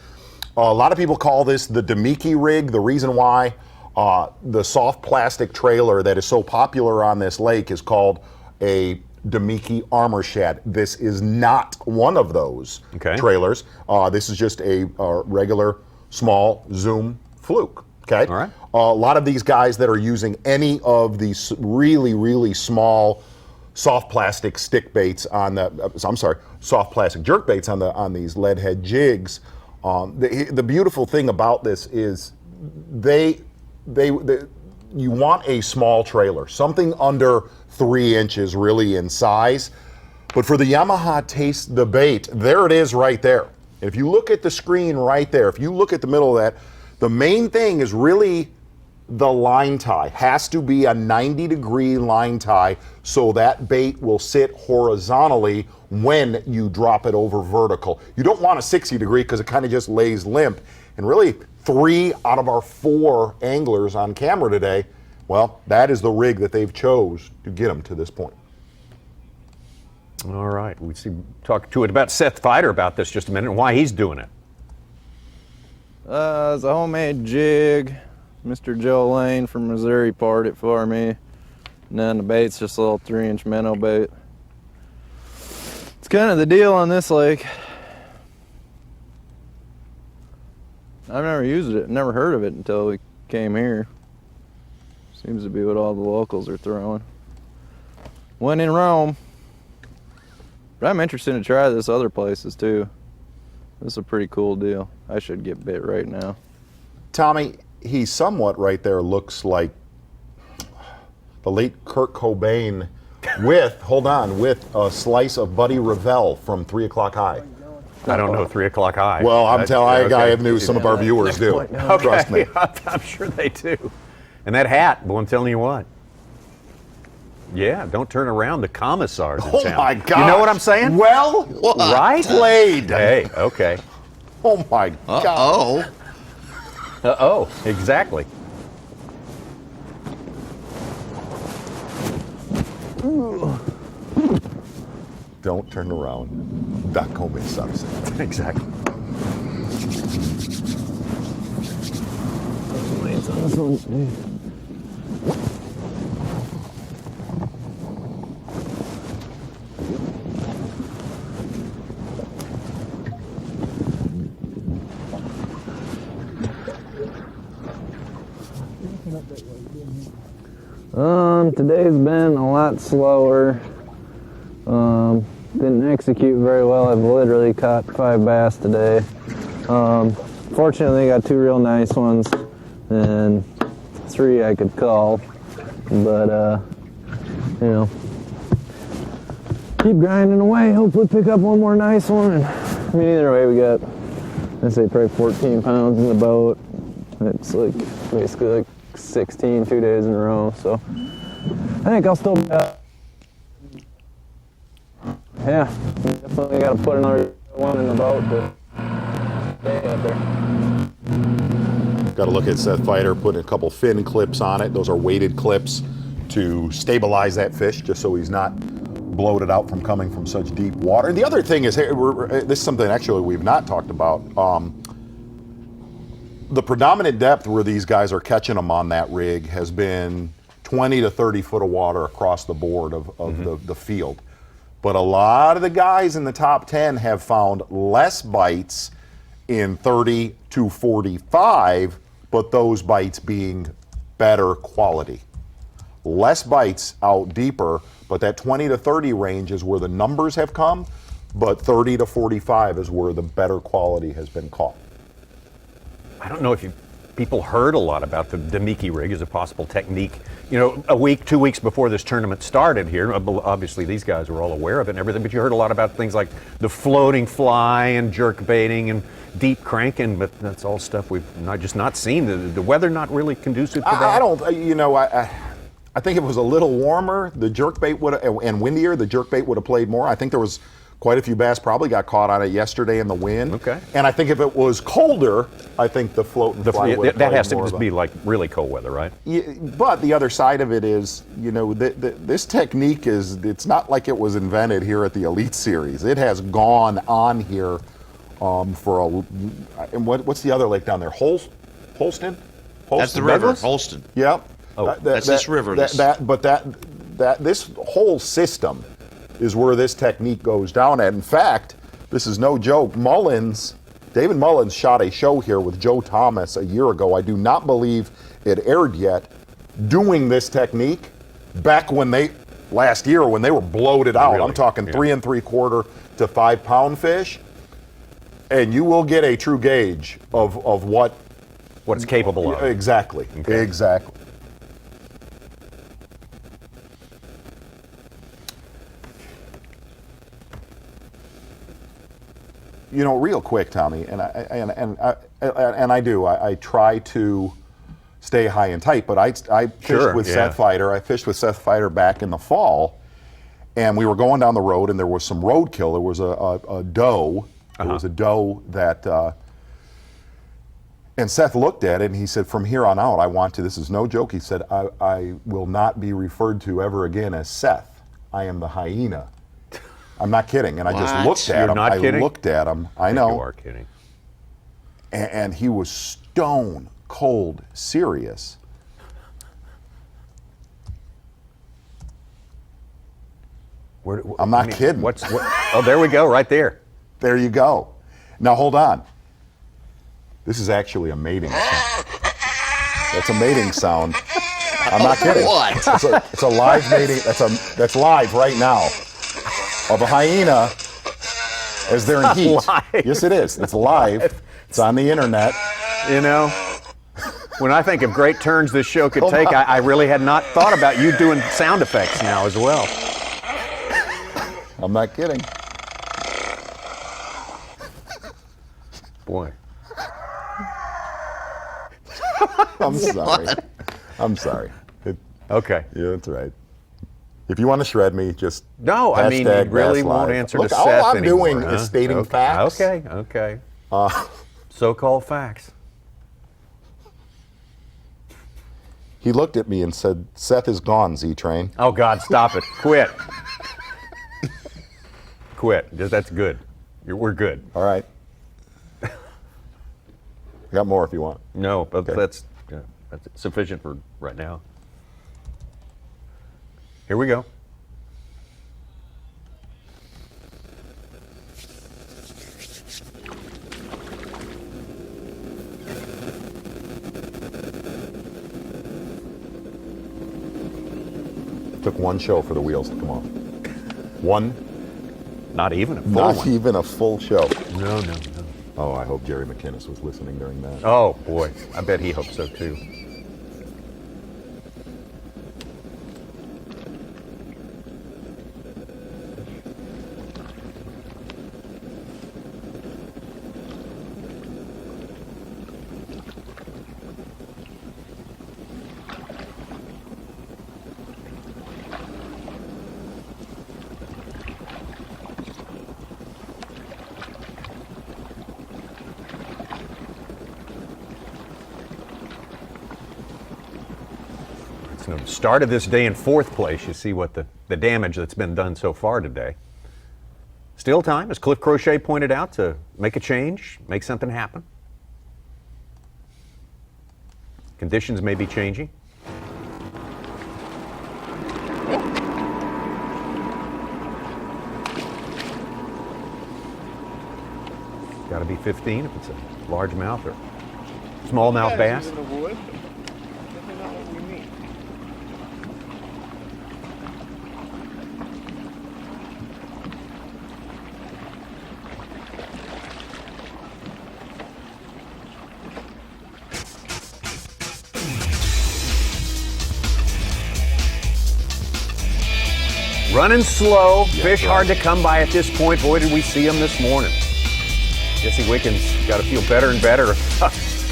Speaker 3: A lot of people call this the Demiki rig. The reason why the soft plastic trailer that is so popular on this lake is called a Demiki armor shed. This is not one of those trailers. This is just a regular small zoom fluke. Okay.
Speaker 2: All right.
Speaker 3: A lot of these guys that are using any of these really, really small soft plastic stick baits on the, soft plastic jerk baits on these lead head jigs. The beautiful thing about this is you want a small trailer, something under 3 inches really in size. But for the Yamaha Taste the Bait, there it is right there. If you look at the screen right there, if you look at the middle of that, the main thing is really the line tie. Has to be a 90-degree line tie so that bait will sit horizontally when you drop it over vertical. You don't want a 60-degree because it kind of just lays limp. And really, 3 out of our 4 anglers on camera today, well, that is the rig that they've chose to get them to this point.
Speaker 2: All right, we talk to it about Seth Fighter about this just a minute and why he's doing it.
Speaker 14: It's a homemade jig. Mr. Joe Lane from Missouri poured it for me. And then the bait's just a little 3-inch minnow bait. It's kind of the deal on this lake. I've never used it, never heard of it until we came here. Seems to be what all the locals are throwing. When in Rome. But I'm interested to try this other places too. This is a pretty cool deal. I should get bit right now.
Speaker 3: Tommy, he somewhat right there looks like the late Kurt Cobain with, hold on, with a slice of Buddy Revell from 3 O'Clock High.
Speaker 2: I don't know 3 O'Clock High.
Speaker 3: Well, I have news some of our viewers do. Trust me.
Speaker 2: I'm sure they do. And that hat, well, I'm telling you what. Yeah, don't turn around. The commissar's in
Speaker 3: Oh
Speaker 2: town.
Speaker 3: my God!
Speaker 2: You know what I'm saying?
Speaker 3: Well,
Speaker 2: right?
Speaker 3: played.
Speaker 2: Hey, okay.
Speaker 3: Oh my God!
Speaker 2: Uh-oh, exactly.
Speaker 3: Don't turn around. Da commissar's.
Speaker 2: Exactly.
Speaker 14: Today's been a lot slower. Didn't execute very well. I've literally caught 5 bass today. Fortunately, got 2 real nice ones and 3 I could call. But, you know, keep grinding away. Hopefully pick up one more nice one. And, I mean, either way, we got, I'd say probably 14 pounds in the boat. It's like basically like 16 2 days in a row. So I think I'll still be out. Yeah, definitely got to put another one in the boat to stay out there.
Speaker 3: Got to look at Seth Fighter putting a couple fin clips on it. Those are weighted clips to stabilize that fish, just so he's not bloated out from coming from such deep water. And the other thing is, this is something actually we've not talked about. The predominant depth where these guys are catching them on that rig has been 20 to 30 foot of water across the board of the field. But a lot of the guys in the top 10 have found less bites in 30 to 45, but those bites being better quality. Less bites out deeper, but that 20 to 30 range is where the numbers have come, but 30 to 45 is where the better quality has been caught.
Speaker 2: I don't know if people heard a lot about the Demiki rig as a possible technique. You know, a week, 2 weeks before this tournament started here, obviously these guys were all aware of it and everything, but you heard a lot about things like the floating fly and jerk baiting and deep cranking, but that's all stuff we've not seen. The weather not really conducive to that.
Speaker 3: I don't, you know, I think if it was a little warmer, the jerkbait would have, and windier, the jerkbait would have played more. I think there was quite a few bass probably got caught on it yesterday in the wind.
Speaker 2: Okay.
Speaker 3: And I think if it was colder, I think the floating fly would have
Speaker 2: that
Speaker 3: played
Speaker 2: has to
Speaker 3: more
Speaker 2: just be like really cold weather, right?
Speaker 3: Yeah, but the other side of it is, you know, this technique it's not like it was invented here at the Elite Series. It has gone on here for and what's the other lake down there? Holston?
Speaker 7: That's the river, Holston.
Speaker 3: Yep.
Speaker 7: Oh, that's this river.
Speaker 3: But this whole system is where this technique goes down at. In fact, this is no joke. David Mullins shot a show here with Joe Thomas a year ago. I do not believe it aired yet, doing this technique back last year when they were bloated out. Really? I'm talking 3 3/4 to 5 pound fish. And you will get a true gauge of what
Speaker 2: it's capable of.
Speaker 3: Exactly. Okay. Exactly. You know, real quick, Tommy, and I try to stay high and tight, but I fished with Seth Fighter. I fished with Seth Fighter back in the fall, and we were going down the road, and there was some roadkill. There was a doe. There was a doe that, and Seth looked at it, and he said, "From here on out, I want to." This is no joke. He said, "I will not be referred to ever again as Seth. I am the hyena." I'm not kidding. And I just looked at him.
Speaker 2: Not kidding?
Speaker 3: I looked at him. I know.
Speaker 2: You are kidding.
Speaker 3: And he was stone cold serious. I'm not kidding.
Speaker 2: Oh, there we go, right there.
Speaker 3: There you go. Now hold on. This is actually a mating sound. That's a mating sound. I'm not kidding.
Speaker 7: What?
Speaker 3: It's a live mating. That's live right now. Of a hyena as they're in heat.
Speaker 2: Live.
Speaker 3: Yes, it is. It's live. It's on the internet.
Speaker 2: You know, when I think of great turns this show could take, I really had not thought about you doing sound effects now as well.
Speaker 3: I'm not kidding.
Speaker 2: Boy.
Speaker 3: I'm sorry. I'm sorry.
Speaker 2: Okay.
Speaker 3: Yeah, that's right. If you want to shred me, just
Speaker 2: No, I mean, you
Speaker 3: hashtag
Speaker 2: really
Speaker 3: Bass
Speaker 2: won't
Speaker 3: Live.
Speaker 2: answer
Speaker 3: Look,
Speaker 2: to
Speaker 3: all
Speaker 2: Seth
Speaker 3: I'm
Speaker 2: anymore,
Speaker 3: doing
Speaker 2: huh?
Speaker 3: is stating
Speaker 2: Okay,
Speaker 3: facts.
Speaker 2: Okay. So-called facts.
Speaker 3: He looked at me and said, Seth is gone, Z-Train.
Speaker 2: Oh, God, stop it. Quit. Quit. That's good. We're good.
Speaker 3: All right. Got more if you want.
Speaker 2: No, but
Speaker 3: Okay.
Speaker 2: that's sufficient for right now. Here we go.
Speaker 3: Took one show for the wheels to come off. One?
Speaker 2: Not even a full
Speaker 3: Not
Speaker 2: one.
Speaker 3: even a full show.
Speaker 2: No.
Speaker 3: Oh, I hope Jerry McInnes was listening during that.
Speaker 2: Oh, boy. I bet he hopes so, too. Started this day in 4th place. You see what the damage that's been done so far today. Still time, as Cliff Crochet pointed out, to make a change, make something happen. Conditions may be changing. Got to be 15 if it's a largemouth or smallmouth bass. Running slow, fish hard to come by at this point. Boy, did we see them this morning. Jesse Wiggins got to feel better and better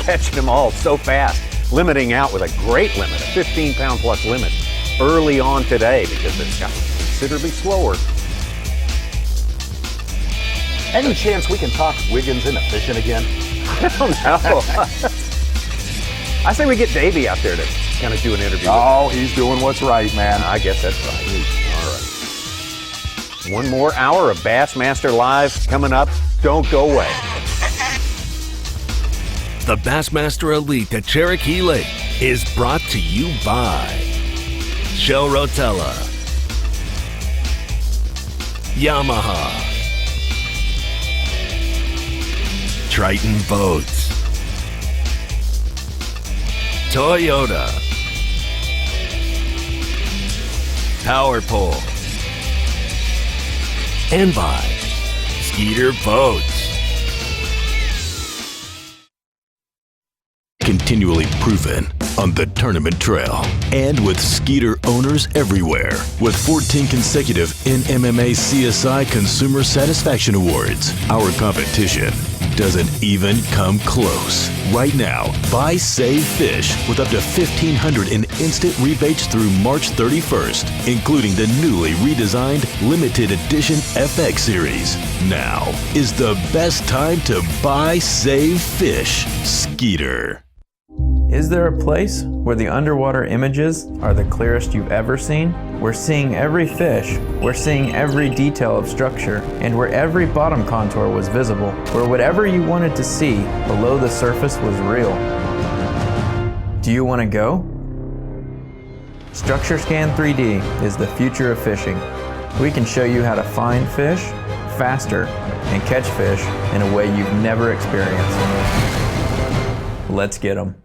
Speaker 2: catching them all so fast. Limiting out with a great limit, a 15-pound plus limit early on today because it's got considerably slower.
Speaker 3: Any chance we can talk Wiggins into fishing again?
Speaker 2: I don't know. I say we get Davy out there to kind of do an interview.
Speaker 3: Oh, he's doing what's right, man.
Speaker 2: I guess that's right. All right. One more hour of Bassmaster Live coming up. Don't go away.
Speaker 1: The Bassmaster Elite at Cherokee Lake is brought to you by Shell Rotella, Yamaha, Triton Boats, Toyota, Power Pole, and by Skeeter Boats. Continually proven on the tournament trail and with Skeeter owners everywhere with 14 consecutive NMMA CSI Consumer Satisfaction Awards. Our competition doesn't even come close. Right now, buy, save, fish with up to $1,500 in instant rebates through March 31st, including the newly redesigned limited edition FX series. Now is the best time to buy, save, fish. Skeeter.
Speaker 14: Is there a place where the underwater images are the clearest you've ever seen? We're seeing every fish, we're seeing every detail of structure, and where every bottom contour was visible, where whatever you wanted to see below the surface was real. Do you want to go? Structure Scan 3D is the future of fishing. We can show you how to find fish faster and catch fish in a way you've never experienced. Let's get them.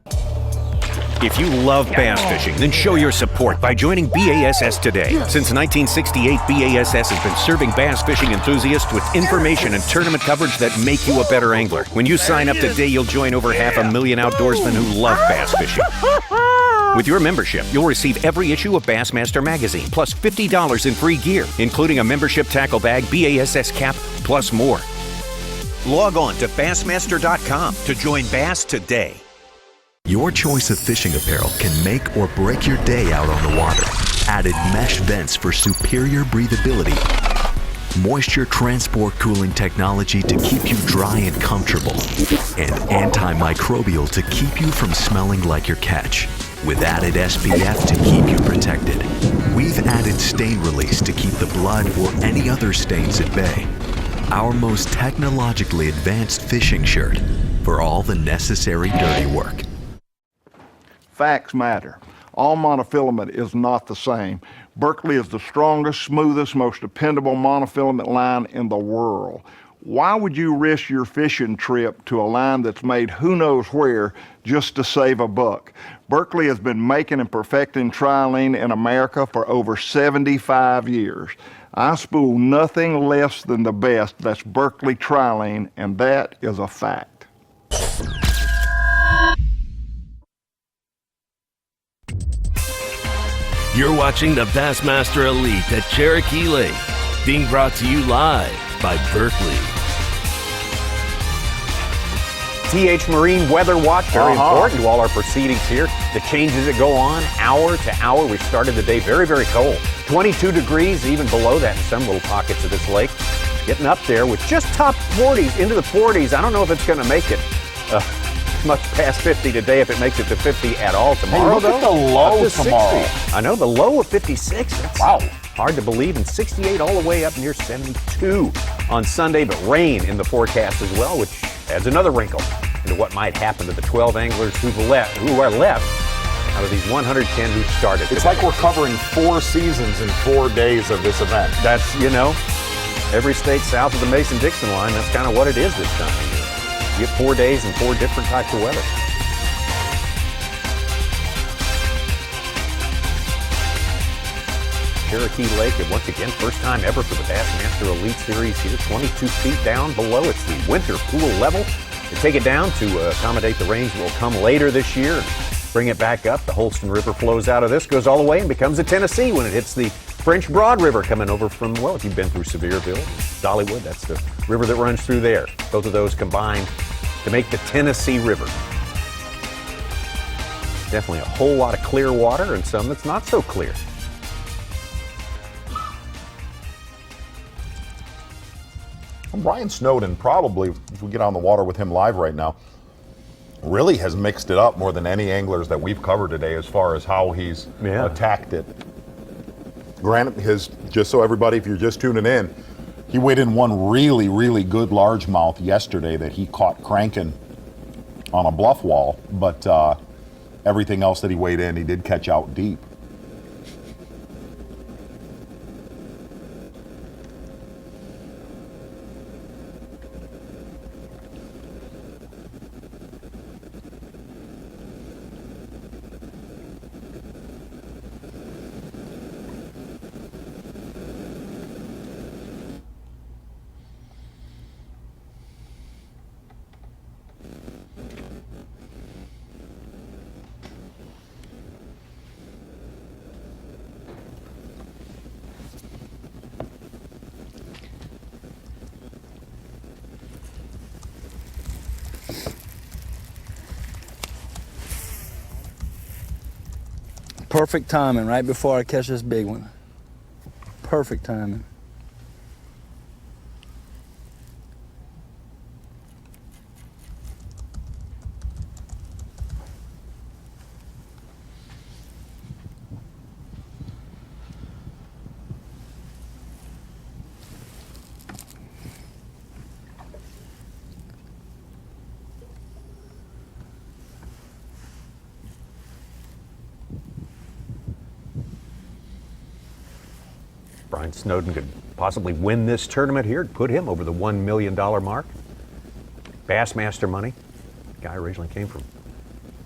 Speaker 19: If you love bass fishing, then show your support by joining B.A.S.S today. Since 1968, B.A.S.S has been serving bass fishing enthusiasts with information and tournament coverage that make you a better angler. When you sign up today, you'll join over 500,000 outdoorsmen who love bass fishing. With your membership, you'll receive every issue of Bassmaster magazine, plus $50 in free gear, including a membership tackle bag, B.A.S.S cap, plus more. Log on to Bassmaster.com to join Bass today.
Speaker 15: Your choice of fishing apparel can make or break your day out on the water. added mesh vents for superior breathability, moisture transport cooling technology to keep you dry and comfortable, and antimicrobial to keep you from smelling like your catch, with added SPF to keep you protected. We've added stain release to keep the blood or any other stains at bay. Our most technologically advanced fishing shirt for all the necessary dirty work.
Speaker 3: Facts matter. All monofilament is not the same. Berkley is the strongest, smoothest, most dependable monofilament line in the world. Why would you risk your fishing trip to a line that's made who knows where just to save a buck? Berkley has been making and perfecting trilene in America for over 75 years. I spool nothing less than the best. That's Berkley trilene, and that is a fact.
Speaker 20: You're watching the Bassmaster Elite at Cherokee Lake, being brought to you live by Berkley.
Speaker 2: TH Marine Weather Watch, very important to all our proceedings here. The changes that go on hour to hour. We started the day very, very cold. 22 degrees, even below that in some little pockets of this lake. Getting up there with just top 40s, into the 40s. I don't know if it's going to make it much past 50 today, if it makes it to 50 at all tomorrow.
Speaker 3: Hey, look at the low tomorrow.
Speaker 2: I know, the low of 56. That's
Speaker 3: wow.
Speaker 2: Hard to believe. And 68 all the way up near 72 on Sunday, but rain in the forecast as well, which adds another wrinkle into what might happen to the 12 anglers who are left out of these 110 who started.
Speaker 3: It's like we're covering 4 seasons in 4 days of this event.
Speaker 2: That's, you know, every state south of the Mason-Dixon line, that's kind of what it is this time of year. You get 4 days and 4 different types of weather. Cherokee Lake, and once again, first time ever for the Bassmaster Elite Series here, 22 feet down below. It's the winter pool level. They take it down to accommodate the rains that will come later this year and bring it back up. The Holston River flows out of this, goes all the way, and becomes the Tennessee when it hits the French Broad River coming over from, well, if you've been through Sevierville, Dollywood, that's the river that runs through there. Both of those combined to make the Tennessee River. Definitely a whole lot of clear water and some that's not so clear.
Speaker 3: Brian Snowden, probably, if we get on the water with him live right now, really has mixed it up more than any anglers that we've covered today as far as how he's attacked it. Granted, just so everybody, if you're just tuning in, he weighed in one really, really good largemouth yesterday that he caught cranking on a bluff wall, but everything else that he weighed in, he did catch out deep.
Speaker 6: Perfect timing right before I catch this big one. Perfect timing.
Speaker 2: Brian Snowden could possibly win this tournament here, put him over the $1 million mark. Bassmaster money. Guy originally came from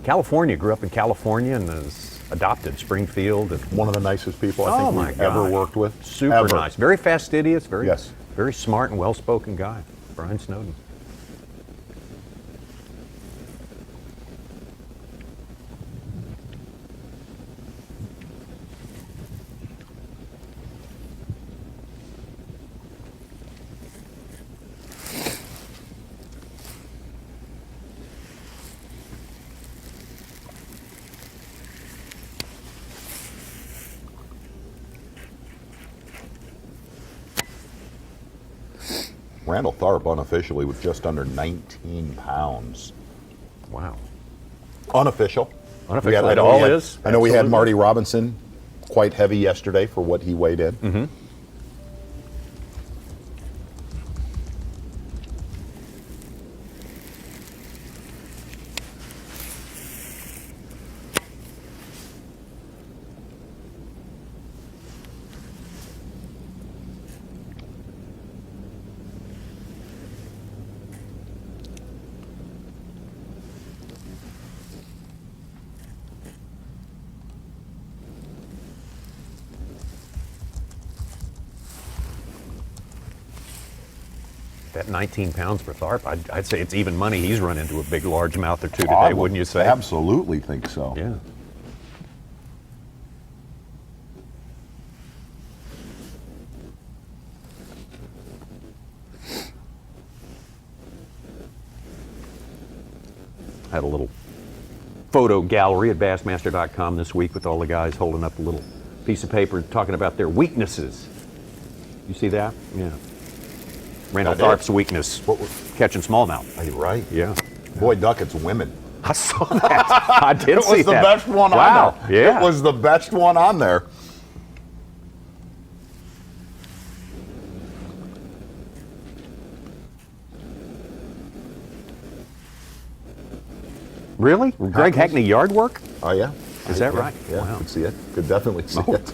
Speaker 2: California, grew up in California and has adopted Springfield. And
Speaker 3: one of the nicest people I think we've ever worked with.
Speaker 2: Super nice. Very fastidious, very smart and well-spoken guy, Brian Snowden.
Speaker 3: Randall Tharp unofficially with just under 19 pounds.
Speaker 2: Wow.
Speaker 3: Unofficial.
Speaker 2: Unofficial. It all is.
Speaker 3: I know we had Marty Robinson quite heavy yesterday for what he weighed in.
Speaker 2: Mm-hmm. That 19 pounds for Tharp, I'd say it's even money. He's run into a big largemouth or two today, wouldn't you say?
Speaker 3: Absolutely think so.
Speaker 2: Yeah. Had a little photo gallery at Bassmaster.com this week with all the guys holding up a little piece of paper and talking about their weaknesses. You see that? Yeah. Randall Tharp's weakness, catching smallmouth.
Speaker 3: Are you right?
Speaker 2: Yeah.
Speaker 3: Boy, Duckett's women.
Speaker 2: I saw that. I did see that.
Speaker 3: It was the best one on there.
Speaker 2: Yeah.
Speaker 3: It was the best one on there.
Speaker 2: Really? Greg Hackney yard work?
Speaker 3: Oh, yeah.
Speaker 2: Is that right?
Speaker 3: Yeah,
Speaker 2: Wow.
Speaker 3: could see it. Could definitely see it.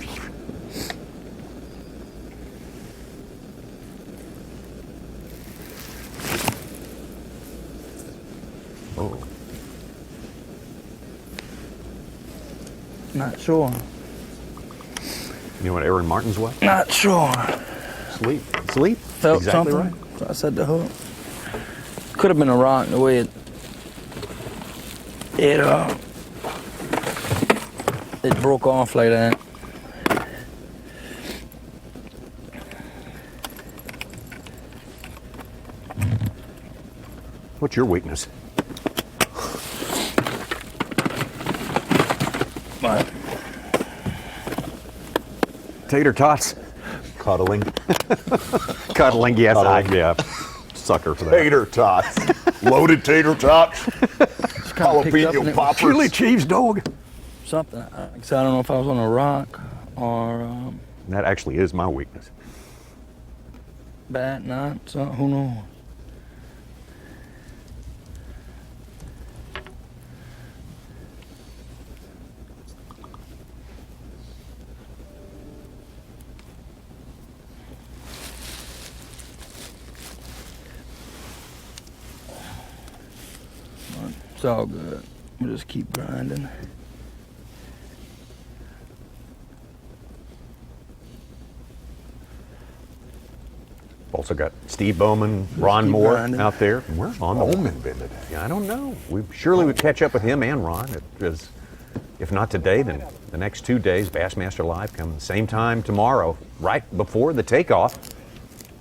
Speaker 2: Oh.
Speaker 6: Not sure.
Speaker 2: You know what Aaron Martin's what?
Speaker 6: Not sure.
Speaker 2: Sleep. Sleep?
Speaker 6: Felt
Speaker 2: exactly
Speaker 6: something.
Speaker 2: Right.
Speaker 6: So I set the hook. Could have been a rock the way it broke off like that.
Speaker 2: What's your weakness?
Speaker 6: What?
Speaker 2: Tater tots.
Speaker 3: Cuddling.
Speaker 2: Cuddling, yes.
Speaker 3: Cuddling.
Speaker 2: Yeah. Sucker for that.
Speaker 3: Tater tots. Loaded tater tots. Jalapeno poppers.
Speaker 2: Chili cheese dog.
Speaker 6: Something. I don't know if I was on a rock or
Speaker 2: That actually is my weakness.
Speaker 6: bat, not, so who knows? It's all good. We'll just keep grinding.
Speaker 2: Also got Steve Bowman, Ron Moore
Speaker 6: grinding.
Speaker 2: out there.
Speaker 3: Where's
Speaker 2: on
Speaker 3: Bowman been today?
Speaker 2: Yeah, I don't know. Surely we'd catch up with him and Ron. Because if not today, then the next 2 days, Bassmaster Live coming the same time tomorrow, right before the takeoff,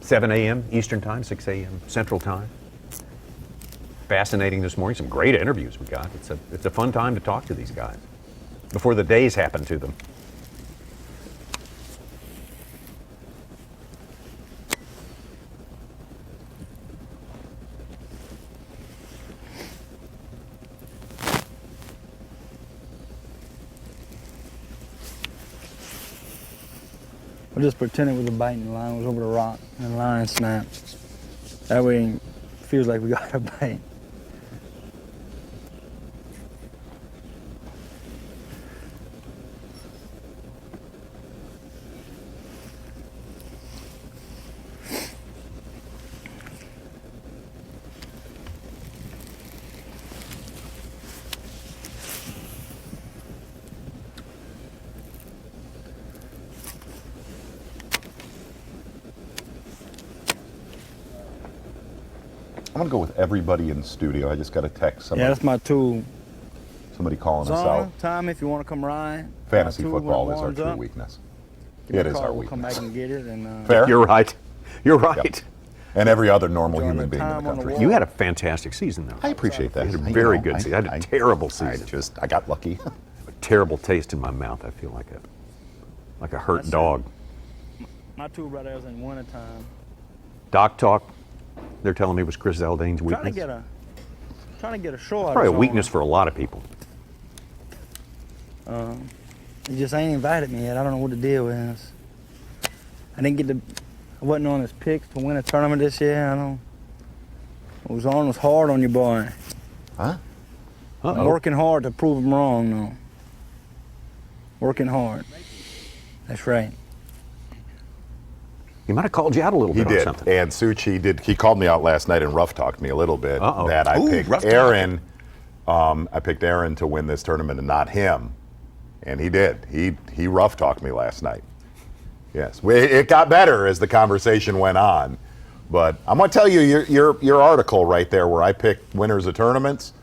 Speaker 2: 7 a.m. Eastern Time, 6 a.m. Central Time. Fascinating this morning. Some great interviews we got. It's a fun time to talk to these guys before the days happen to them.
Speaker 6: I just pretended it was a biting. The line was over the rock and the line snapped. That way it feels like we got a bite.
Speaker 3: I'm gonna go with everybody in the studio. I just got a text. Somebody,
Speaker 6: Yeah, that's my tool.
Speaker 3: somebody calling us
Speaker 6: Zone,
Speaker 3: out.
Speaker 6: time if you want to come ride.
Speaker 3: Fantasy
Speaker 6: My tool
Speaker 3: football
Speaker 6: when
Speaker 3: is our
Speaker 6: warms
Speaker 3: true
Speaker 6: up.
Speaker 3: weakness.
Speaker 6: Give me
Speaker 3: It
Speaker 6: a
Speaker 3: is
Speaker 6: call,
Speaker 3: our
Speaker 6: we'll come
Speaker 3: weakness.
Speaker 6: back and get it. And,
Speaker 3: Fair?
Speaker 2: You're right. You're right.
Speaker 3: Yep. And every other normal
Speaker 6: Enjoying
Speaker 3: human
Speaker 6: the
Speaker 3: being in
Speaker 6: time
Speaker 3: the
Speaker 6: on the
Speaker 3: country.
Speaker 6: wall.
Speaker 2: You had a fantastic season, though.
Speaker 3: I appreciate that.
Speaker 2: You had a
Speaker 3: You
Speaker 2: very
Speaker 3: know,
Speaker 2: good season. I had a terrible season.
Speaker 3: I got lucky.
Speaker 2: A terrible taste in my mouth. I feel like a hurt
Speaker 6: That's
Speaker 2: dog.
Speaker 6: My tool right there is in wintertime.
Speaker 2: Doc talk,
Speaker 21: they're telling me was Chris Zaldane's weakness.
Speaker 6: Trying to get a short.
Speaker 21: Probably a weakness for a lot of people.
Speaker 6: He just ain't invited me yet. I don't know what the deal is. I wasn't on his picks to win a tournament this year. It was hard on your boy.
Speaker 21: Huh?
Speaker 6: I'm working hard to prove him wrong, though. Working hard. That's right.
Speaker 21: He might have called you out a little bit on something.
Speaker 3: And Suchi did. He called me out last night and rough talked me a little bit. That I picked Aaron. I picked Aaron to win this tournament and not him, and he did. He rough talked me last night. Yes, it got better as the conversation went on, but I'm going to tell you your article right there where I picked winners of tournaments.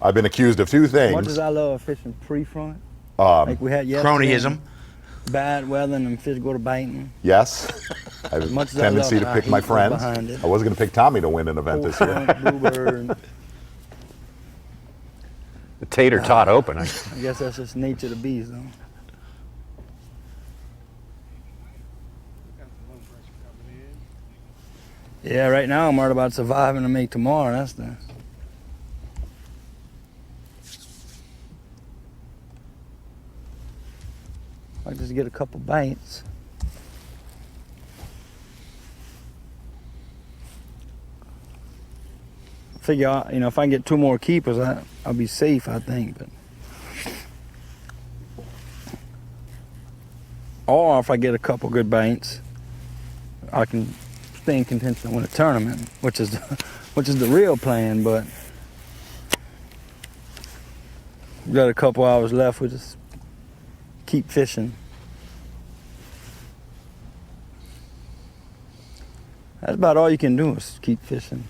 Speaker 3: I've been accused of two things.
Speaker 6: Much as I love fishing pre-front, like we had yesterday.
Speaker 7: Cronyism.
Speaker 6: Bad weather and fish go to biting.
Speaker 3: Yes, I have a tendency to pick my friends. I was going to pick Tommy to win an event this year.
Speaker 21: The Tater Tot Open.
Speaker 6: I guess that's just nature of the beast, though. Yeah, right now I'm worried about surviving to make tomorrow. That's the. I just get a couple bites. Figure out, if I can get 2 more keepers, I'll be safe, I think. But or if I get a couple good bites, I can stay in contention to win a tournament, which is the real plan. But we got a couple hours left. We just keep fishing. That's about all you can do is keep fishing.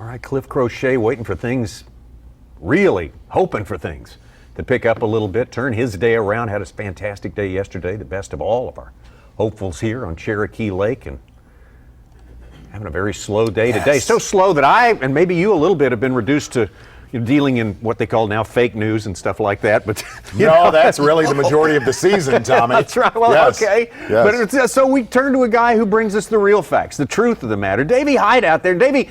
Speaker 21: All right, Cliff Crochet waiting for things, really hoping for things to pick up a little bit, turn his day around. Had a fantastic day yesterday, the best of all of our hopefuls here on Cherokee Lake, and having a very slow day today. So slow that I, and maybe you a little bit, have been reduced to dealing in what they call now fake news and stuff like that. But
Speaker 3: that's really the majority of the season, Tommy.
Speaker 21: That's right. Well,
Speaker 3: yes.
Speaker 21: Okay.
Speaker 3: Yes.
Speaker 21: But so we turn to a guy who brings us the real facts, the truth of the matter. Davy Hite out there. Davy,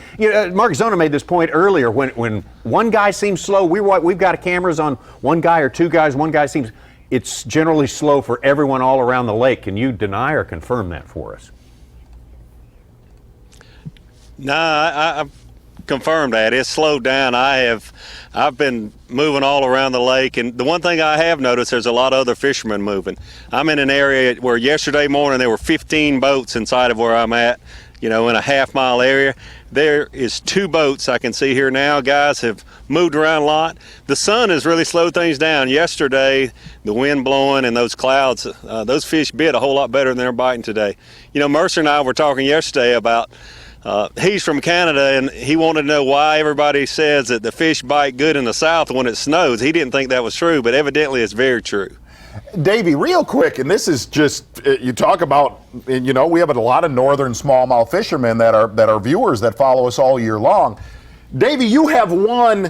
Speaker 21: Mark Zona made this point earlier. When one guy seems slow, we've got cameras on one guy or two guys. One guy seems it's generally slow for everyone all around the lake. Can you deny or confirm that for us?
Speaker 13: No, I've confirmed that. It's slowed down. I've been moving all around the lake, and the one thing I have noticed, there's a lot of other fishermen moving. I'm in an area where yesterday morning there were 15 boats inside of where I'm at, in a half-mile area. There is 2 boats I can see here now. Guys have moved around a lot. The sun has really slowed things down. Yesterday, the wind blowing and those clouds, those fish bit a whole lot better than they're biting today. Mercer and I were talking yesterday about he's from Canada, and he wanted to know why everybody says that the fish bite good in the south when it snows. He didn't think that was true, but evidently it's very true.
Speaker 3: Davey, real quick, and this is just, you talk about, we have a lot of northern smallmouth fishermen that are viewers that follow us all year long. Davey, you have won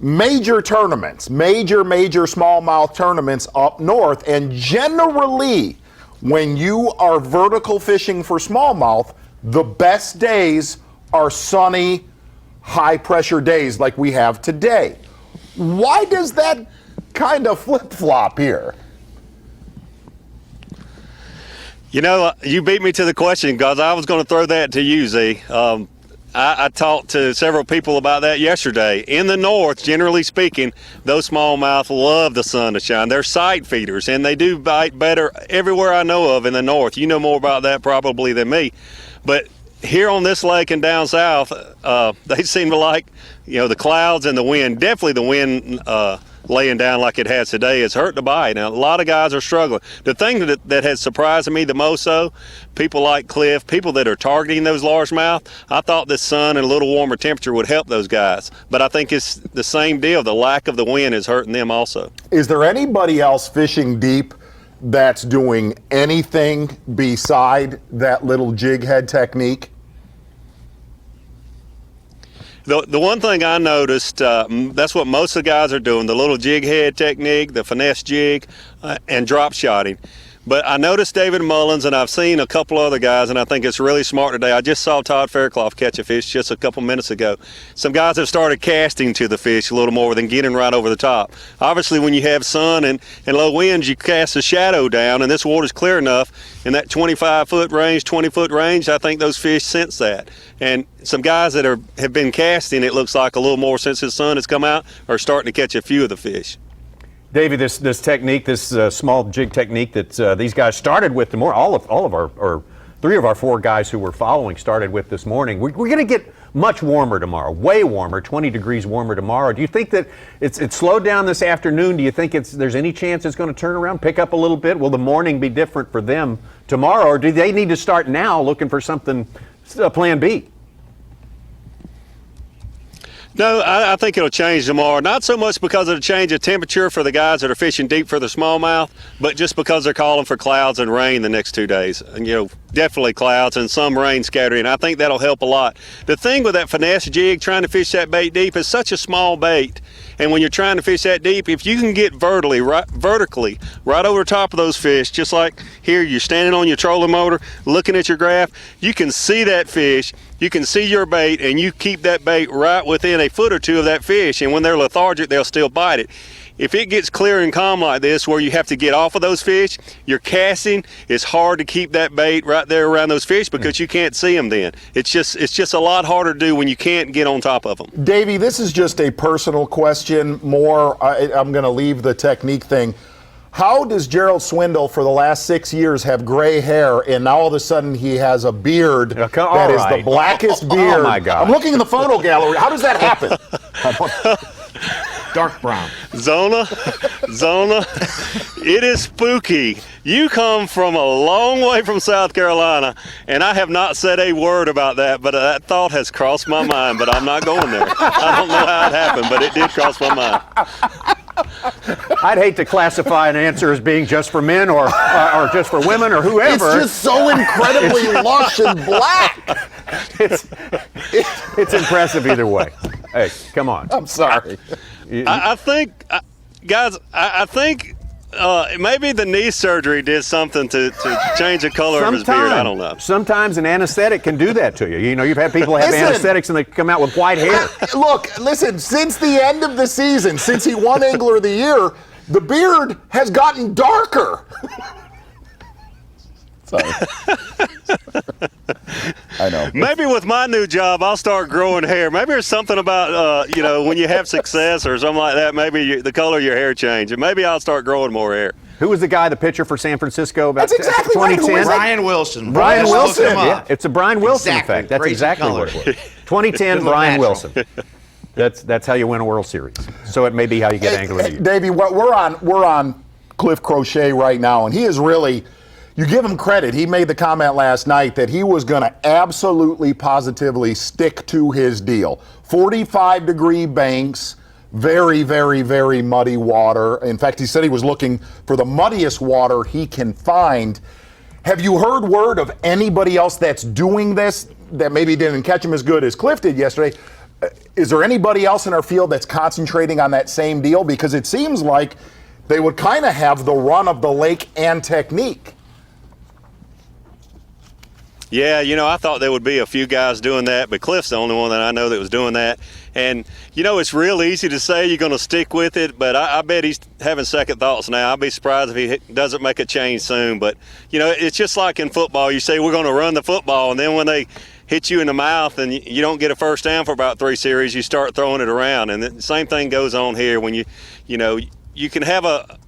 Speaker 3: major tournaments, major smallmouth tournaments up north, and generally, when you are vertical fishing for smallmouth, the best days are sunny, high-pressure days like we have today. Why does that kind of flip-flop here?
Speaker 13: You beat me to the question because I was going to throw that to you, Z. I talked to several people about that yesterday. In the north, generally speaking, those smallmouth love the sun to shine. They're sight feeders, and they do bite better everywhere I know of in the north. You know more about that probably than me. But here on this lake and down south, they seem to like, the clouds and the wind. Definitely the wind laying down like it has today is hurting to bite. Now, a lot of guys are struggling. The thing that has surprised me the most, though, people like Cliff, people that are targeting those largemouth, I thought the sun and a little warmer temperature would help those guys. But I think it's the same deal. The lack of the wind is hurting them also.
Speaker 3: Is there anybody else fishing deep that's doing anything beside that little jig head technique?
Speaker 13: The one thing I noticed, that's what most of the guys are doing, the little jig head technique, the finesse jig, and drop shotting. But I noticed David Mullins, and I've seen a couple other guys, and I think it's really smart today. I just saw Todd Fairclough catch a fish just a couple minutes ago. Some guys have started casting to the fish a little more than getting right over the top. Obviously, when you have sun and low winds, you cast a shadow down, and this water's clear enough in that 25-foot range, 20-foot range. I think those fish sense that. And some guys that have been casting, it looks like a little more since the sun has come out, are starting to catch a few of the fish.
Speaker 21: Davey, this technique, this small jig technique that these guys started with, all of our, or 3 of our 4 guys who were following started with this morning. We're going to get much warmer tomorrow, way warmer, 20 degrees warmer tomorrow. Do you think that it's slowed down this afternoon? Do you think there's any chance it's going to turn around, pick up a little bit? Will the morning be different for them tomorrow, or do they need to start now looking for something, plan B?
Speaker 13: No, I think it'll change tomorrow. Not so much because of the change of temperature for the guys that are fishing deep for the smallmouth, but just because they're calling for clouds and rain the next 2 days. And, definitely clouds and some rain scattering. I think that'll help a lot. The thing with that finesse jig, trying to fish that bait deep, is such a small bait. And when you're trying to fish that deep, if you can get vertically right over top of those fish, just like here, you're standing on your trolling motor, looking at your graph, you can see that fish, you can see your bait, and you keep that bait right within a foot or 2 of that fish, and when they're lethargic, they'll still bite it. If it gets clear and calm like this, where you have to get off of those fish, you're casting, it's hard to keep that bait right there around those fish because you can't see them then. It's just a lot harder to do when you can't get on top of them.
Speaker 3: Davey, this is just a personal question more. I'm going to leave the technique thing. How does Gerald Swindle for the last 6 years have gray hair, and now all of a sudden he has a beard that is the blackest beard?
Speaker 21: Oh my God.
Speaker 3: I'm looking in the photo gallery. How does that happen?
Speaker 21: Dark brown.
Speaker 13: Zona, it is spooky. You come from a long way from South Carolina, and I have not said a word about that, but that thought has crossed my mind, but I'm not going there. I don't know how it happened, but it did cross my mind.
Speaker 21: I'd hate to classify an answer as being just for men or just for women or whoever.
Speaker 3: It's just so incredibly lush and black.
Speaker 21: It's impressive either way. Hey, come on.
Speaker 3: I'm sorry.
Speaker 13: I think, guys, I think maybe the knee surgery did something to change the color of his beard. I don't know.
Speaker 21: Sometimes an anesthetic can do that to you. You've had people have anesthetics and they come out with white hair.
Speaker 3: Look, listen, since the end of the season, since he won Angler of the Year, the beard has gotten darker. Sorry. I know.
Speaker 13: Maybe with my new job, I'll start growing hair. Maybe there's something about, when you have success or something like that, maybe the color of your hair changes. Maybe I'll start growing more hair.
Speaker 21: Who was the guy, the pitcher for San Francisco about
Speaker 3: That's exactly
Speaker 21: 2010?
Speaker 3: right.
Speaker 7: Brian Wilson.
Speaker 21: Brian Wilson.
Speaker 7: Yeah,
Speaker 21: it's a Brian Wilson
Speaker 7: exactly.
Speaker 21: effect. That's
Speaker 7: Crazy
Speaker 21: exactly
Speaker 7: color.
Speaker 21: what it was. 2010, Brian Wilson. That's how you win a World Series. So it may be how you get Angler of the Year.
Speaker 3: Davey, we're on Cliff Crochet right now, and he is really. You give him credit. He made the comment last night that he was going to absolutely, positively stick to his deal. 45-degree banks, very, very, very muddy water. In fact, he said he was looking for the muddiest water he can find. Have you heard word of anybody else that's doing this that maybe didn't catch him as good as Cliff did yesterday? Is there anybody else in our field that's concentrating on that same deal? Because it seems like they would kind of have the run of the lake and technique.
Speaker 13: Yeah, I thought there would be a few guys doing that, but Cliff's the only one that I know that was doing that. And, it's real easy to say you're going to stick with it, but I bet he's having second thoughts now. I'll be surprised if he doesn't make a change soon. But, it's just like in football. You say we're going to run the football, and then when they hit you in the mouth and you don't get a first down for about 3 series, you start throwing it around. And the same thing goes on here when you can have a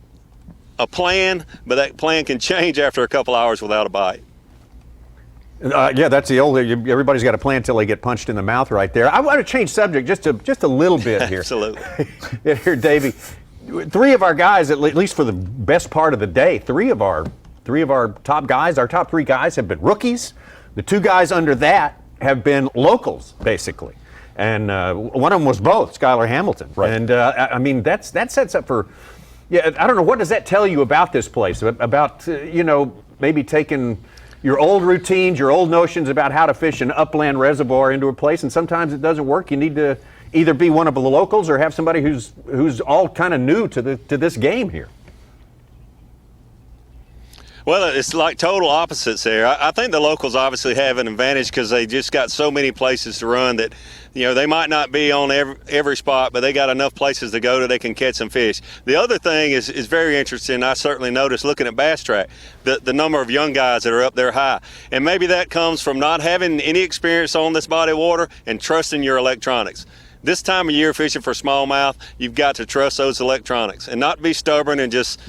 Speaker 13: plan, but that plan can change after a couple hours without a bite.
Speaker 21: Yeah, that's the old. Everybody's got a plan until they get punched in the mouth right there. I want to change subject just a little bit here.
Speaker 13: Absolutely.
Speaker 21: Here, Davey. 3 of our guys, at least for the best part of the day, 3 of our top guys, our top 3 guys have been rookies. The 2 guys under that have been locals, basically, and one of them was both Skylar Hamilton.
Speaker 3: Right.
Speaker 21: And that sets up for. Yeah, I don't know. What does that tell you about this place? About maybe taking your old routines, your old notions about how to fish an upland reservoir into a place, and sometimes it doesn't work. You need to either be one of the locals or have somebody who's all kind of new to this game here.
Speaker 13: Well, it's like total opposites there. I think the locals obviously have an advantage because they just got so many places to run that, they might not be on every spot, but they got enough places to go that they can catch some fish. The other thing is very interesting. I certainly noticed looking at Bass Track, the number of young guys that are up there high. And maybe that comes from not having any experience on this body of water and trusting your electronics. This time of year fishing for smallmouth, you've got to trust those electronics and not be stubborn and just,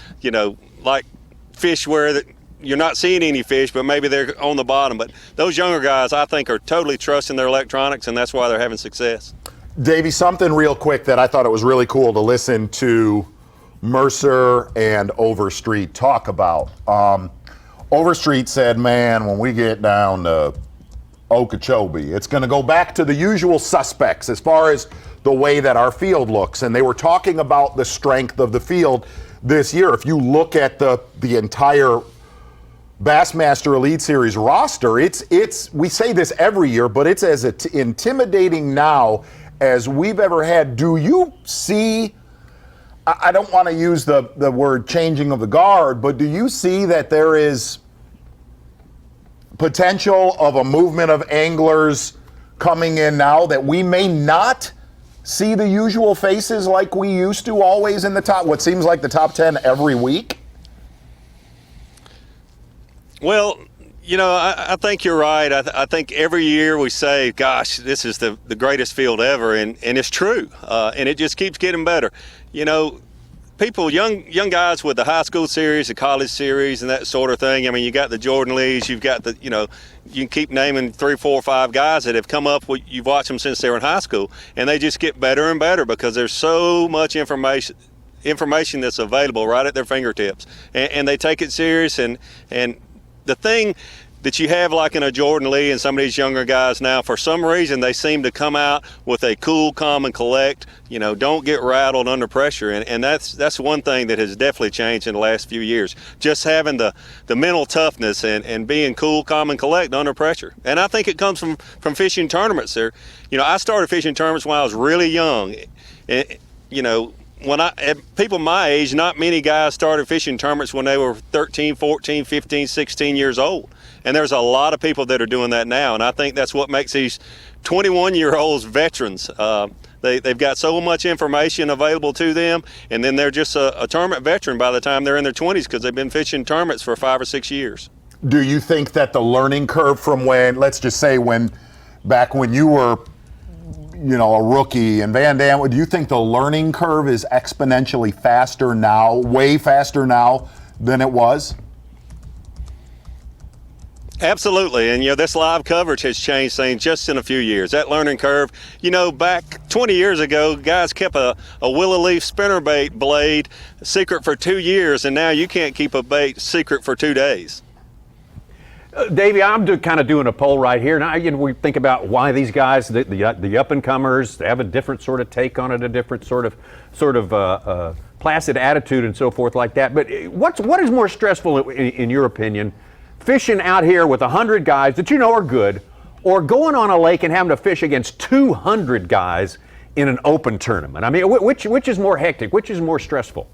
Speaker 13: like fish where you're not seeing any fish, but maybe they're on the bottom. But those younger guys, I think, are totally trusting their electronics, and that's why they're having success.
Speaker 3: Davey, something real quick that I thought it was really cool to listen to Mercer and Overstreet talk about. Overstreet said, man, when we get down to Okeechobee, it's going to go back to the usual suspects as far as the way that our field looks. And they were talking about the strength of the field this year. If you look at the entire Bassmaster Elite Series roster, it's we say this every year, but it's as intimidating now as we've ever had. Do you see, I don't want to use the word changing of the guard, but do you see that there is potential of a movement of anglers coming in now that we may not see the usual faces like we used to always in the top, what seems like the top 10 every week?
Speaker 13: Well, I think you're right. I think every year we say, gosh, this is the greatest field ever, and it's true. And it just keeps getting better. People, young guys with the high school series, the college series, and that sort of thing. I mean, you got the Jordan Lees, you've got you can keep naming 3, 4, 5 guys that have come up. You've watched them since they were in high school, and they just get better and better because there's so much information that's available right at their fingertips, and they take it serious. And the thing that you have like in a Jordan Lee and some of these younger guys now, for some reason they seem to come out with a cool, calm, and collect, don't get rattled under pressure. And that's one thing that has definitely changed in the last few years. Just having the mental toughness and being cool, calm, and collect under pressure. And I think it comes from fishing tournaments there. I started fishing tournaments when I was really young. When people my age, not many guys started fishing tournaments when they were 13, 14, 15, 16 years old. And there's a lot of people that are doing that now. And I think that's what makes these 21-year-olds veterans. They've got so much information available to them, and then they're just a tournament veteran by the time they're in their 20s because they've been fishing tournaments for 5 or 6 years.
Speaker 3: Do you think that the learning curve from let's just say back when you were a rookie and Van Dam, do you think the learning curve is exponentially faster now, way faster now than it was?
Speaker 13: Absolutely. And, this live coverage has changed things just in a few years. That learning curve, back 20 years ago, guys kept a willow leaf spinnerbait blade secret for 2 years, and now you can't keep a bait secret for 2 days.
Speaker 21: Davey, I'm kind of doing a poll right here. Now, we think about why these guys, the up-and-comers, they have a different sort of take on it, a different sort of placid attitude and so forth like that. But what is more stressful, in your opinion, fishing out here with 100 guys that are good, or going on a lake and having to fish against 200 guys in an open tournament? I mean, which is more hectic? Which is more stressful?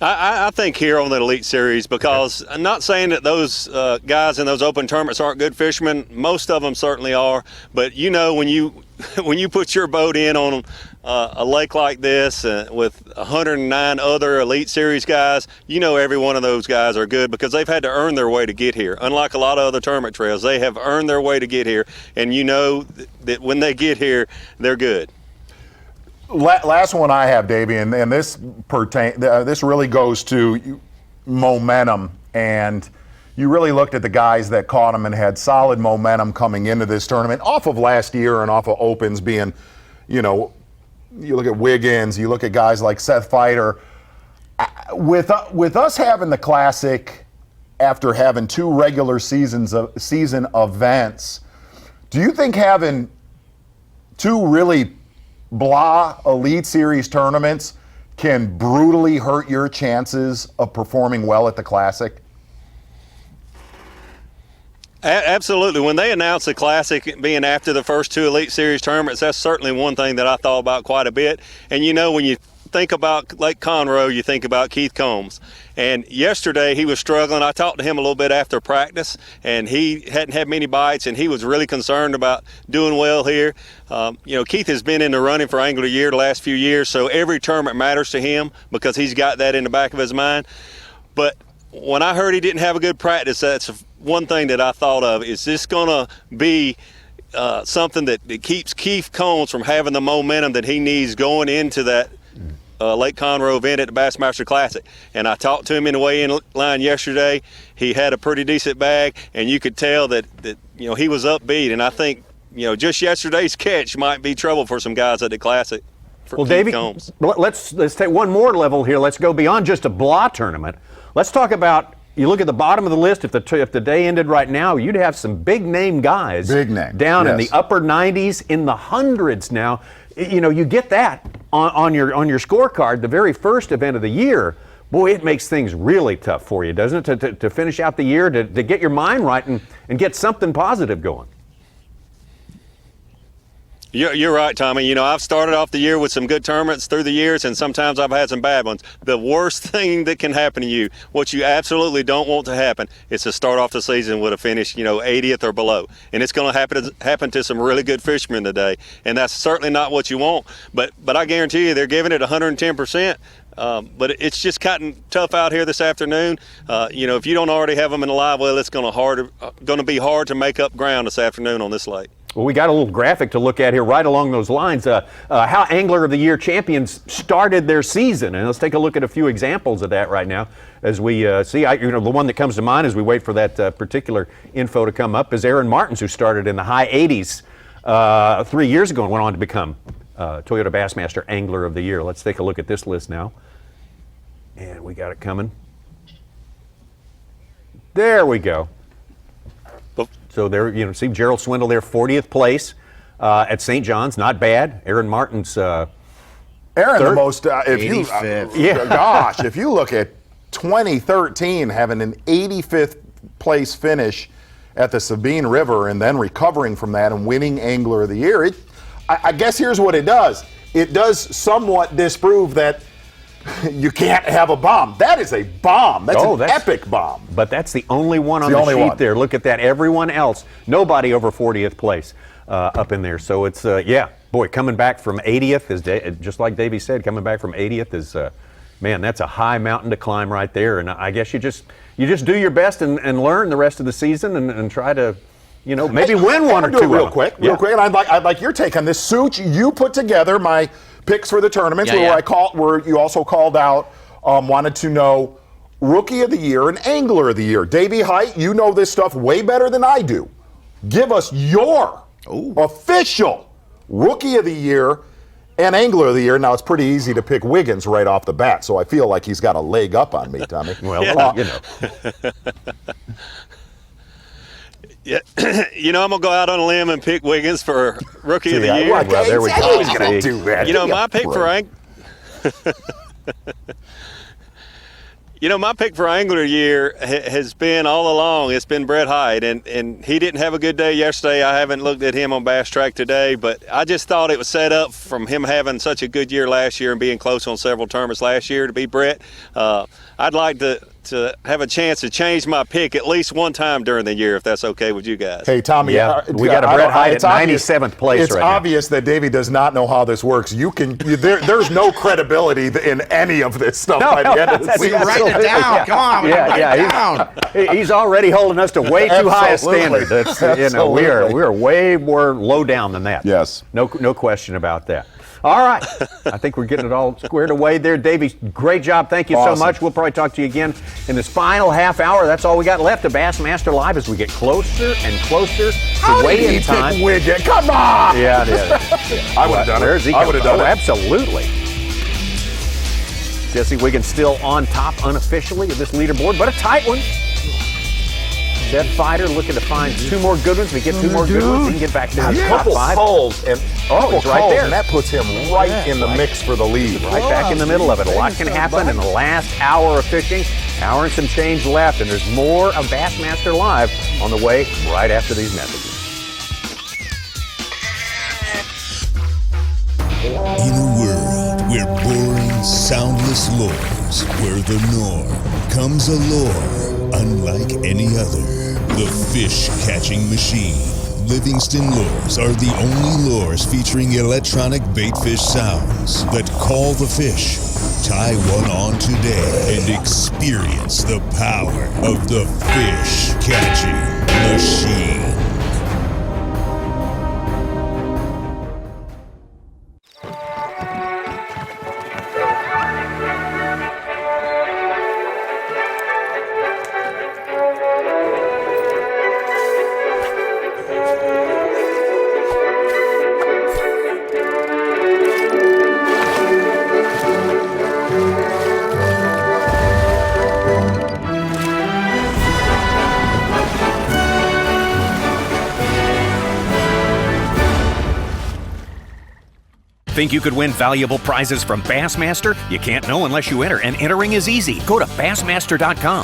Speaker 13: I think here on the Elite Series, because I'm not saying that those guys in those open tournaments aren't good fishermen. Most of them certainly are. But when you put your boat in on a lake like this with 109 other Elite Series guys, every one of those guys are good because they've had to earn their way to get here. Unlike a lot of other tournament trails, they have earned their way to get here, and that when they get here, they're good.
Speaker 3: Last one I have, Davey, and this really goes to momentum. And you really looked at the guys that caught them and had solid momentum coming into this tournament off of last year and off of opens being, you look at Wiggins, you look at guys like Seth Fighter. With us having the Classic after having 2 regular season events, do you think having 2 really blah Elite Series tournaments can brutally hurt your chances of performing well at the Classic?
Speaker 13: Absolutely. When they announced the Classic being after the first 2 Elite Series tournaments, that's certainly one thing that I thought about quite a bit. And when you think about Lake Conroe, you think about Keith Combs. And yesterday he was struggling. I talked to him a little bit after practice, and he hadn't had many bites, and he was really concerned about doing well here. Keith has been in the running for Angler of the Year the last few years, so every tournament matters to him because he's got that in the back of his mind. But when I heard he didn't have a good practice, that's one thing that I thought of. Is this going to be something that keeps Keith Combs from having the momentum that he needs going into that Lake Conroe event at the Bassmaster Classic? And I talked to him in the weigh-in line yesterday. He had a pretty decent bag, and you could tell that he was upbeat. And I think just yesterday's catch might be trouble for some guys at the Classic.
Speaker 21: Well, Davey, let's take one more level here. Let's go beyond just a blah tournament. Let's talk about. You look at the bottom of the list. If the day ended right now, you'd have some big name guys.
Speaker 3: Big name
Speaker 21: down in the upper 90s, in the hundreds now. You get that on your scorecard, the very first event of the year. Boy, it makes things really tough for you, doesn't it, to finish out the year, to get your mind right and get something positive going.
Speaker 13: You're right, Tommy. I've started off the year with some good tournaments through the years, and sometimes I've had some bad ones. The worst thing that can happen to you, what you absolutely don't want to happen, is to start off the season with a finish, 80th or below. And it's going to happen to some really good fishermen today, and that's certainly not what you want. But I guarantee you they're giving it 110%. But it's just gotten tough out here this afternoon. If you don't already have them in the live well, it's going to be hard to make up ground this afternoon on this lake.
Speaker 21: Well, we got a little graphic to look at here right along those lines. How Angler of the Year champions started their season. And let's take a look at a few examples of that right now as we see. The one that comes to mind as we wait for that particular info to come up is Aaron Martins, who started in the high 80s 3 years ago and went on to become Toyota Bassmaster Angler of the Year. Let's take a look at this list now. And we got it coming. There we go. So there, see Gerald Swindle there, 40th place at St. John's, not bad. Aaron Martins,
Speaker 3: Aaron,
Speaker 21: third.
Speaker 3: the most, if you look at 2013 having an 85th place finish at the Sabine River and then recovering from that and winning Angler of the Year, I guess here's what it does. It does somewhat disprove that you can't have a bomb. That is a bomb. That's an epic bomb.
Speaker 21: But that's the only one on the sheet there. Look at that. Everyone else, nobody over 40th place up in there. So it's, coming back from 80th, just like Davey said, coming back from 80th is, man, that's a high mountain to climb right there. And I guess you just do your best and learn the rest of the season and try to, maybe win one or two.
Speaker 3: Real quick. And I'd like your take on this. Such, you put together my picks for the tournaments where you also called out, wanted to know Rookie of the Year and Angler of the Year. Davy Hite, you know this stuff way better than I do. Give us your official Rookie of the Year and Angler of the Year. Now, it's pretty easy to pick Wiggins right off the bat, so I feel like he's got a leg up on me, Tommy.
Speaker 13: Yeah, I'm going to go out on a limb and pick Wiggins for Rookie of the Year.
Speaker 21: Well, there we go.
Speaker 3: He's going to do that.
Speaker 13: My pick for my pick for Angler of the Year has been all along, it's been Brett Hite, and he didn't have a good day yesterday. I haven't looked at him on Bass Track today, but I just thought it was set up from him having such a good year last year and being close on several tournaments last year to be Brett. I'd like to have a chance to change my pick at least one time during the year, if that's okay with you guys.
Speaker 3: Hey, Tommy,
Speaker 21: we got a Brett Hite at 97th place
Speaker 3: it's
Speaker 21: right now.
Speaker 3: It's obvious that Davey does not know how this works. There's no credibility in any of this stuff by the end of the season.
Speaker 7: Write it down. Come on, write it down.
Speaker 21: He's already holding us to way too high a standard. That's, we are way more low down than that.
Speaker 3: Yes.
Speaker 21: No question about that. All right. I think we're getting it all squared away there. Davey, great job. Thank you so much. We'll probably talk to you again in this final half hour. That's all we got left of Bassmaster Live as we get closer and closer to weigh-in time.
Speaker 3: Come on!
Speaker 21: Yeah.
Speaker 3: I would have done it. I would have done it.
Speaker 21: Absolutely. Jesse Wiggins still on top unofficially of this leaderboard, but a tight one. Dead Fighter looking to find two more good ones. We get two more good ones, he can get back down to top five.
Speaker 3: He's right there. And that puts him right in the mix for the lead.
Speaker 21: Right back in the middle of it. A lot can happen in the last hour of fishing. Hour and some change left, and there's more of Bassmaster Live on the way right after these messages.
Speaker 10: In a world where boring, soundless lures were the norm, comes a lure unlike any other. The fish-catching machine. Livingston lures are the only lures featuring electronic baitfish sounds that call the fish. Tie one on today and experience the power of the fish-catching machine.
Speaker 19: Think you could win valuable prizes from Bassmaster? You can't know unless you enter, and entering is easy. Go to Bassmaster.com.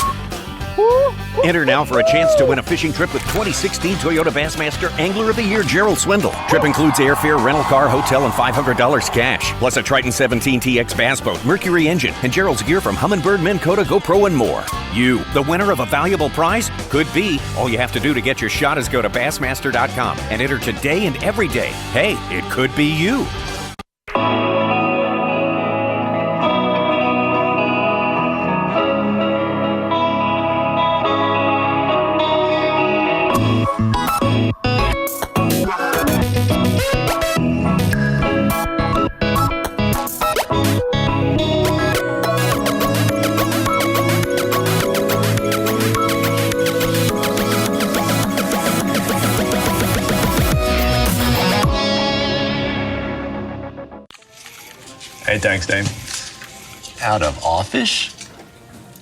Speaker 19: Enter now for a chance to win a fishing trip with 2016 Toyota Bassmaster Angler of the Year Gerald Swindle. Trip includes airfare, rental car, hotel, and $500 cash, plus a Triton 17 TX bass boat, Mercury engine, and Gerald's gear from Humminbird, Minn Kota, GoPro, and more. You, the winner of a valuable prize? Could be. All you have to do to get your shot is go to Bassmaster.com and enter today and every day. Hey, it could be you.
Speaker 4: Hey, thanks, Dave.
Speaker 12: Out of office?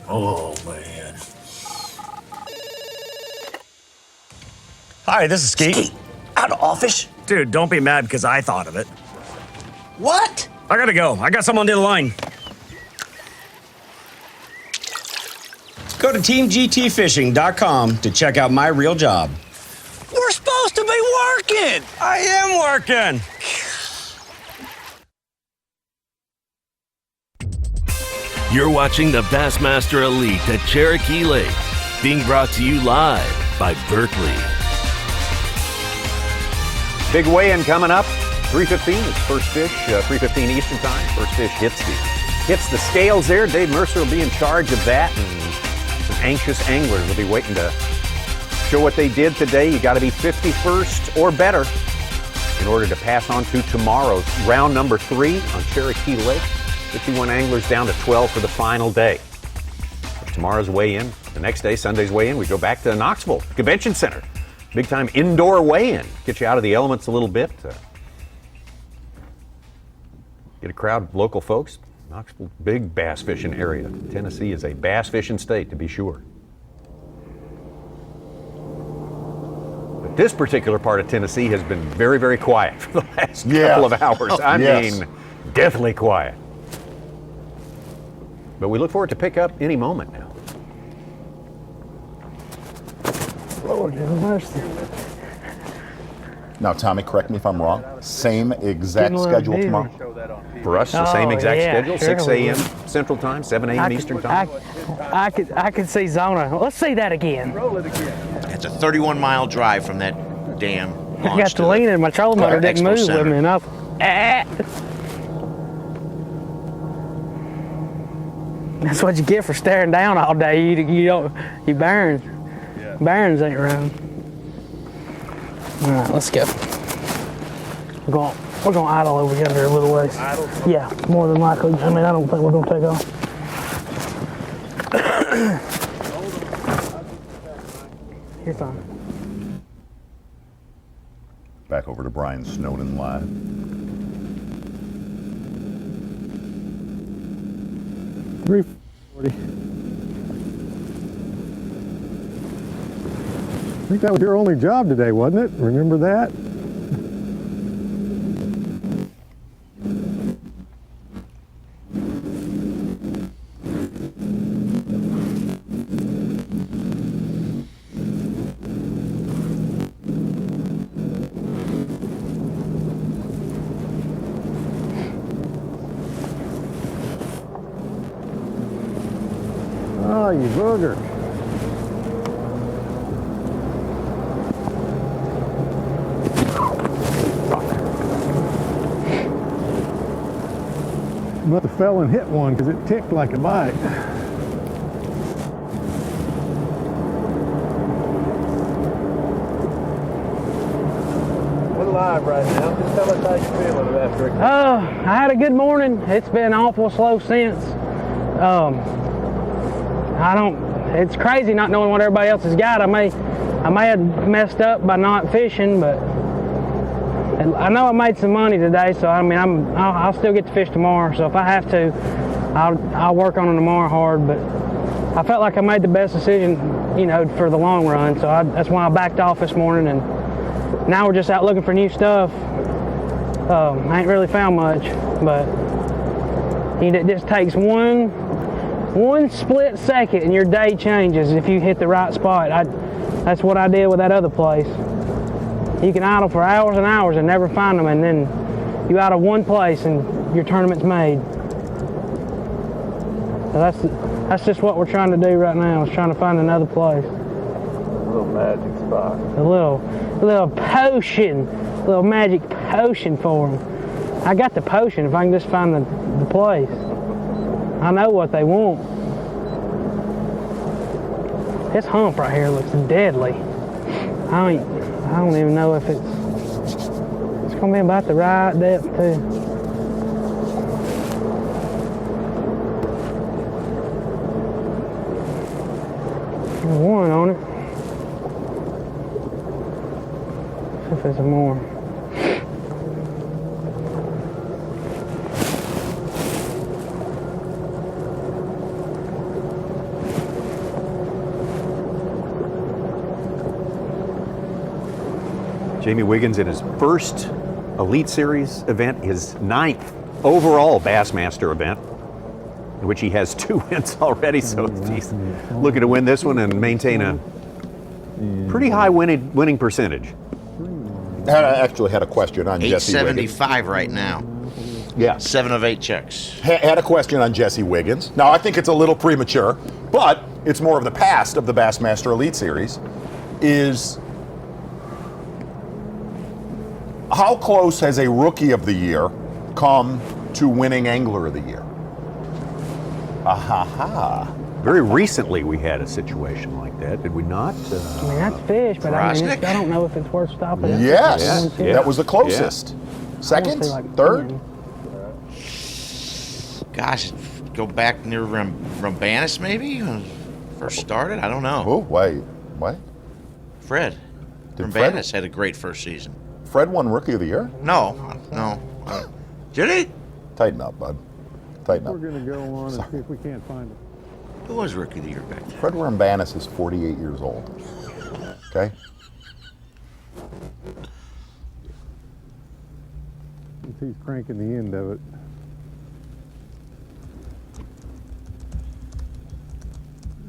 Speaker 4: Oh, man. Hi, this is Skeet.
Speaker 12: Skeet, out of office?
Speaker 4: Dude, don't be mad because I thought of it.
Speaker 12: What?
Speaker 4: I gotta go. I got someone on the line. Go to teamgtfishing.com to check out my real job.
Speaker 12: We're supposed to be working.
Speaker 4: I am working.
Speaker 20: You're watching the Bassmaster Elite at Cherokee Lake, being brought to you live by Berkeley.
Speaker 21: Big weigh-in coming up. 3:15 is first fish, 3:15 Eastern time. First fish hits the scales there. Dave Mercer will be in charge of that, and some anxious anglers will be waiting to show what they did today. You got to be 51st or better in order to pass on to tomorrow's round number 3 on Cherokee Lake. 51 anglers down to 12 for the final day. Tomorrow's weigh-in. The next day, Sunday's weigh-in, we go back to Knoxville Convention Center. Big-time indoor weigh-in. Get you out of the elements a little bit. Get a crowd of local folks. Knoxville, big bass fishing area. Tennessee is a bass fishing state, to be sure. But this particular part of Tennessee has been very, very quiet for the last couple of hours. I mean, deathly quiet. But we look forward to pick up any moment now.
Speaker 5: Lord have mercy.
Speaker 3: Now, Tommy, correct me if I'm wrong. Same exact schedule tomorrow?
Speaker 21: For us, the same exact schedule, 6 a.m. Central Time, 7 a.m. Eastern Time.
Speaker 22: I could see Zona. Let's see that again.
Speaker 7: Roll it again. It's a 31-mile drive from that dam.
Speaker 22: I got the lean and my trolling motor didn't move with me enough. That's what you get for staring down all day. You burn. Yeah. Burns ain't around. All right, let's go. We're going idle over here a little ways. Idle? Yeah, more than likely. I mean, I don't think we're going to take off. You're fine.
Speaker 3: Back over to Brian Snowden live.
Speaker 5: $340. I think that was your only job today, wasn't it? Remember that? Oh, you booger. Must have fell and hit one because it ticked like a bite.
Speaker 9: We're live right now. Just tell us how you're feeling after it.
Speaker 22: I had a good morning. It's been awful slow since. It's crazy not knowing what everybody else has got. I may have messed up by not fishing, but I know I made some money today, so I mean, I'll still get to fish tomorrow. So if I have to, I'll work on it tomorrow hard. But I felt like I made the best decision, you know, for the long run. So that's why I backed off this morning, and now we're just out looking for new stuff. I ain't really found much, but it just takes one split second and your day changes if you hit the right spot. That's what I did with that other place. You can idle for hours and hours and never find them, and then you idle one place and your tournament's made. So that's just what we're trying to do right now, is trying to find another place.
Speaker 9: A little magic spot.
Speaker 22: A little potion, a little magic potion for them. I got the potion if I can just find the place. I know what they want. This hump right here looks deadly. I don't even know if it's gonna be about the right depth too. There's one on it. See if there's some more.
Speaker 21: Jamie Wiggins in his first Elite Series event, his 9th overall Bassmaster event, in which he has 2 wins already. So he's looking to win this one and maintain a pretty high winning percentage.
Speaker 3: I actually had a question on Jesse Wiggins.
Speaker 7: 875 right now.
Speaker 3: Yeah.
Speaker 7: 7 of 8 checks.
Speaker 3: Had a question on Jesse Wiggins. Now, I think it's a little premature, but it's more of the past of the Bassmaster Elite Series. Is how close has a Rookie of the Year come to winning Angler of the Year?
Speaker 21: Very recently we had a situation like that, did we not?
Speaker 22: I mean, that's fish, but I don't know if it's worth stopping.
Speaker 3: Yes, that was the closest.
Speaker 21: Yeah.
Speaker 3: Second, third?
Speaker 7: Gosh, go back near B.A.S. maybe? When it first started? I don't know.
Speaker 3: Oh, wait, what?
Speaker 7: Fred. From B.A.S. had a great first season.
Speaker 3: Fred won Rookie of the Year?
Speaker 7: No. Did he?
Speaker 3: Tighten up, bud. Tighten up.
Speaker 5: We're going to go on and see if we can't find it.
Speaker 7: Who was Rookie of the Year back then?
Speaker 3: Fred B.A.S. is 48 years old. Okay?
Speaker 5: He's cranking the end of it.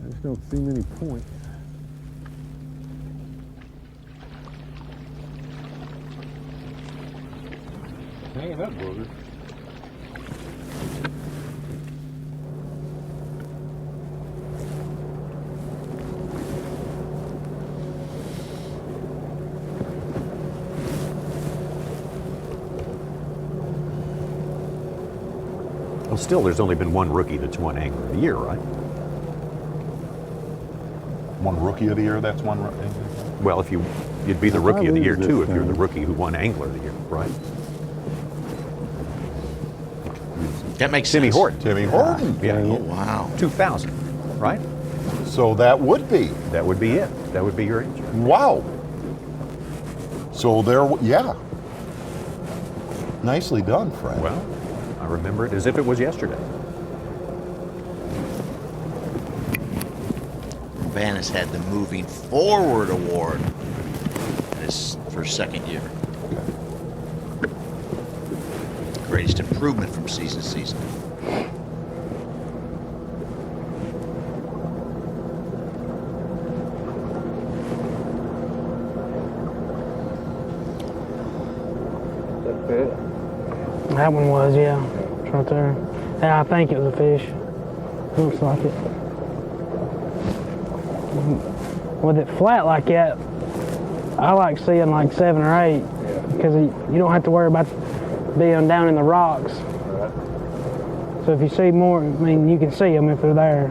Speaker 5: I just don't see many points. Hanging up, brother.
Speaker 21: Well, still, there's only been one rookie that's won Angler of the Year, right?
Speaker 3: One Rookie of the Year, that's one rookie?
Speaker 21: Well, if you'd be the Rookie of the Year too if you're the rookie who won Angler of the Year, right?
Speaker 7: That makes
Speaker 21: Timmy
Speaker 7: sense.
Speaker 21: Horton.
Speaker 3: Timmy Horton.
Speaker 21: Yeah.
Speaker 7: Oh, wow.
Speaker 21: 2000, right?
Speaker 3: So that would be.
Speaker 21: That would be it. That would be your answer.
Speaker 3: Wow. So yeah. Nicely done, Fred.
Speaker 21: Well, I remember it as if it was yesterday.
Speaker 7: B.A.S. had the Moving Forward Award for second year. Greatest improvement from season to season.
Speaker 22: That one was, yeah. It's right there. Yeah, I think it was a fish. Looks like it. with it flat like that, I like seeing like 7 or 8 because you don't have to worry about being down in the rocks. So if you see more, I mean, you can see them if they're there.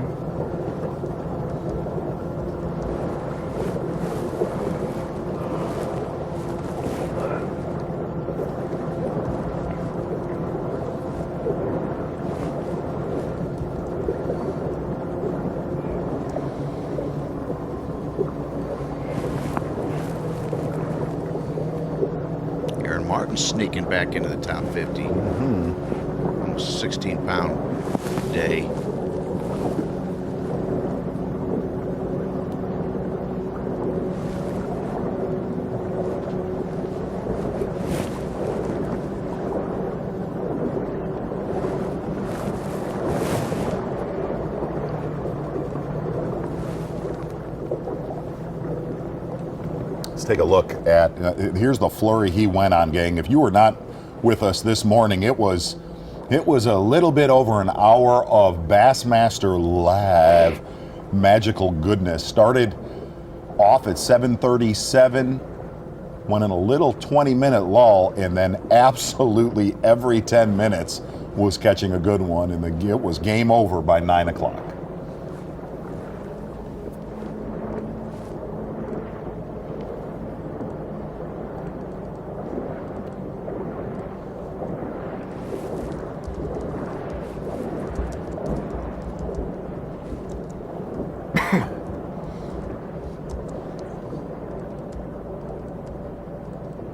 Speaker 7: Sneaking back into the top 50. Almost 16-pound day.
Speaker 3: Take a look at, here's the flurry he went on, gang. If you were not with us this morning, it was a little bit over an hour of Bassmaster live magical goodness. Started off at 7:37, went in a little 20-minute lull, and then absolutely every 10 minutes was catching a good one, and it was game over by 9 o'clock.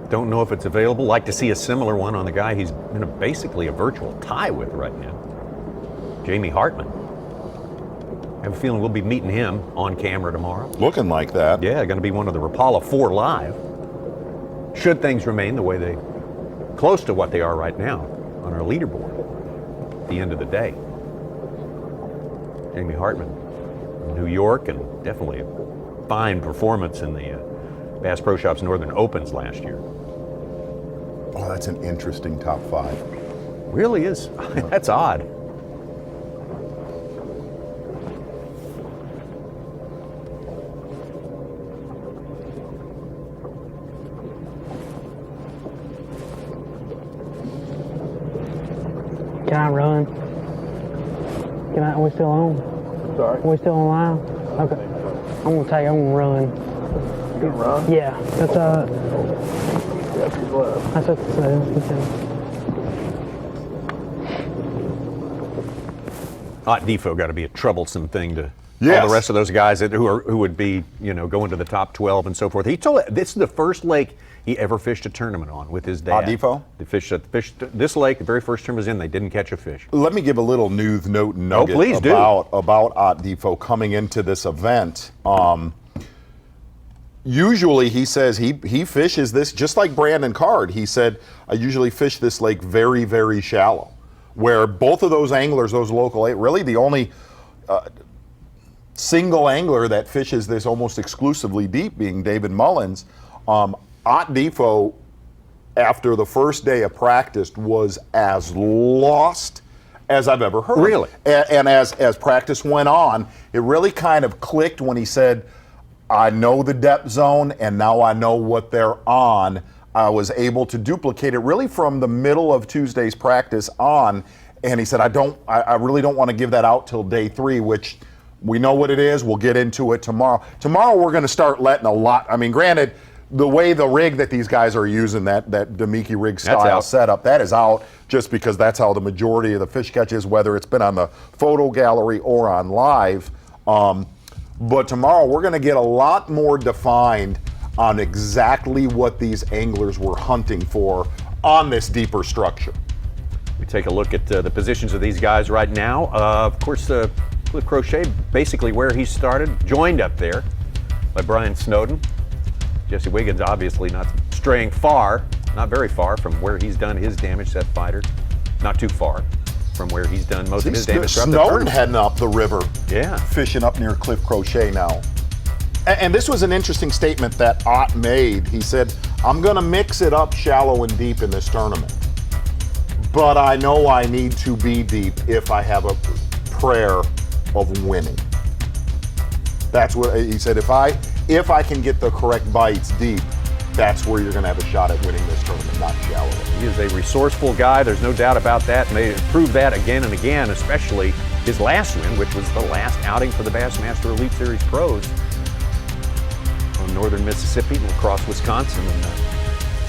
Speaker 21: Don't know if it's available. Like to see a similar one on the guy he's in basically a virtual tie with right now, Jamie Hartman. I have a feeling we'll be meeting him on camera tomorrow.
Speaker 3: Looking like that.
Speaker 21: Yeah, going to be one of the Rapala 4 live. Should things remain the way they, close to what they are right now on our leaderboard at the end of the day. Jamie Hartman, New York, and definitely a fine performance in the Bass Pro Shops Northern Opens last year.
Speaker 3: Oh, that's an interesting top 5.
Speaker 21: Really is. That's odd.
Speaker 22: Can I run? Are we still on?
Speaker 5: Sorry?
Speaker 22: Are we still on live? Okay. I'm gonna run.
Speaker 5: You gonna run?
Speaker 22: Yeah, that's that's what it says.
Speaker 21: Hot defo got to be a troublesome thing to
Speaker 3: Yes.
Speaker 21: all the rest of those guys who would be, going to the top 12 and so forth. He told this is the first lake he ever fished a tournament on with his dad.
Speaker 3: Hot defo?
Speaker 21: They fished this lake. The very first term was in. They didn't catch a fish.
Speaker 3: Let me give a little news note nugget
Speaker 21: please do.
Speaker 3: about Hot Defo coming into this event. Usually he says he fishes this just like Brandon Card. He said, I usually fish this lake very, very shallow, where both of those anglers, those local, really the only single angler that fishes this almost exclusively deep being David Mullins. Hot Defo, after the first day of practice, was as lost as I've ever heard.
Speaker 21: Really?
Speaker 3: And as practice went on, it really kind of clicked when he said, I know the depth zone and now I know what they're on. I was able to duplicate it really from the middle of Tuesday's practice on. And he said, I really don't want to give that out till day 3, which we know what it is. We'll get into it tomorrow. Tomorrow we're going to start letting a lot. I mean, granted, the way the rig that these guys are using, that Demiki rig style setup, that is out just because that's how the majority of the fish catches, whether it's been on the photo gallery or on live. But tomorrow we're going to get a lot more defined on exactly what these anglers were hunting for on this deeper structure.
Speaker 21: We take a look at the positions of these guys right now. Of course, Cliff Crochet, basically where he started, joined up there by Brian Snowden. Jesse Wiggins obviously not straying far, not very far from where he's done his damage, Seth Fighter. Not too far from where he's done most of his damage.
Speaker 3: Snowden heading up the river,
Speaker 21: yeah,
Speaker 3: fishing up near Cliff Crochet now. And this was an interesting statement that Ott made. He said, I'm going to mix it up shallow and deep in this tournament, but I know I need to be deep if I have a prayer of winning. That's what he said. If I can get the correct bites deep, that's where you're going to have a shot at winning this tournament, not shallow.
Speaker 21: He is a resourceful guy. There's no doubt about that. And they proved that again and again, especially his last win, which was the last outing for the Bassmaster Elite Series pros on northern Mississippi and across Wisconsin. And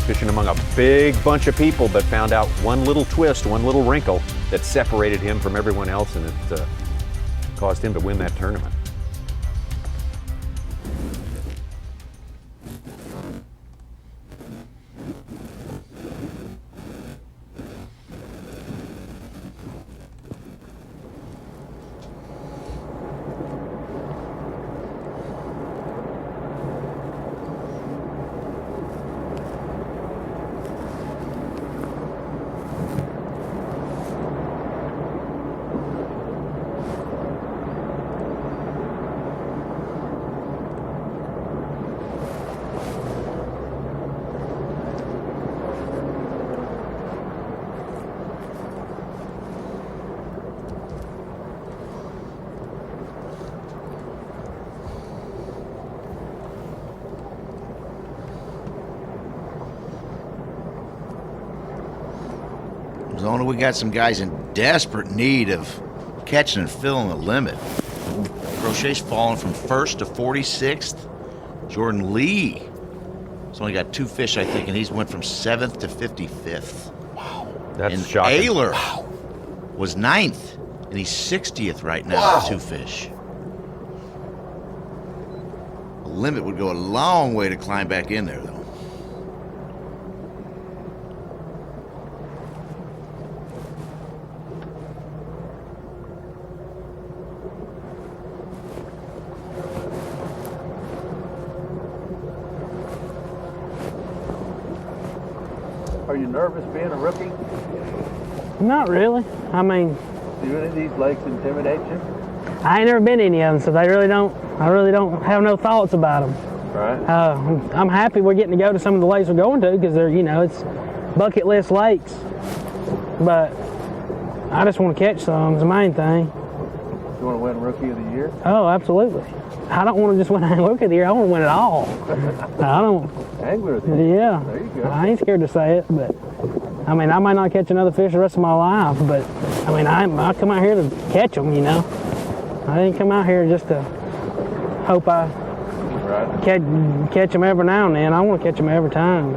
Speaker 21: fishing among a big bunch of people, but found out one little twist, one little wrinkle that separated him from everyone else, and it caused him to win that tournament.
Speaker 7: As long as we got some guys in desperate need of catching and filling the limit. Crochet's fallen from 1st to 46th. Jordan Lee has only got 2 fish, I think, and he's went from 7th to 55th.
Speaker 21: Wow. That's
Speaker 7: and
Speaker 21: shocking.
Speaker 7: Ayler was 9th, and he's 60th right now with 2 fish. The limit would go a long way to climb back in there, though.
Speaker 9: Are you nervous being a rookie?
Speaker 22: Not really. I mean,
Speaker 9: Do any of these lakes intimidate you?
Speaker 22: I ain't never been to any of them, so they really don't. I really don't have no thoughts about them.
Speaker 9: Right.
Speaker 22: I'm happy we're getting to go to some of the lakes we're going to because they're, it's bucket list lakes. But I just want to catch some. Is the main thing.
Speaker 9: You want to win Rookie of the Year?
Speaker 22: Oh, absolutely. I don't want to just win Rookie of the Year. I want to win it all. I don't.
Speaker 9: Angler of the Year.
Speaker 22: Yeah.
Speaker 9: There you go.
Speaker 22: I ain't scared to say it, but I mean, I might not catch another fish the rest of my life, but I mean, I come out here to catch them, I didn't come out here just to hope I catch them every now and then. I want to catch them every time.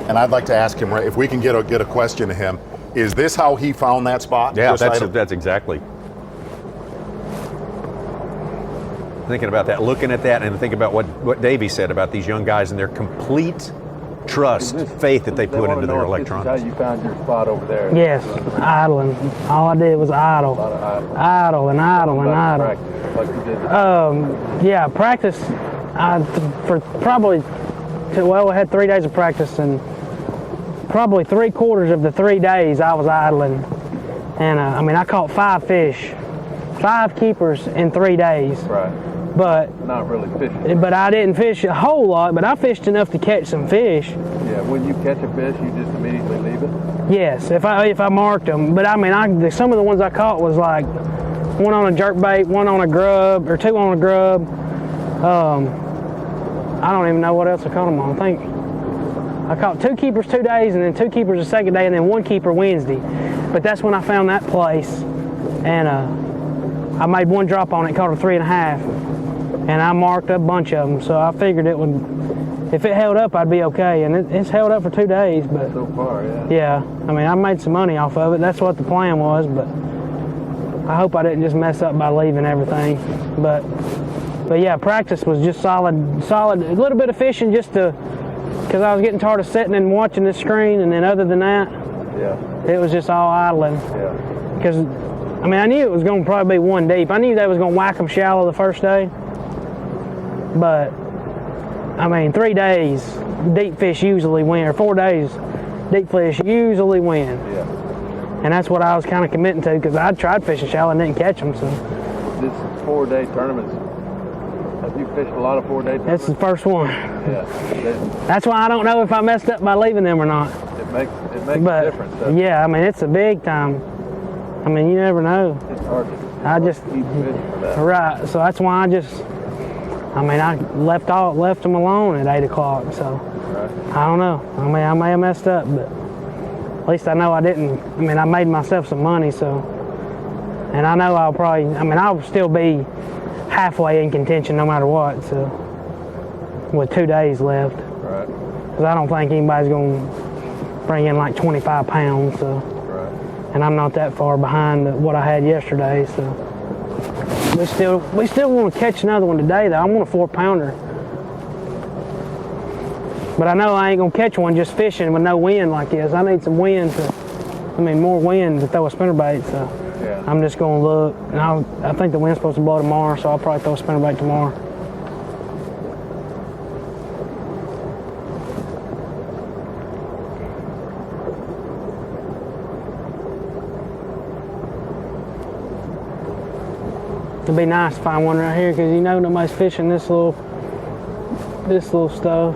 Speaker 3: And I'd like to ask him, if we can get a question to him, is this how he found that spot?
Speaker 21: Yeah, that's exactly. Thinking about that, looking at that, and thinking about what Davy said about these young guys and their complete trust, faith that they put into their electronics.
Speaker 9: This is how you found your spot over there.
Speaker 22: Yes, idling. All I did was idle.
Speaker 9: A lot of
Speaker 22: idle and idle and idle.
Speaker 9: practice, like you did.
Speaker 22: Yeah, practice. For probably, I had 3 days of practice, and probably 3/4 of the 3 days I was idling. And I mean, I caught 5 fish, 5 keepers in 3 days.
Speaker 9: Right.
Speaker 22: But
Speaker 9: not really fishing.
Speaker 22: But I didn't fish a whole lot, but I fished enough to catch some fish.
Speaker 9: Yeah, when you catch a fish, you just immediately leave it?
Speaker 22: Yes, if I marked them. But I mean, some of the ones I caught was like one on a jerkbait, one on a grub, or 2 on a grub. I don't even know what else I caught them on. I think I caught 2 keepers 2 days, and then 2 keepers the second day, and then 1 keeper Wednesday. But that's when I found that place, and I made 1 drop on it, caught a 3.5, and I marked a bunch of them. So I figured it would, if it held up, I'd be okay, and it's held up for 2 days. But
Speaker 9: so far, yeah.
Speaker 22: Yeah, I mean, I made some money off of it. That's what the plan was, but I hope I didn't just mess up by leaving everything. But yeah, practice was just solid. A little bit of fishing just because I was getting tired of sitting and watching the screen, and then other than that, it was just all idling.
Speaker 9: Yeah.
Speaker 22: Because, I mean, I knew it was going to probably be 1 deep. I knew they was going to whack them shallow the first day. But, I mean, 3 days, deep fish usually win, or 4 days, deep fish usually win.
Speaker 9: Yeah.
Speaker 22: And that's what I was kind of committing to, because I tried fishing shallow and didn't catch them. So
Speaker 9: This 4-day tournament, have you fished a lot of 4-day tournaments?
Speaker 22: that's the first one.
Speaker 9: Yeah.
Speaker 22: That's why I don't know if I messed up by leaving them or not.
Speaker 9: It makes a difference, doesn't it?
Speaker 22: Yeah, I mean, it's a big time I mean, you never know.
Speaker 9: It's hard to keep fishing for that.
Speaker 22: Right, so that's why I left them alone at 8 o'clock, so I don't know. I mean, I may have messed up, but at least I know I didn't. I mean, I made myself some money, so, and I know I'll still be halfway in contention no matter what, so, with 2 days left.
Speaker 9: Right.
Speaker 22: Because I don't think anybody's going to bring in like 25 pounds, so.
Speaker 9: Right.
Speaker 22: And I'm not that far behind what I had yesterday, so. We still want to catch another one today, though. I want a 4-pounder. But I know I ain't going to catch one just fishing with no wind like this. I need some wind more wind to throw a spinnerbait, so
Speaker 9: Yeah.
Speaker 22: I'm just going to look. And I think the wind's supposed to blow tomorrow, so I'll probably throw a spinnerbait tomorrow. It'd be nice to find one right here, because you know nobody's fishing this little stuff.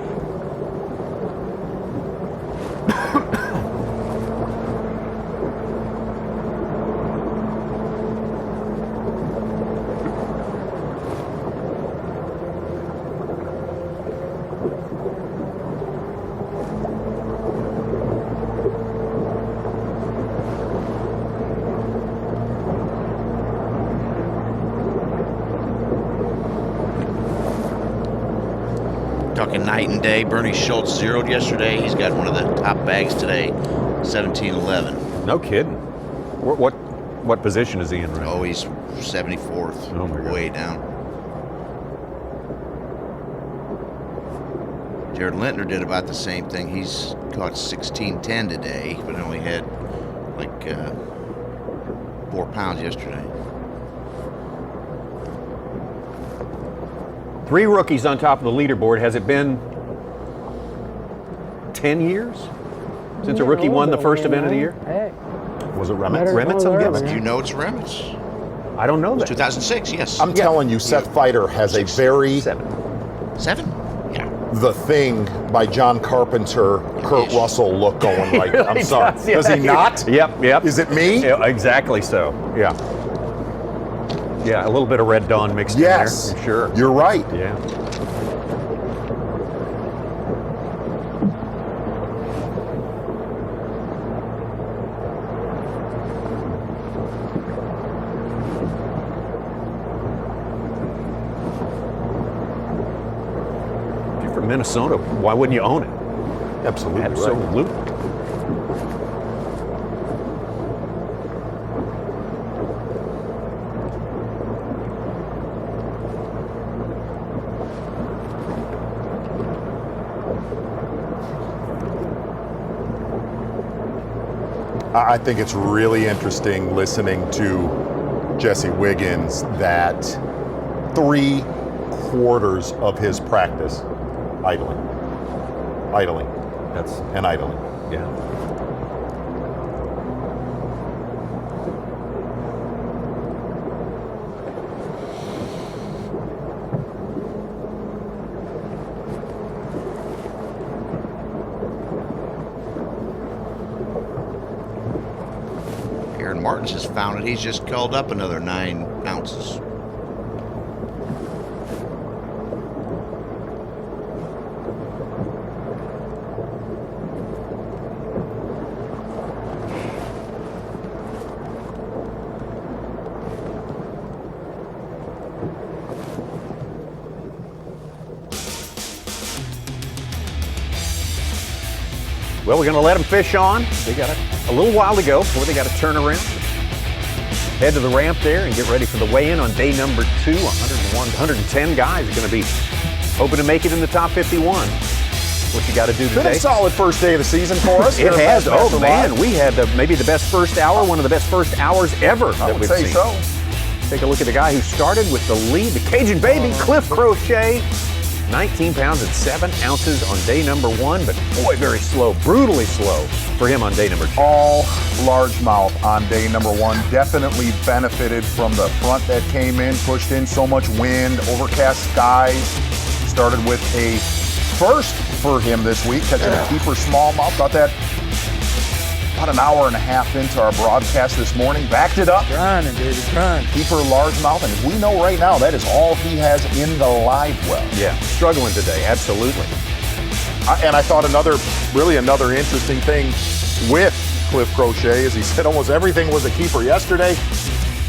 Speaker 7: Talking night and day. Bernie Schultz zeroed yesterday. He's got one of the top bags today, 1711.
Speaker 21: No kidding. What position is he in right now?
Speaker 7: Oh, he's 74th.
Speaker 21: Oh my God.
Speaker 7: Way down. Jared Lintner did about the same thing. He's caught 1610 today, but only had like 4 pounds yesterday.
Speaker 21: 3 rookies on top of the leaderboard. Has it been 10 years since a rookie won the first event of the year?
Speaker 22: Heck.
Speaker 3: Was it Remitz?
Speaker 21: Remitz, I'm guessing.
Speaker 7: Do you know it's Remitz?
Speaker 21: I don't know that.
Speaker 7: 2006, yes.
Speaker 3: I'm telling you, Seth Feider has a very...
Speaker 7: 7? Yeah.
Speaker 3: The Thing by John Carpenter, Kurt Russell look going right now. I'm
Speaker 21: He
Speaker 3: sorry.
Speaker 21: does, yeah.
Speaker 3: Does he not?
Speaker 21: Yep.
Speaker 3: Is it me?
Speaker 21: Yeah, exactly so. Yeah. Yeah, a little bit of Red Dawn mixed
Speaker 3: Yes.
Speaker 21: in there. Sure.
Speaker 3: You're right.
Speaker 21: Yeah. If you're from Minnesota, why wouldn't you own it?
Speaker 3: Absolutely. Right.
Speaker 21: Absolutely.
Speaker 3: I think it's really interesting listening to Jesse Wiggins that 3/4 of his practice idling. Idling. And idling.
Speaker 21: Yeah.
Speaker 7: Aaron Martins has found it. He's just culled up another 9 ounces.
Speaker 21: Well, we're going to let them fish on. They got a little while to go before they got to turn around. Head to the ramp there and get ready for the weigh-in on day number 2. 110 guys are going to be hoping to make it in the top 51. What you got to do today?
Speaker 3: Been a solid first day of the season for us.
Speaker 21: It has. Oh,
Speaker 3: Bassmaster
Speaker 21: man.
Speaker 3: Live.
Speaker 21: We had maybe the best first hour, one of the best first hours ever
Speaker 3: I
Speaker 21: that
Speaker 3: would
Speaker 21: we've
Speaker 3: say
Speaker 21: seen.
Speaker 3: so.
Speaker 21: Take a look at the guy who started with the lead, the Cajun baby, Cliff Crochet. 19 pounds and 7 ounces on day number 1, but boy, very slow, brutally slow for him on day number 2.
Speaker 3: All largemouth on day number 1. Definitely benefited from the front that came in, pushed in so much wind, overcast skies. Started with a first for him this week, catching a keeper smallmouth. Thought that about an hour and a half into our broadcast this morning. Backed it up.
Speaker 6: Grinding, baby, grinding.
Speaker 3: Keeper largemouth, and as we know right now, that is all he has in the live well.
Speaker 21: Yeah, struggling today, absolutely.
Speaker 3: And I thought another interesting thing with Cliff Crochet is he said almost everything was a keeper yesterday.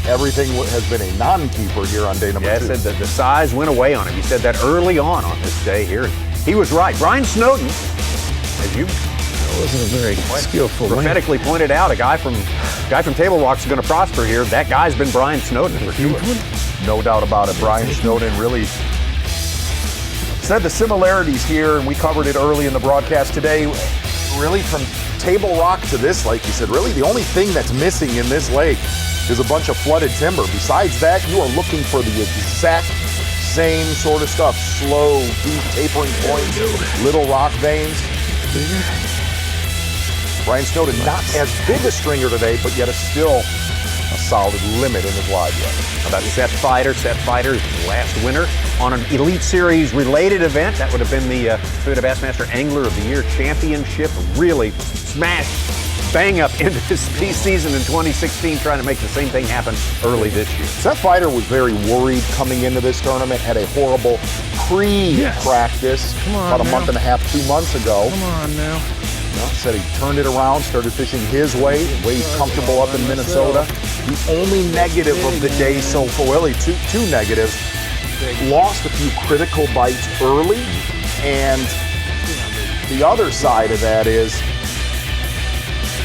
Speaker 3: Everything has been a non-keeper here on day number 2.
Speaker 21: Yeah, said that the size went away on him. He said that early on this day here. He was right. Brian Snowden, as you
Speaker 14: wasn't a very skillful
Speaker 21: prophetically pointed out, a guy from Table Rock is going to prosper here. That guy's been Brian Snowden for sure.
Speaker 3: No doubt about it. Brian Snowden really said the similarities here, and we covered it early in the broadcast today. Really, from Table Rock to this lake, he said, really the only thing that's missing in this lake is a bunch of flooded timber. Besides that, you are looking for the exact same sort of stuff. Slow, deep tapering points, little rock veins. Brian Snowden, not as big a stringer today, but yet still a solid limit in his live well.
Speaker 21: How about Seth Feider? Seth Feider, last winner on an Elite Series related event. That would have been the Toyota Bassmaster Angler of the Year Championship. Really smashed, bang up into his season in 2016, trying to make the same thing happen early this year.
Speaker 3: Seth Feider was very worried coming into this tournament, had a horrible pre-practice about a month and a half, 2 months ago.
Speaker 14: Come on now.
Speaker 3: Said he turned it around, started fishing his way, the way he's comfortable up in Minnesota. The only negative of the day so far, well, two negatives. Lost a few critical bites early, and the other side of that is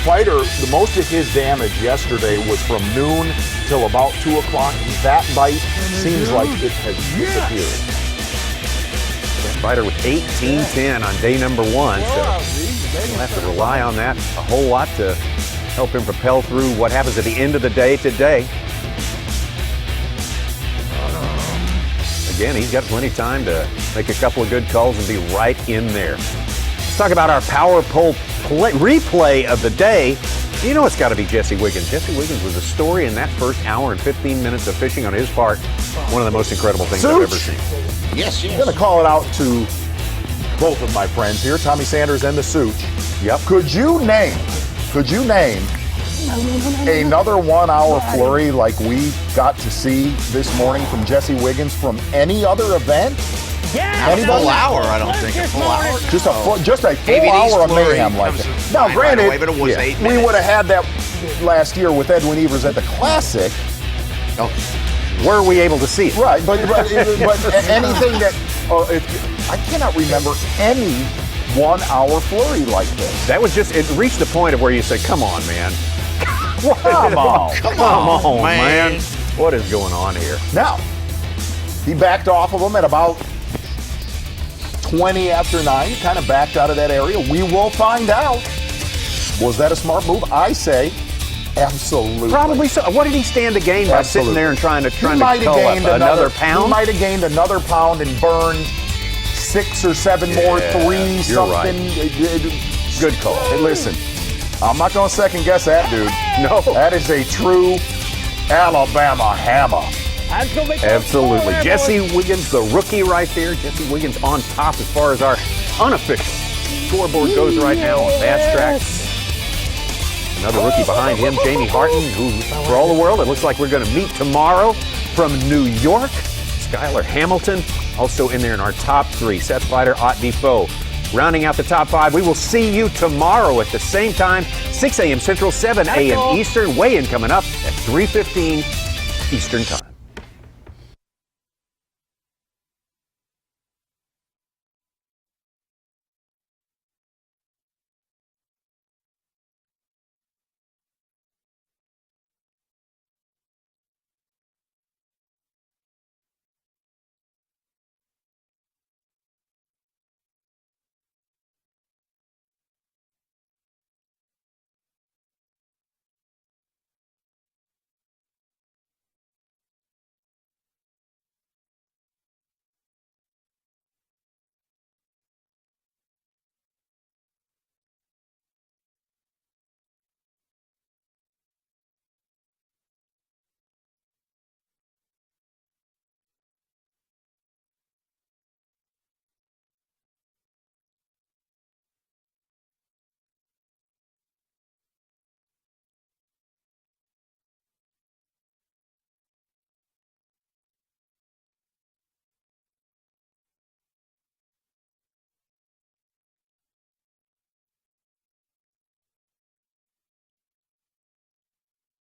Speaker 3: Feider, the most of his damage yesterday was from noon till about 2 o'clock. That bite seems like it has disappeared.
Speaker 21: Feider with 18-10 on day number 1, so we'll have to rely on that a whole lot to help him propel through what happens at the end of the day today. Again, he's got plenty of time to make a couple of good calls and be right in there. Let's talk about our power pole replay of the day. You know it's got to be Jesse Wiggins. Jesse Wiggins was a story in that first hour and 15 minutes of fishing on his part. One of the most incredible things I've ever seen.
Speaker 3: Yes. I'm going to call it out to both of my friends here, Tommy Sanders and the Such.
Speaker 21: Yep.
Speaker 3: Could you name another 1 hour flurry like we got to see this morning from Jesse Wiggins from any other event?
Speaker 7: Yeah, a full hour, I don't think. A full hour.
Speaker 3: Just a full hour of mayhem like that. Now, granted,
Speaker 7: but it was 8 minutes.
Speaker 3: We would have had that last year with Edwin Evers at the Classic.
Speaker 21: Oh. Were we able to see it?
Speaker 3: Right, but anything that I cannot remember any 1 hour flurry like this.
Speaker 21: That was just, it reached the point of where you say, come on, man.
Speaker 3: Come on,
Speaker 21: man. What is going on here?
Speaker 3: Now, he backed off of him at about 20 after 9, kind of backed out of that area. We will find out. Was that a smart move? I say absolutely.
Speaker 21: Probably so. What did he stand to gain by sitting there and trying to cull another pound?
Speaker 3: He might have gained another pound and burned 6 or 7 more, 3 something.
Speaker 21: Right. Good call.
Speaker 3: Hey, listen, I'm not going to second guess that, dude.
Speaker 21: No.
Speaker 3: That is a true Alabama hammer.
Speaker 21: Absolutely. Jesse Wiggins, the rookie right there. Jesse Wiggins on top as far as our unofficial scoreboard goes right now on Bass Track. Another rookie behind him, Jamie Harton, who, for all the world, it looks like we're going to meet tomorrow from New York. Skylar Hamilton, also in there in our top 3. Seth Feider, Ott Defoe. Rounding out the top 5, we will see you tomorrow at the same time, 6 a.m. Central, 7 a.m. Eastern. Weigh-in coming up at 3:15 Eastern Time.